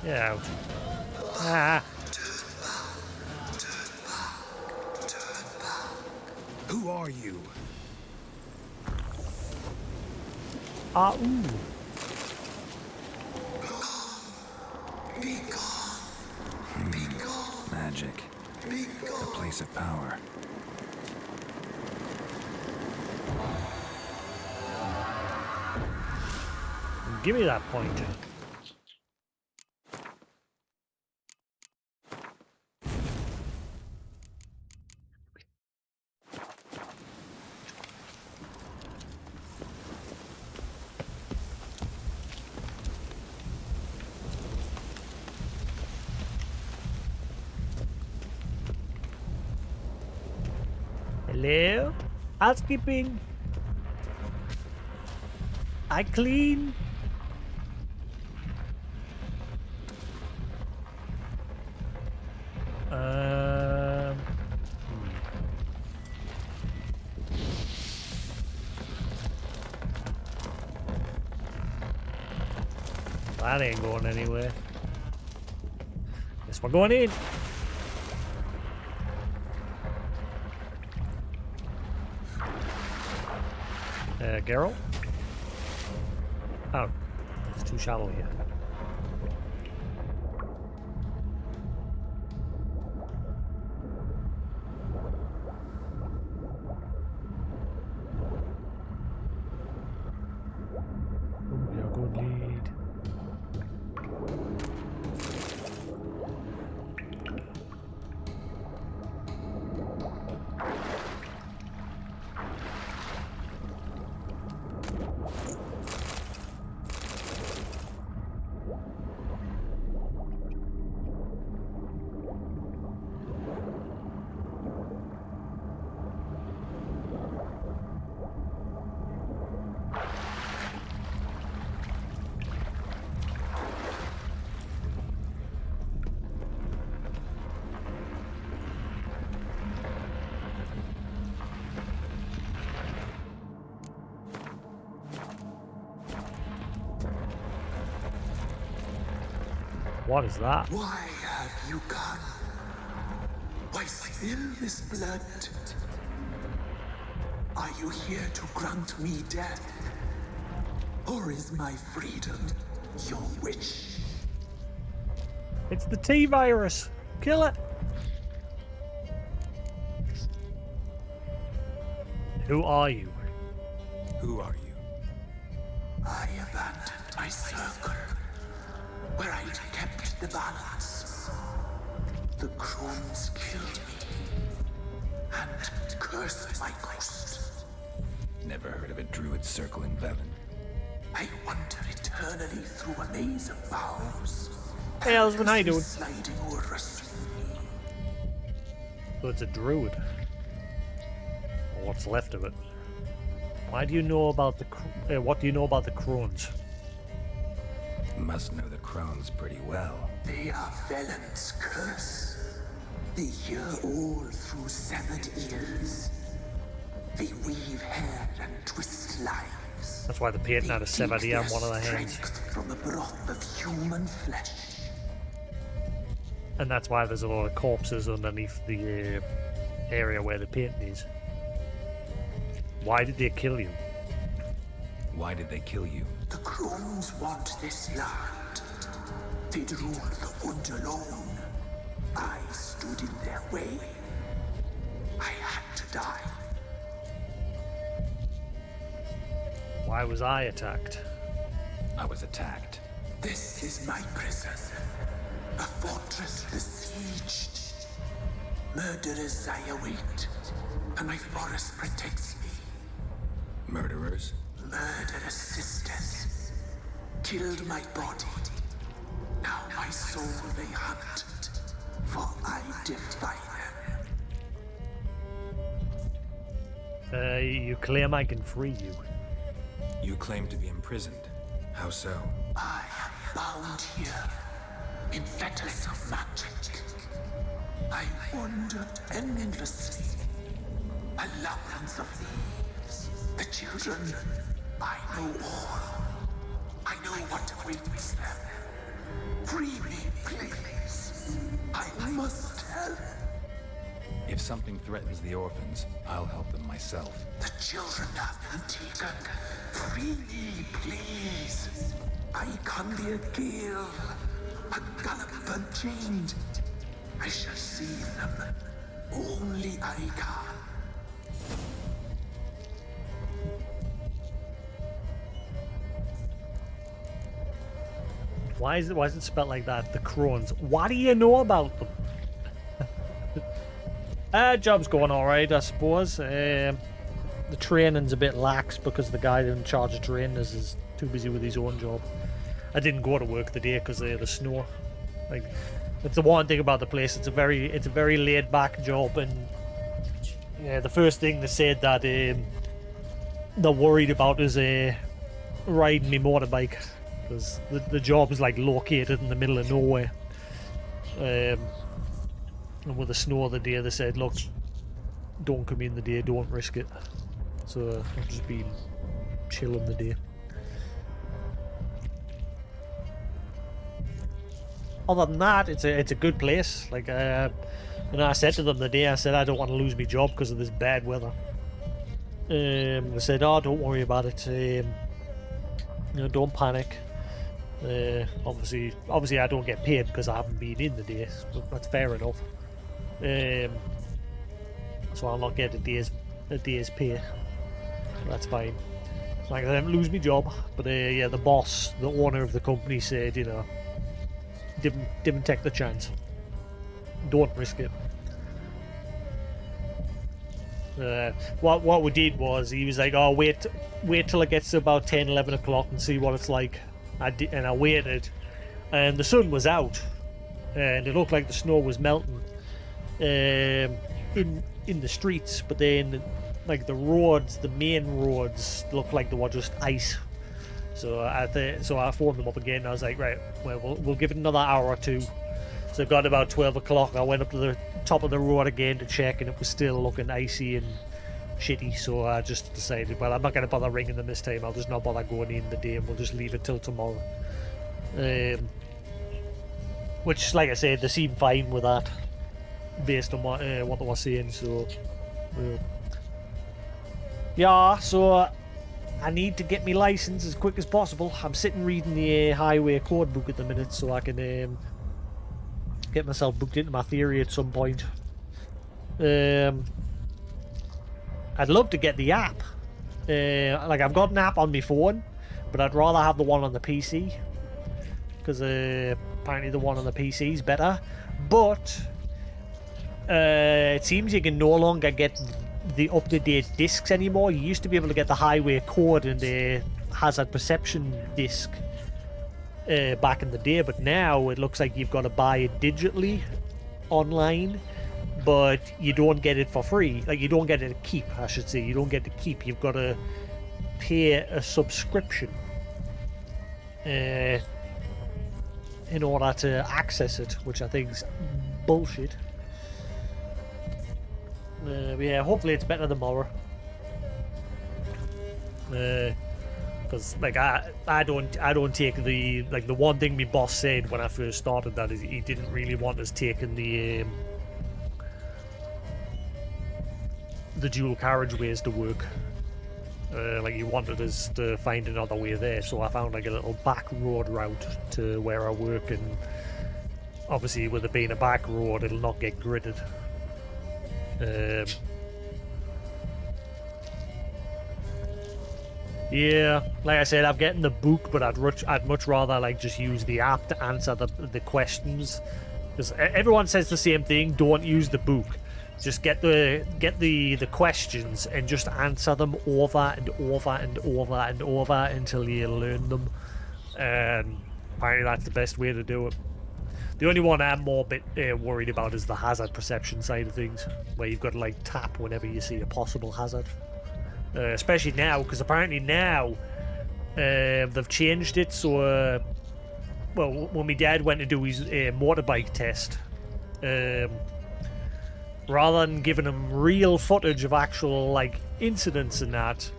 Yeah, out. Ah. Who are you? Ooh. Be gone. Be gone. Magic. Be gone. A place of power. Give me that pointer. Hello? Housekeeping? I clean? That ain't going anywhere. Guess we're going in. Geralt? Oh, it's too shallow here. Ooh, yeah, good lead. What is that? Why have you come? Why spill this blood? Are you here to grant me death? Or is my freedom your wish? It's the T-virus. Kill it. Who are you? Who are you? I abandoned my circle, where I'd kept the balance. The crones killed me, and cursed my ghost. Never heard of a druid circle in Velen. I wander eternally through a maze of vows. Hey, Elsman, how you doing? Sliding orders. So it's a druid. Or what's left of it. Why do you know about the... what do you know about the crones? Must know the crones pretty well. They are Velen's curse. They hear all through severed ears. They weave hair and twist lives. That's why the painting had a severed ear on one of the hands. From the broth of human flesh. And that's why there's a lot of corpses underneath the area where the painting is. Why did they kill you? Why did they kill you? The crones want this land. They'd rule the wood alone. I stood in their way. I had to die. Why was I attacked? I was attacked. This is my prison. A fortress besieged. Murderers I await, and my forest protects me. Murderers? Murderous sisters. Killed my body. Now my soul they hunt, for I defy them. You claim I can free you. You claim to be imprisoned. How so? I am bound here, in fetters of magic. I wandered endlessly. A labyrinth of leaves. The children, I know all. I know what awaits them. Free me, please. I must help. If something threatens the orphans, I'll help them myself. The children have been taken. Free me, please. I can be a gale, a gallop unchained. I shall save them. Only I can. Why is it spelled like that? The crones. What do you know about them? Job's going alright, I suppose. The training's a bit lax because the guy in charge of training is too busy with his own job. I didn't go to work today because of the snow. Like, that's the one thing about the place. It's a very laid back job, and yeah, the first thing they said that they're worried about is riding me motorbike, because the job is like located in the middle of nowhere. And with the snow of the day, they said, look, don't come in the day, don't risk it. So I've just been chilling the day. other than that, it's a good place. Like, you know, I said to them the day, I said I don't want to lose my job because of this bad weather. They said, "Oh, don't worry about it. You know, don't panic." Obviously, I don't get paid because I haven't been in the day. But that's fair enough. So I'll not get a day's pay. That's fine. Like, I didn't lose my job, but yeah, the boss, the owner of the company, said, you know, didn't take the chance. Don't risk it. What we did was, he was like, "Oh, wait till it gets to about 10, 11 o'clock and see what it's like." I waited, and the sun was out, and it looked like the snow was melting in the streets, but then like the roads, the main roads, looked like they were just ice. So I phoned them up again. I was like, right, well, we'll give it another hour or two. So it got about 12 o'clock. I went up to the top of the road again to check, and it was still looking icy and shitty. So I just decided, well, I'm not going to bother ringing them this time. I'll just not bother going in the day, and we'll just leave it till tomorrow. Which, like I said, they seem fine with that, based on what they were saying. So yeah, so I need to get my license as quick as possible. I'm sitting reading the highway code book at the minute, so I can get myself booked into my theory at some point. I'd love to get the app. Like, I've got an app on my phone, but I'd rather have the one on the PC, because apparently the one on the PC is better. But it seems you can no longer get the up-to-date discs anymore. You used to be able to get the highway code and the hazard perception disc back in the day, but now it looks like you've got to buy it digitally online, but you don't get it for free. Like, you don't get it to keep, I should say. You don't get to keep. You've got to pay a subscription in order to access it, which I think is bullshit. Yeah, hopefully it's better tomorrow. Because like I don't take the one thing my boss said when I first started that is he didn't really want us taking the dual carriageways to work. Like, he wanted us to find another way there, so I found like a little back road route to where I work, and obviously with it being a back road, it'll not get gridded. Yeah, like I said, I'm getting the book, but I'd much rather like just use the app to answer the questions, because everyone says the same thing. Don't use the book. Just get the questions and just answer them over and over and over and over until you learn them. And apparently that's the best way to do it. The only one I'm more worried about is the hazard perception side of things, where you've got to like tap whenever you see a possible hazard. Especially now, because apparently now they've changed it. So, well, when my dad went to do his motorbike test, rather than giving him real footage of actual like incidents and that,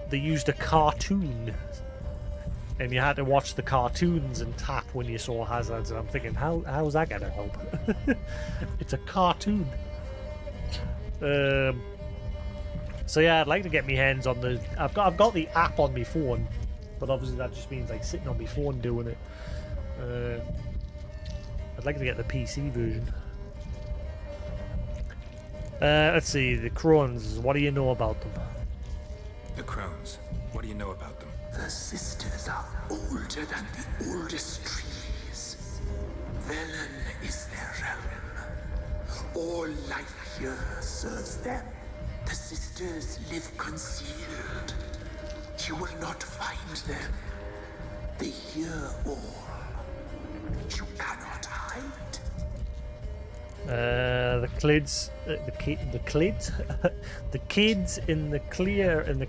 they used a cartoon. And you had to watch the cartoons and tap when you saw hazards, and I'm thinking, how's that gonna help? It's a cartoon. So yeah, I'd like to get my hands on the. I've got the app on my phone, but obviously that just means like sitting on my phone doing it. I'd like to get the PC version. Let's see, the Crones. What do you know about them? The Crones. What do you know about them? The sisters are older than the oldest trees. Velen is their realm. All life here serves them. The sisters live concealed. You will not find them. They hear all. You cannot hide. The kids, the kids in the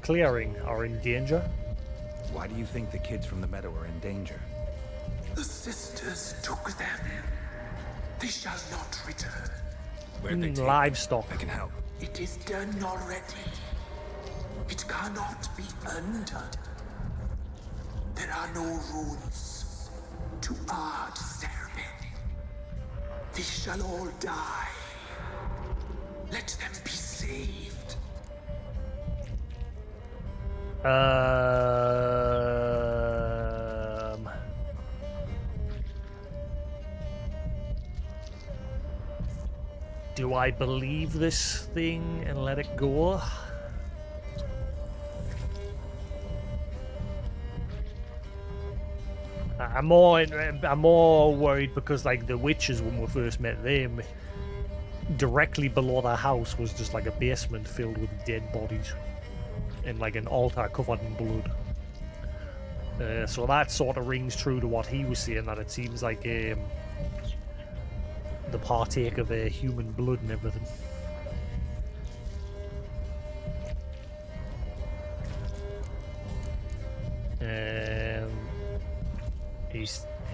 clearing are in danger. Why do you think the kids from the meadow are in danger? The sisters took them. They shall not return. Where'd they take livestock. I can help. It is done already. It cannot be undone. There are no rules to our discerning. They shall all die. Let them be saved. Do I believe this thing and let it go? I'm more worried because, like, the witches, when we first met them, directly below the house was just like a basement filled with dead bodies and like an altar covered in blood. So that sort of rings true to what he was saying, that it seems like the partake of human blood and everything.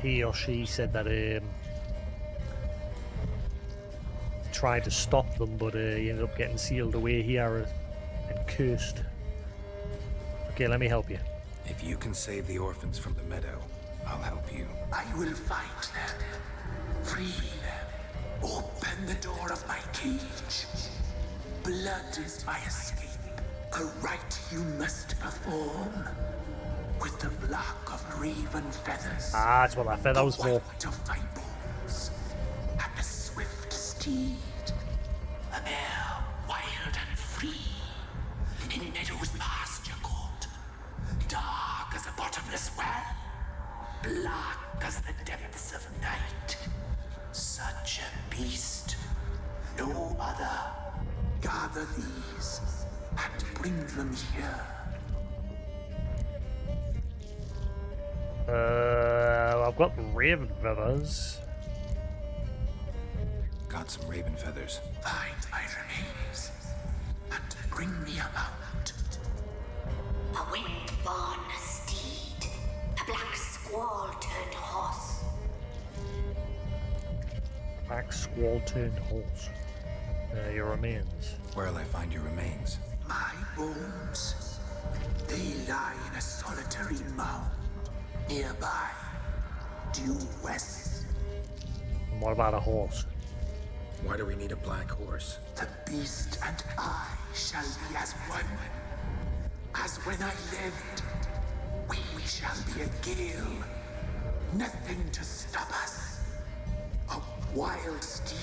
He or she said that tried to stop them, but he ended up getting sealed away here and cursed. Okay, let me help you. If you can save the orphans from the meadow, I'll help you. I will fight them, free them, open the door of my cage. Blood is my escape, a rite you must perform. With the block of raven feathers. Ah, that's what that feather was for. The of my bones, and a swift steed. A mare, wild and free, in meadows pasture court, dark as a bottomless well, black as the depths of night. Such a beast, no other. Gather these and bring them here. I've got raven feathers. Got some raven feathers. Find my remains and bring me about. A wind-born steed, a black squall turned horse. Black squall turned horse. Your remains. Where'll I find your remains? My bones. They lie in a solitary mound. Nearby, due west. And what about a horse? Why do we need a black horse? The beast and I shall be as one. As when I lived, we shall be a gale. Nothing to stop us. A wild steed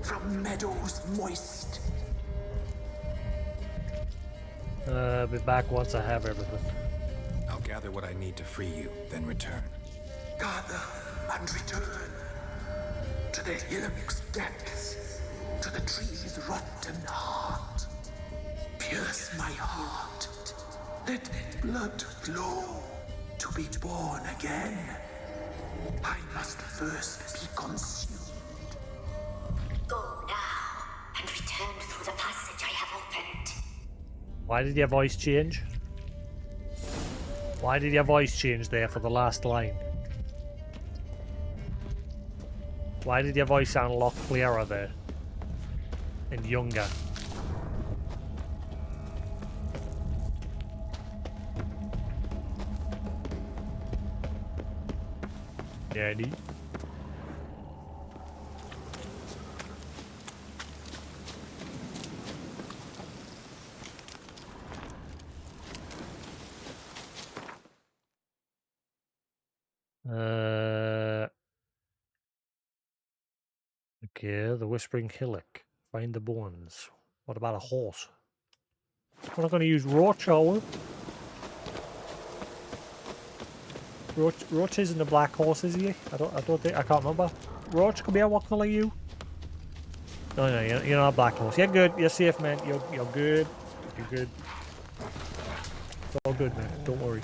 from meadows moist. I'll be back once I have everything. I'll gather what I need to free you, then return. Gather and return to the hillock's depths, to the tree's rotten heart. Pierce my heart, let blood flow to be born again. I must first be consumed. Go now and return through the passage I have opened. Why did your voice change? Why did your voice change there for the last line? Why did your voice sound a lot clearer there? And younger? Daddy? Okay, the Whispering Hillock. Find the bones. What about a horse? We're not going to use Roach, are we? Roach isn't a black horse, is he? I don't think, I can't remember. Roach, come here, what colour are you? No, you're not a black horse. You're good, you're safe, man. You're good. You're good. It's all good, man. Don't worry.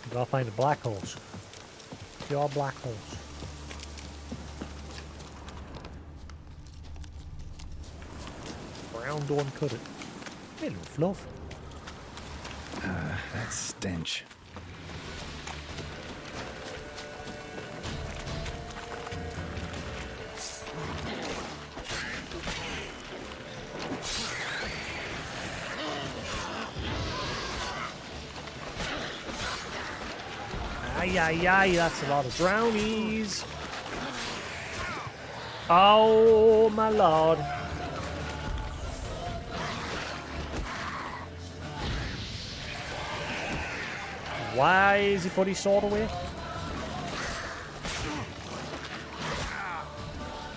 You gotta find a black horse. You're a black horse. Brown don't cut it. Hello, Fluff. That stench. Ay, ay, ay, that's a lot of drownies. Oh, my lord. Why is he put his sword away?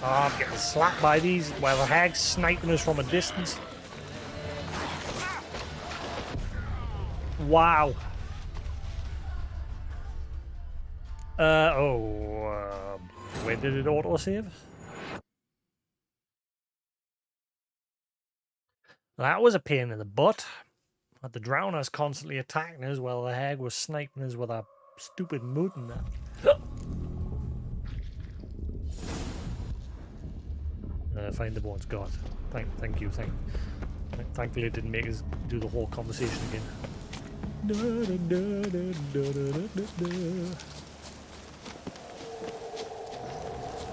Oh, I'm getting slapped by these while the hag's sniping us from a distance. Wow. Where did it autosave? That was a pain in the butt. But the drowners constantly attacking us while the hag was sniping us with a stupid moot and that. Find the bones, God. Thank you. Thankfully it didn't make us do the whole conversation again.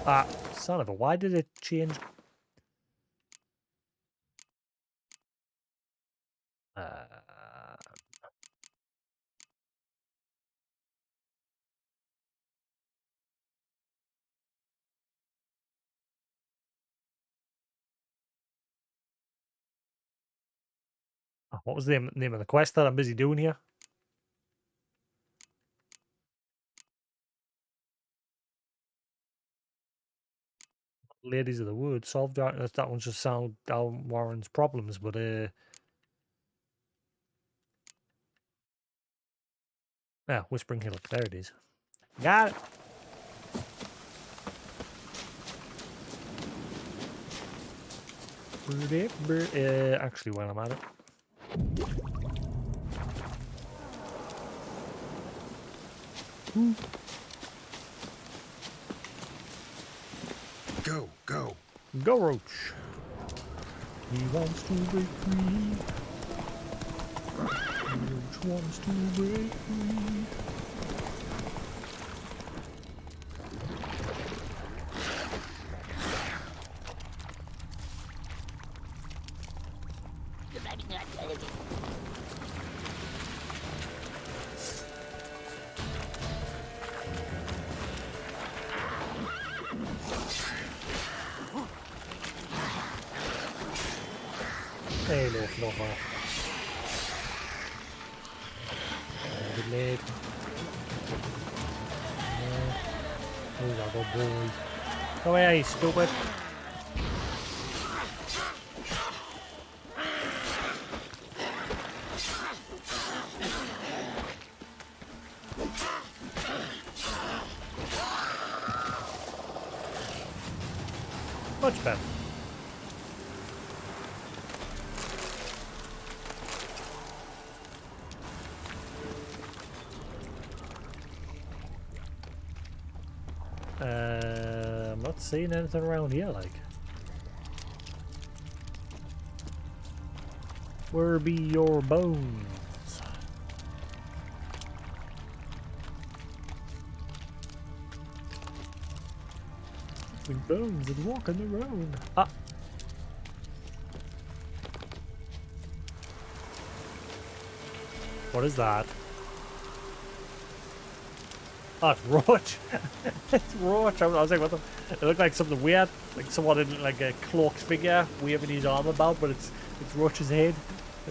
Ah, son of a, why did it change? What was the name of the quest that I'm busy doing here? Ladies of the Wood. Solve darkness. That one's just solved down Warren's problems, but Whispering Hill. There it is. Got it. Actually, while I'm at it. Go. Go, Roach. He wants to break free. Roach wants to break free. Hey, nog maar. Good late. Oh, that good boy. Go away, stupid. Much better. I'm not seeing anything around here, like. Where be your bones? With bones and walking around. Ah! What is that? Oh, it's Roach. It's Roach. I was like, what the? It looked like something weird, like someone in like a cloaked figure waving his arm about, but it's Roach's head.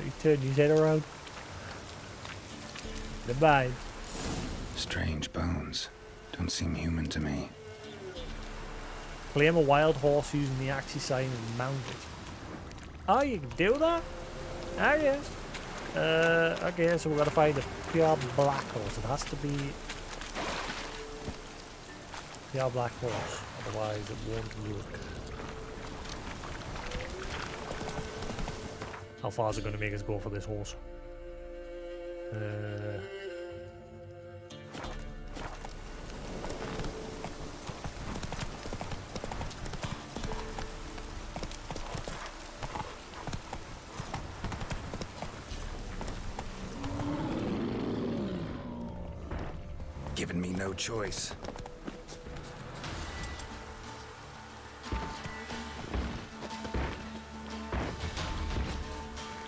He turned his head around. Goodbye. Strange bones. Don't seem human to me. Claim a wild horse using the axis sign and mount it. Oh, you can do that? Oh, yeah. Okay, so we've got to find a pure black horse. It has to be pure black horse, otherwise it won't work. How far is it going to make us go for this horse? Giving me no choice.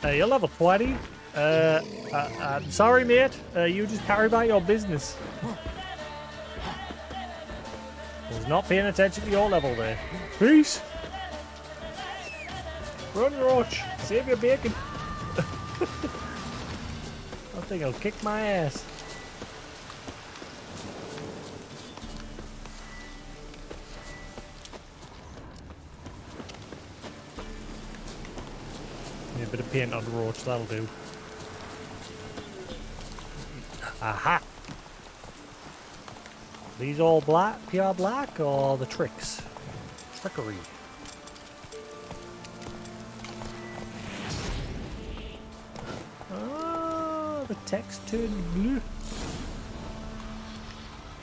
You're level 20. I'm sorry, mate. You just carry about your business. I was not paying attention to your level there. Peace! Run, Roach! Save your bacon! I think I'll kick my ass. Need a bit of paint on the Roach, that'll do. Aha! These all black, pure black, or the tricks? Trickery. Ah, the text turned blue.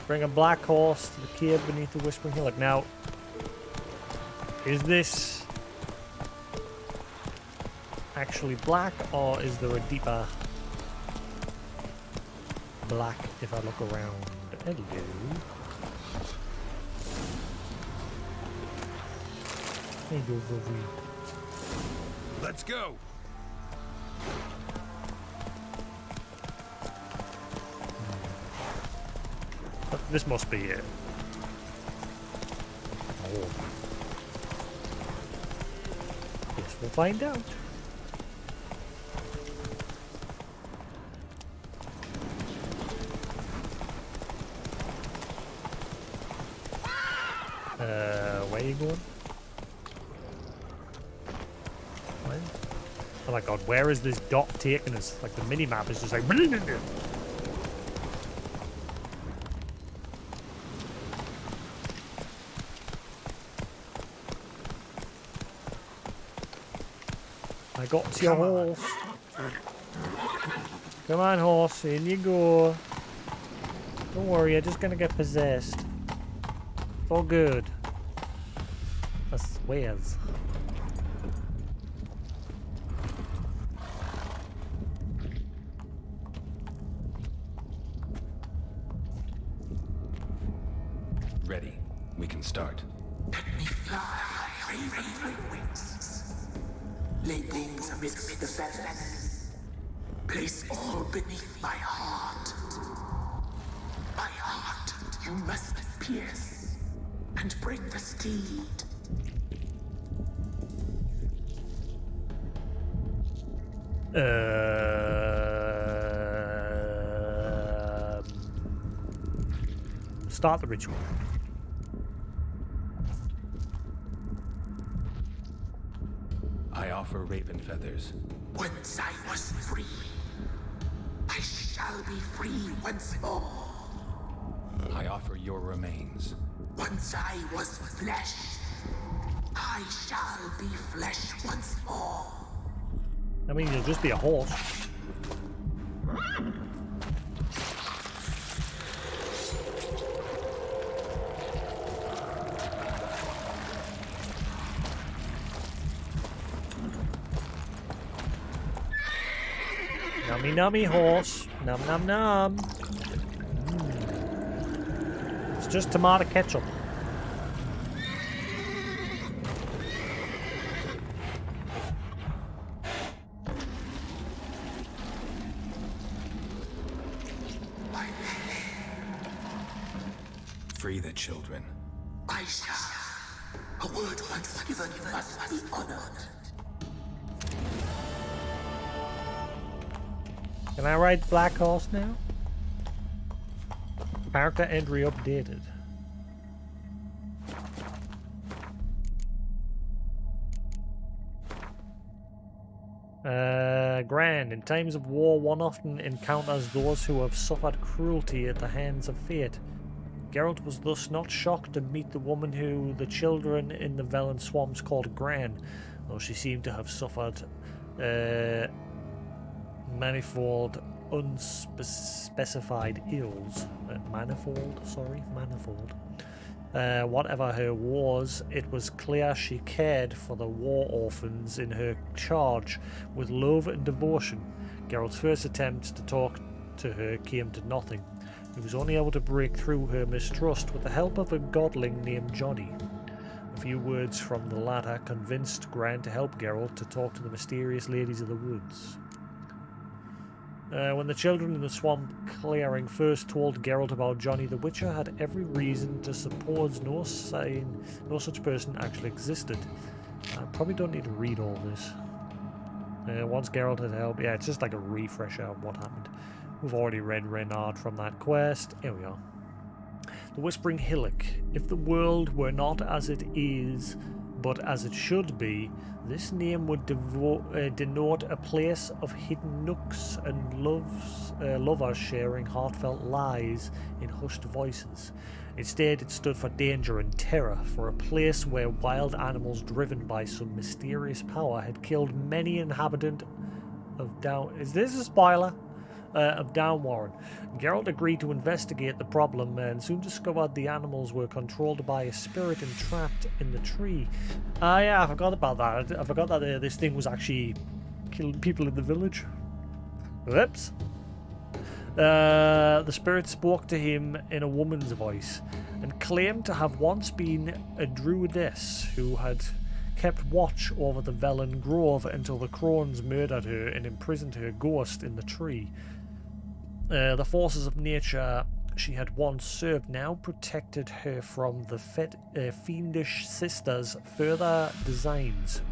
Bring a black horse to the cave beneath the Whispering Hillock. Now, is this actually black, or is there a deeper black if I look around? Hello. Hello, Rory. Let's go. This must be it. Oh. Guess we'll find out. Where are you going? Where? Oh my god, where is this dot taking us? Like the mini-map is just like... I got your horse. Come on, horse, in you go. Don't worry, you're just gonna get possessed. It's all good. I swears. Ready. We can start. Let me fly, raven wings. Lay wings amidst the feathers. Place all beneath my heart. My heart you must pierce and bring the steed. Start the ritual. I offer raven feathers. Once I was free, I shall be free once more. I offer your remains. Once I was flesh, I shall be flesh once more. I mean, you'll just be a horse. Nummy nummy horse. Num num num. It's just tomato ketchup. Free the children. I shall. A word once given must be honored. Can I ride the black horse now? Character entry updated. Grand. In times of war, one often encounters those who have suffered cruelty at the hands of fate. Geralt was thus not shocked to meet the woman who the children in the Velen swamps called Gran, though she seemed to have suffered manifold unspecified ills. Manifold. Whatever her was, it was clear she cared for the war orphans in her charge with love and devotion. Geralt's first attempt to talk to her came to nothing. He was only able to break through her mistrust with the help of a godling named Johnny. A few words from the latter convinced Gran to help Geralt to talk to the mysterious ladies of the woods. When the children in the swamp clearing first told Geralt about Johnny the Witcher, had every reason to suppose no such person actually existed. I probably don't need to read all this. Once Geralt had helped, yeah, it's just like a refresher of what happened. We've already read Reynard from that quest. Here we are. The Whispering Hillock. If the world were not as it is, but as it should be, this name would denote a place of hidden nooks and lovers sharing heartfelt lies in hushed voices. Instead, it stood for danger and terror, for a place where wild animals driven by some mysterious power had killed many inhabitants of Down... Is this a spoiler? Of Downwarren. Geralt agreed to investigate the problem and soon discovered the animals were controlled by a spirit entrapped in the tree. Yeah, I forgot about that. I forgot that this thing was actually killing people in the village. Whoops. The spirit spoke to him in a woman's voice and claimed to have once been a druidess who had kept watch over the Velen Grove until the crones murdered her and imprisoned her ghost in the tree. The forces of nature she had once served now protected her from the fiendish sisters' further designs.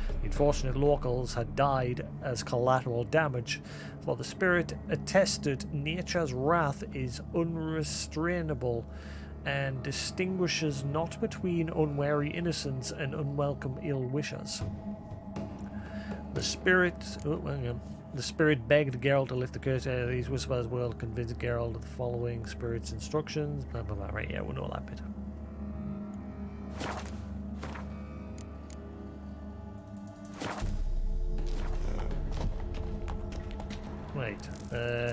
The unfortunate locals had died as collateral damage, for the spirit attested nature's wrath is unrestrainable and distinguishes not between unwary innocents and unwelcome ill-wishers. The spirit begged Geralt to lift the curse out of these whispers world, convinced Geralt of the following spirit's instructions. Blah blah blah. Right, yeah, we know that bit. Right.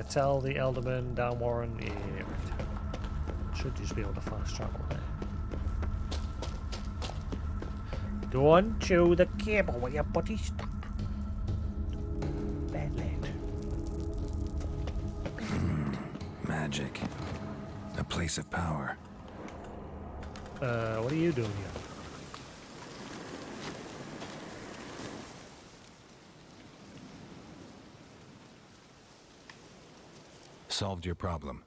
Tell the Elderman Downwarren. Yeah, right. Should just be able to fast travel there. Don't chew the cable where your body stuck. Magic. A place of power. What are you doing here? Solved your problem.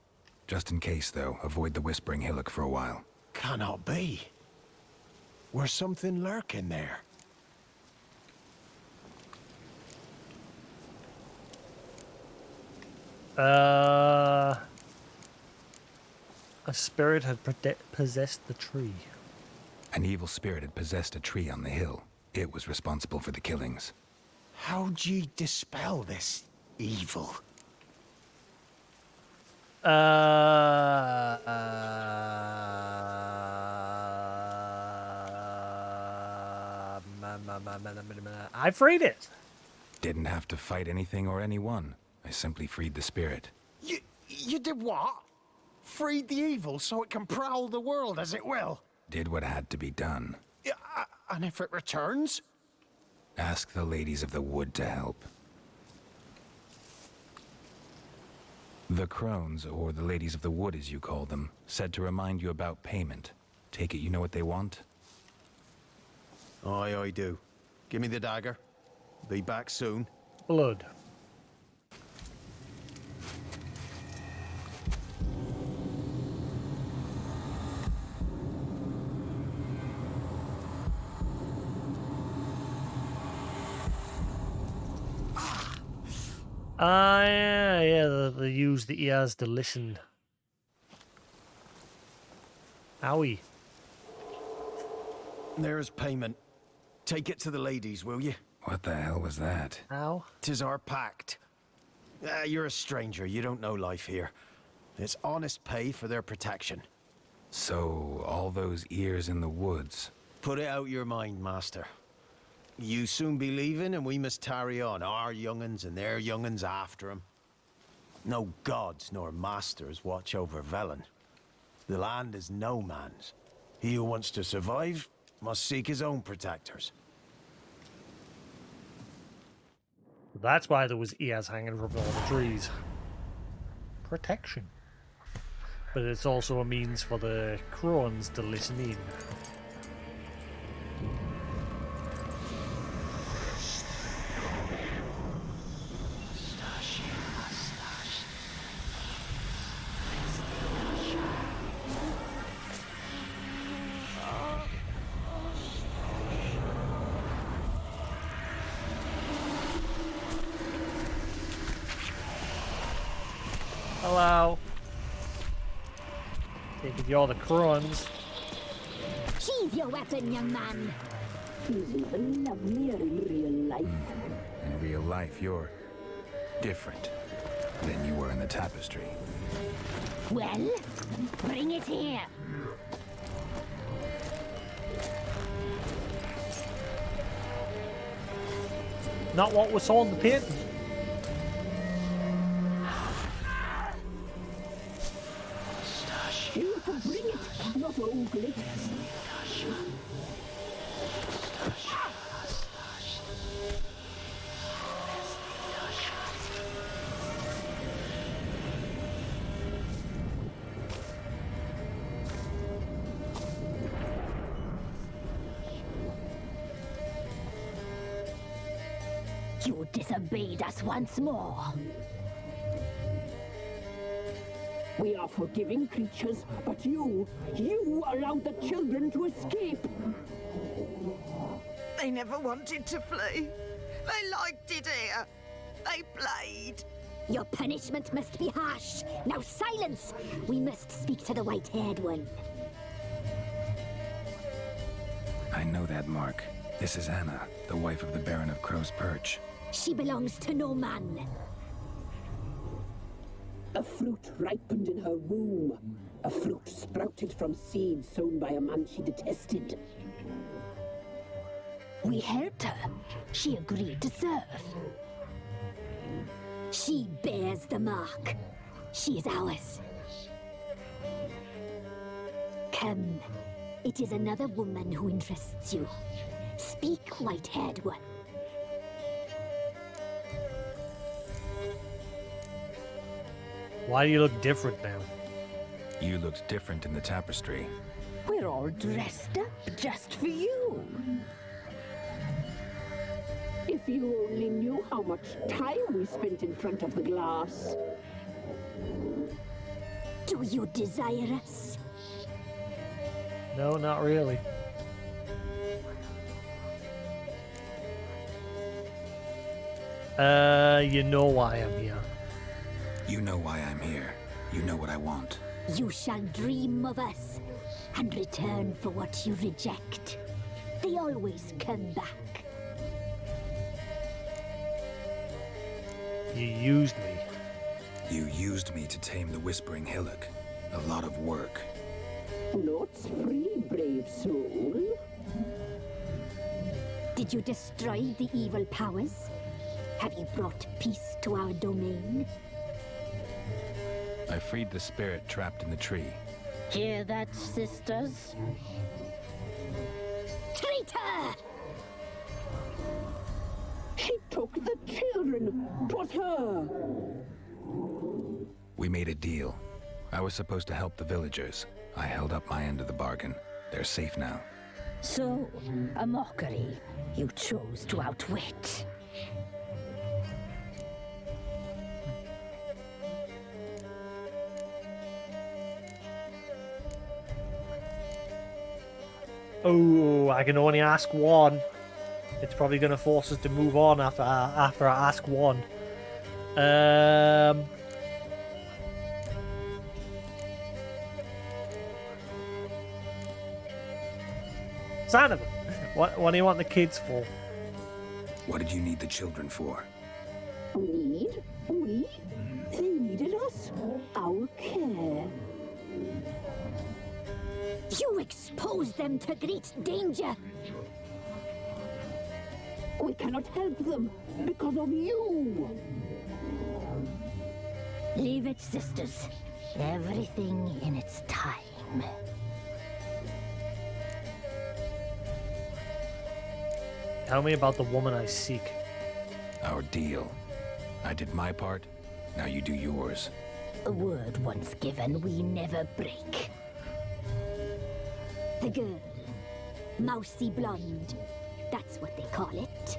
Just in case, though, avoid the Whispering Hillock for a while. Cannot be. Where's something lurking there? A spirit had possessed the tree. An evil spirit had possessed a tree on the hill. It was responsible for the killings. How'd ye dispel this evil? I freed it. Didn't have to fight anything or anyone. I simply freed the spirit. You did what? Freed the evil so it can prowl the world as it will? Did what had to be done. Yeah, and if it returns? Ask the ladies of the wood to help. The crones, or the ladies of the wood as you call them, said to remind you about payment. Take it you know what they want? Aye, I do. Give me the dagger. Be back soon. Blood. Yeah, they use the ears to listen. Owie. There's payment. Take it to the ladies, will you? What the hell was that? Ow. 'Tis our pact. You're a stranger, you don't know life here. It's honest pay for their protection. So, all those ears in the woods. Put it out your mind, master. You soon be leaving, and we must tarry on, our young'uns and their young'uns after 'em. No gods nor masters watch over Velen. The land is no man's. He who wants to survive must seek his own protectors. That's why there was ears hanging from all the trees. Protection. But it's also a means for the crones to listen in. Hello. Take it you're the Cruns. Sheathe your weapon, young man. He's even lovelier in real life. In real life, you're different than you were in the tapestry. Well, bring it here. Not what we saw in the painting. You can bring it, not ogle it. You disobeyed us once more. We are forgiving creatures, but you allowed the children to escape. They never wanted to flee. They liked it here. They played. Your punishment must be harsh. Now silence! We must speak to the white-haired one. I know that mark. This is Anna, the wife of the Baron of Crow's Perch. She belongs to no man. A fruit ripened in her womb. A fruit sprouted from seeds sown by a man she detested. We helped her. She agreed to serve. She bears the mark. She is ours. Come. It is another woman who interests you. Speak, white-haired one. Why do you look different now? You looked different in the tapestry. We're all dressed up just for you. If you only knew how much time we spent in front of the glass. Do you desire us? No, not really. You know why I'm here. You know why I'm here. You know what I want. You shall dream of us and return for what you reject. They always come back. You used me. You used me to tame the Whispering Hillock. A lot of work. Not free, brave soul. Did you destroy the evil powers? Have you brought peace to our domain? I freed the spirit trapped in the tree. Hear that, sisters? Traitor! She took the children. 'Twas her. We made a deal. I was supposed to help the villagers. I held up my end of the bargain. They're safe now. So, a mockery you chose to outwit. Oh, I can only ask one. It's probably going to force us to move on after I ask one. Xanavan, what do you want the kids for? What did you need the children for? Need? We? They needed us. Our care. You exposed them to great danger. We cannot help them because of you. Leave it, sisters. Everything in its time. Tell me about the woman I seek. Our deal. I did my part, now you do yours. A word once given, we never break. The girl. Mousy blonde. That's what they call it.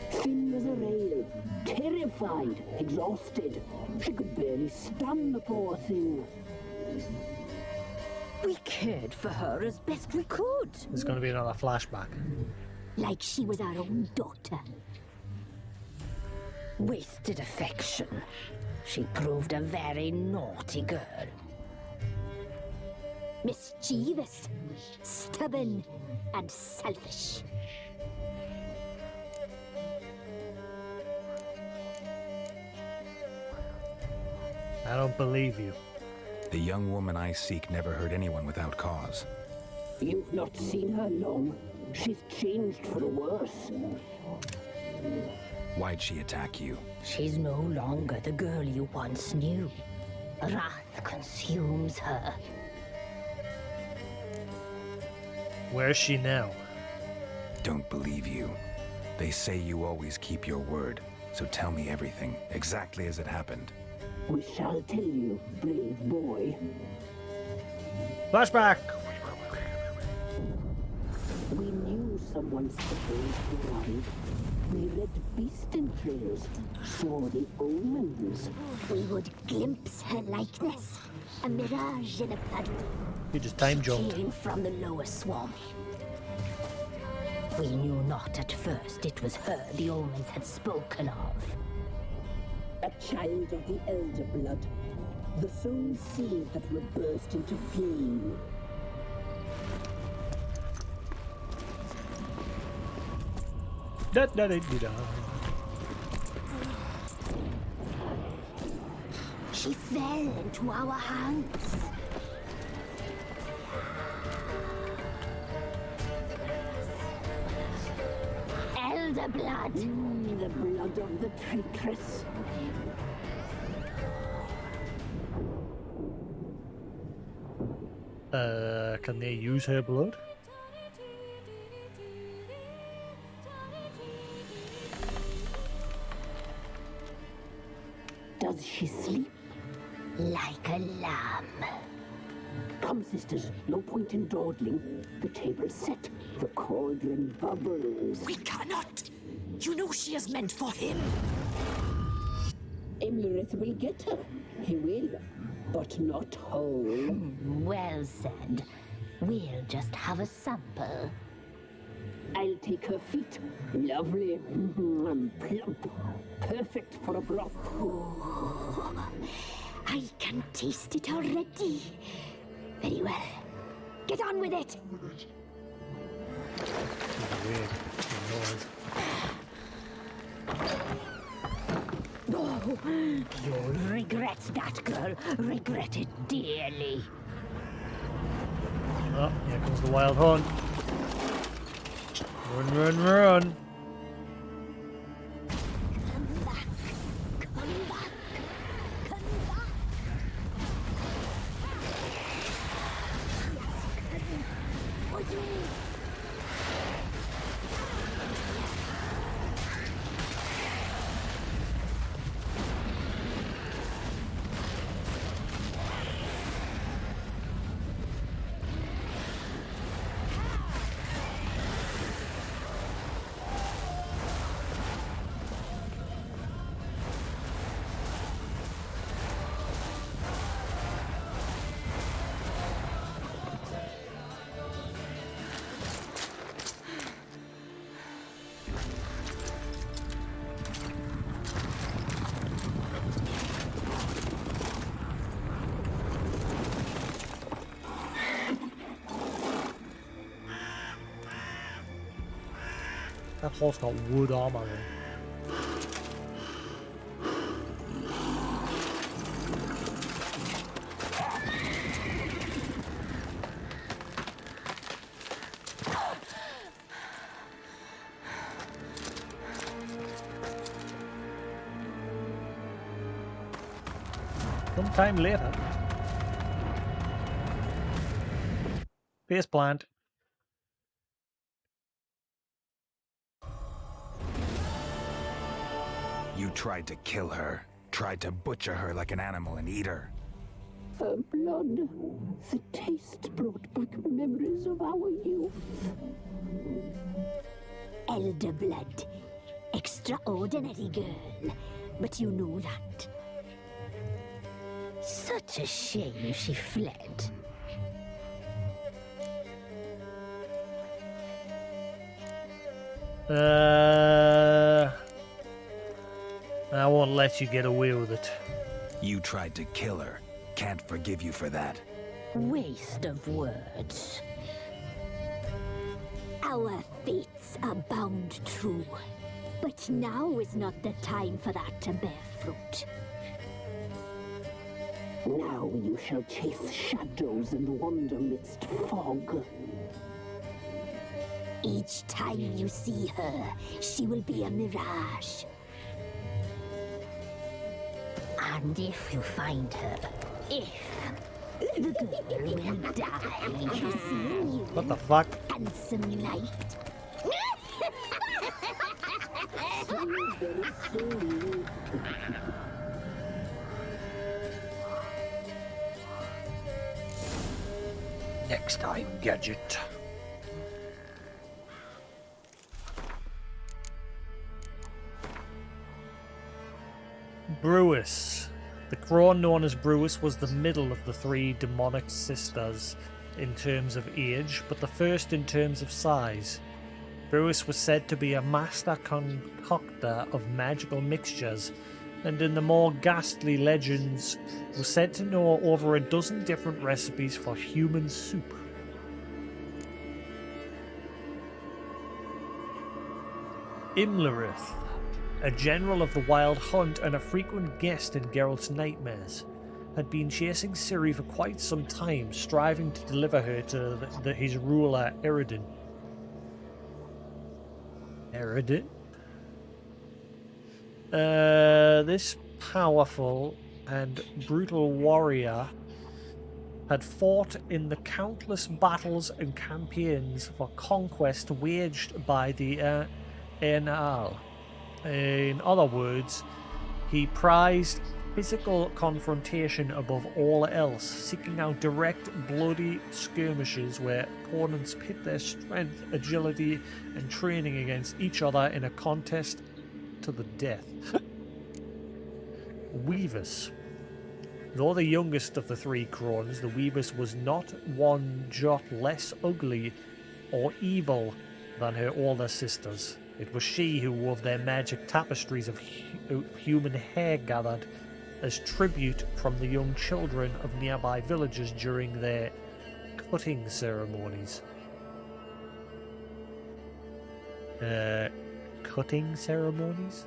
Thin as a rail, terrified, exhausted. She could barely stand, the poor thing. We cared for her as best we could. There's going to be another flashback. Like she was our own daughter. Wasted affection. She proved a very naughty girl. Mischievous, stubborn, and selfish. I don't believe you. The young woman I seek never hurt anyone without cause. You've not seen her long. She's changed for the worse. Why'd she attack you? She's no longer the girl you once knew. Wrath consumes her. Where's she now? Don't believe you. They say you always keep your word, so tell me everything, exactly as it happened. We shall tell you, brave boy. Flashback! We knew someone special would arrive. We read beast entrails, saw the omens. We would glimpse her likeness, a mirage in a puddle. You just time jumped. Came from the lower swamp. We knew not at first it was her the omens had spoken of. A child of the elder blood. The soul seed that will burst into flame. Da, da, da, da, da. She fell into our hands. Elder blood. The blood of the traitress. Can they use her blood? Does she sleep? Like a lamb. Come, sisters, no point in dawdling. The table's set. The cauldron bubbles. We cannot! You know she is meant for him. Emlyrith will get her. He will, but not whole. Well said. We'll just have a sample. I'll take her feet. Lovely. And plump. Perfect for a broth. Oh, I can taste it already. Very well. Get on with it. Weird noise. Oh, you'll regret that, girl. Regret it dearly. Oh, here comes the wild hunt. Run, run, run. That horse got wood armor in. Sometime later. Base plant. You tried to kill her, tried to butcher her like an animal and eat her. Her blood. The taste brought back memories of our youth. Elder blood. Extraordinary girl. But you know that. Such a shame she fled. I won't let you get away with it. You tried to kill her. Can't forgive you for that. Waste of words. Our fates are bound true. But now is not the time for that to bear fruit. Now you shall chase shadows and wander midst fog. Each time you see her, she will be a mirage. And if you find her, the girl will die. What the fuck? Handsome knight. Next time, Gadget. Brewis. The crone known as Brewis was the middle of the three demonic sisters in terms of age, but the first in terms of size. Brewis was said to be a master concoctor of magical mixtures, and in the more ghastly legends was said to know over a dozen different recipes for human soup. Imlerith, a general of the Wild Hunt and a frequent guest in Geralt's nightmares, had been chasing Ciri for quite some time, striving to deliver her to his ruler Eredin. Eredin? This powerful and brutal warrior had fought in the countless battles and campaigns for conquest waged by the Aenal. In other words, he prized physical confrontation above all else, seeking out direct, bloody skirmishes where opponents pit their strength, agility, and training against each other in a contest to the death. Weavus. Though the youngest of the three crones, the Weavus was not one jot less ugly or evil than her older sisters. It was she who wove their magic tapestries of human hair gathered as tribute from the young children of nearby villages during their cutting ceremonies. Cutting ceremonies?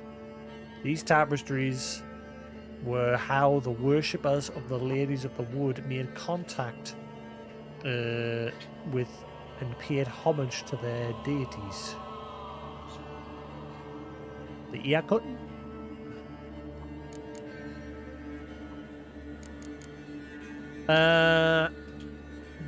These tapestries were how the worshippers of the Ladies of the Wood made contact with and paid homage to their deities. The ear cutting?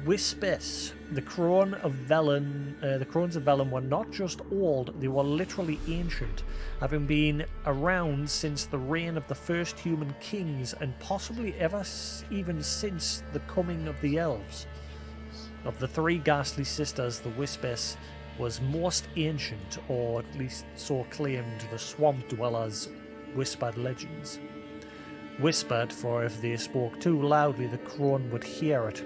Wispes. The crones of Velen were not just old, they were literally ancient, having been around since the reign of the first human kings and possibly even since the coming of the elves. Of the three ghastly sisters, the Wispes was most ancient, or at least so claimed the swamp dwellers' whispered legends. Whispered, for if they spoke too loudly, the crone would hear it.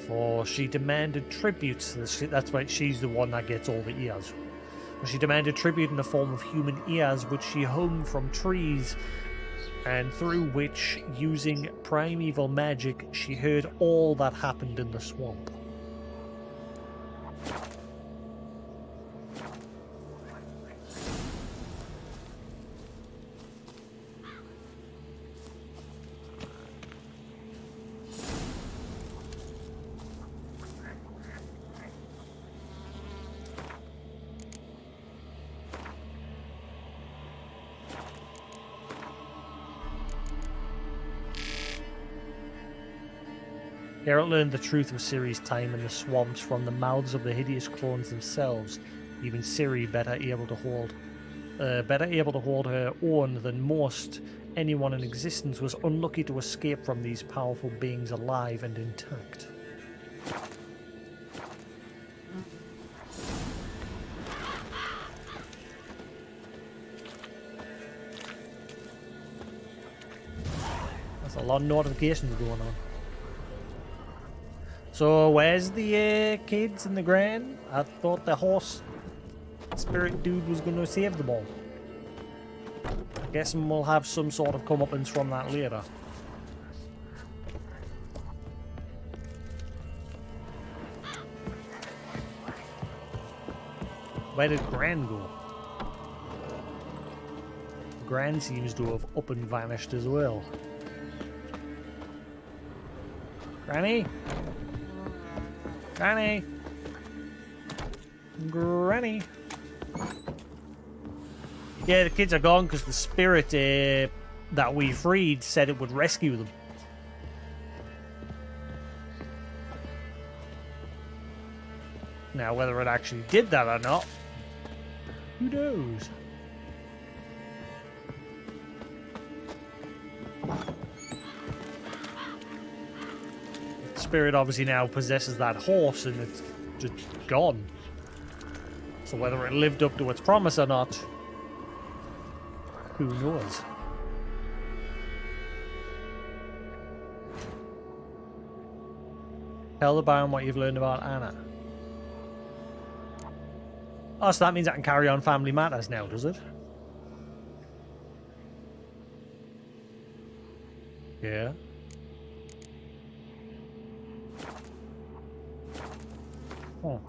For she demanded tributes. That's why she's the one that gets all the ears. She demanded tribute in the form of human ears, which she hung from trees, and through which, using primeval magic, she heard all that happened in the swamp. Geralt learned the truth of Ciri's time in the swamps from the mouths of the hideous clones themselves. Even Ciri better able to hold her own than most anyone in existence, was unlucky to escape from these powerful beings alive and intact. There's a lot of notifications going on. So where's the kids and the grand? I thought the horse spirit dude was going to save them all. Guessing we'll have some sort of comeuppance from that later. Where did Gran go? Gran seems to have up and vanished as well. Granny? Granny? Granny? Yeah, the kids are gone because the spirit that we freed said it would rescue them. Now, whether it actually did that or not, who knows? The spirit obviously now possesses that horse and it's just gone. So whether it lived up to its promise or not, who knows? Tell the Baron what you've learned about Anna. Oh, so that means I can carry on family matters now, does it? Yeah. Oh.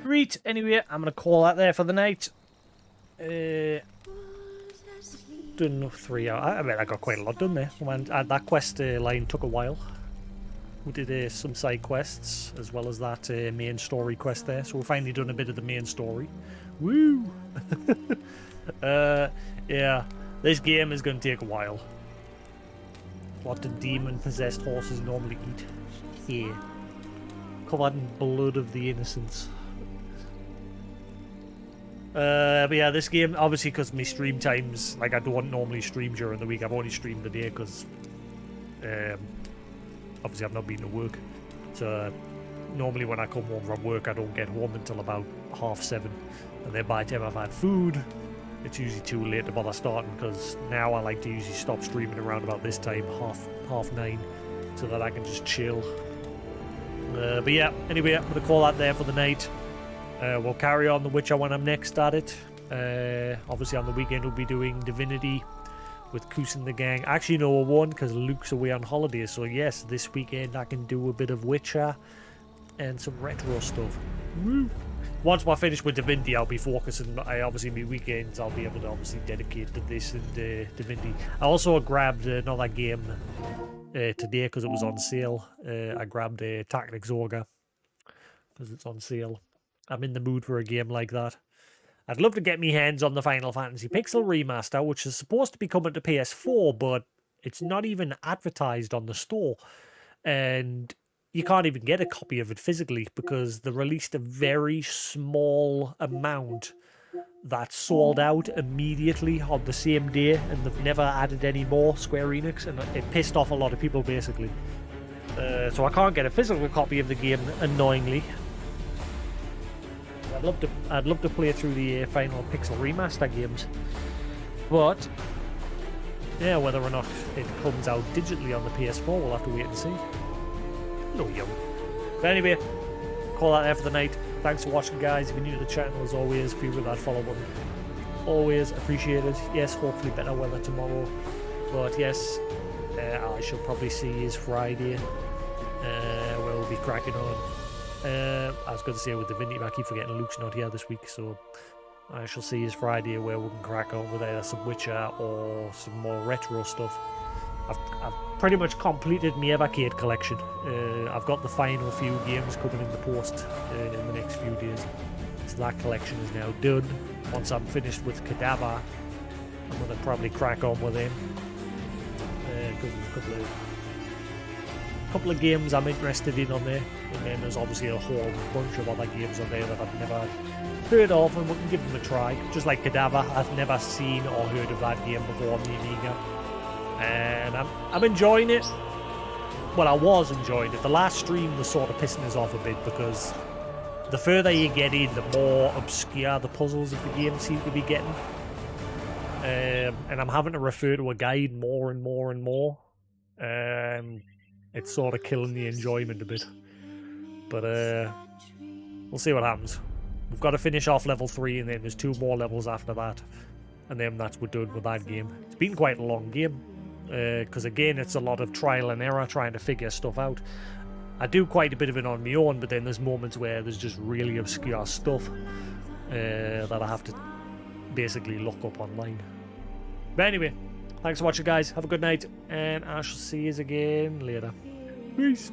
Right, anyway, I'm going to call that there for the night. Done 3 hours. I mean, I got quite a lot done there. That quest line took a while. We did some side quests as well as that main story quest there. So we've finally done a bit of the main story. Woo! Yeah, this game is going to take a while. What do demon-possessed horses normally eat? Yeah. Covered in blood of the innocents. But yeah, this game, obviously because my stream times, like I don't normally stream during the week, I've only streamed the day because obviously I've not been to work. So normally when I come home from work, I don't get home until about 7:30. And then by the time I've had food, it's usually too late to bother starting because now I like to usually stop streaming around about this time, half 9, so that I can just chill. But yeah, anyway, I'm going to call that there for the night. We'll carry on The Witcher when I'm next at it. Obviously on the weekend we'll be doing Divinity with Koos and the gang. Actually no, I won't because Luke's away on holiday. So yes, this weekend I can do a bit of Witcher and some retro stuff. Woo! Once we're finished with Divinity, I'll be focusing. Obviously my weekends I'll be able to obviously dedicate to this and Divinity. I also grabbed another game today because it was on sale. I grabbed Tactics Ogre because it's on sale. I'm in the mood for a game like that. I'd love to get me hands on the Final Fantasy Pixel Remaster, which is supposed to be coming to PS4, but it's not even advertised on the store. And you can't even get a copy of it physically because they released a very small amount that sold out immediately on the same day, and they've never added any more, Square Enix, and it pissed off a lot of people, basically. So I can't get a physical copy of the game, annoyingly. I'd love to play through the final Pixel Remaster games, but yeah, whether or not it comes out digitally on the PS4, we'll have to wait and see. No young. But anyway, call that there for the night. Thanks for watching, guys. If you're new to the channel, as always, feel with that follow button. Always appreciated. Yes, hopefully better weather tomorrow, but yes, I shall probably see you Friday. Where we'll be cracking on. I was going to say with Divinity, but I keep forgetting Luke's not here this week, so I shall see you Friday where we can crack on with either some Witcher or some more retro stuff. I've pretty much completed my Evercade collection. I've got the final few games coming in the post in the next few days, so that collection is now done. Once I'm finished with Cadaver, I'm going to probably crack on with him because there's a couple of games I'm interested in on there, and then there's obviously a whole bunch of other games on there that I've never heard of, and we can give them a try. Just like Cadaver, I've never seen or heard of that game before on the Amiga, and I'm enjoying it. Well, I was enjoying it. The last stream was sort of pissing us off a bit because the further you get in, the more obscure the puzzles of the game seem to be getting. and I'm having to refer to a guide more and more and more. It's sort of killing the enjoyment a bit. But we'll see what happens. We've got to finish off level 3, and then there's 2 more levels after that. And then we're done with that game. It's been quite a long game. Because again, it's a lot of trial and error, trying to figure stuff out. I do quite a bit of it on my own, but then there's moments where there's just really obscure stuff that I have to basically look up online. But anyway, thanks for watching, guys. Have a good night, and I shall see you again later. Peace.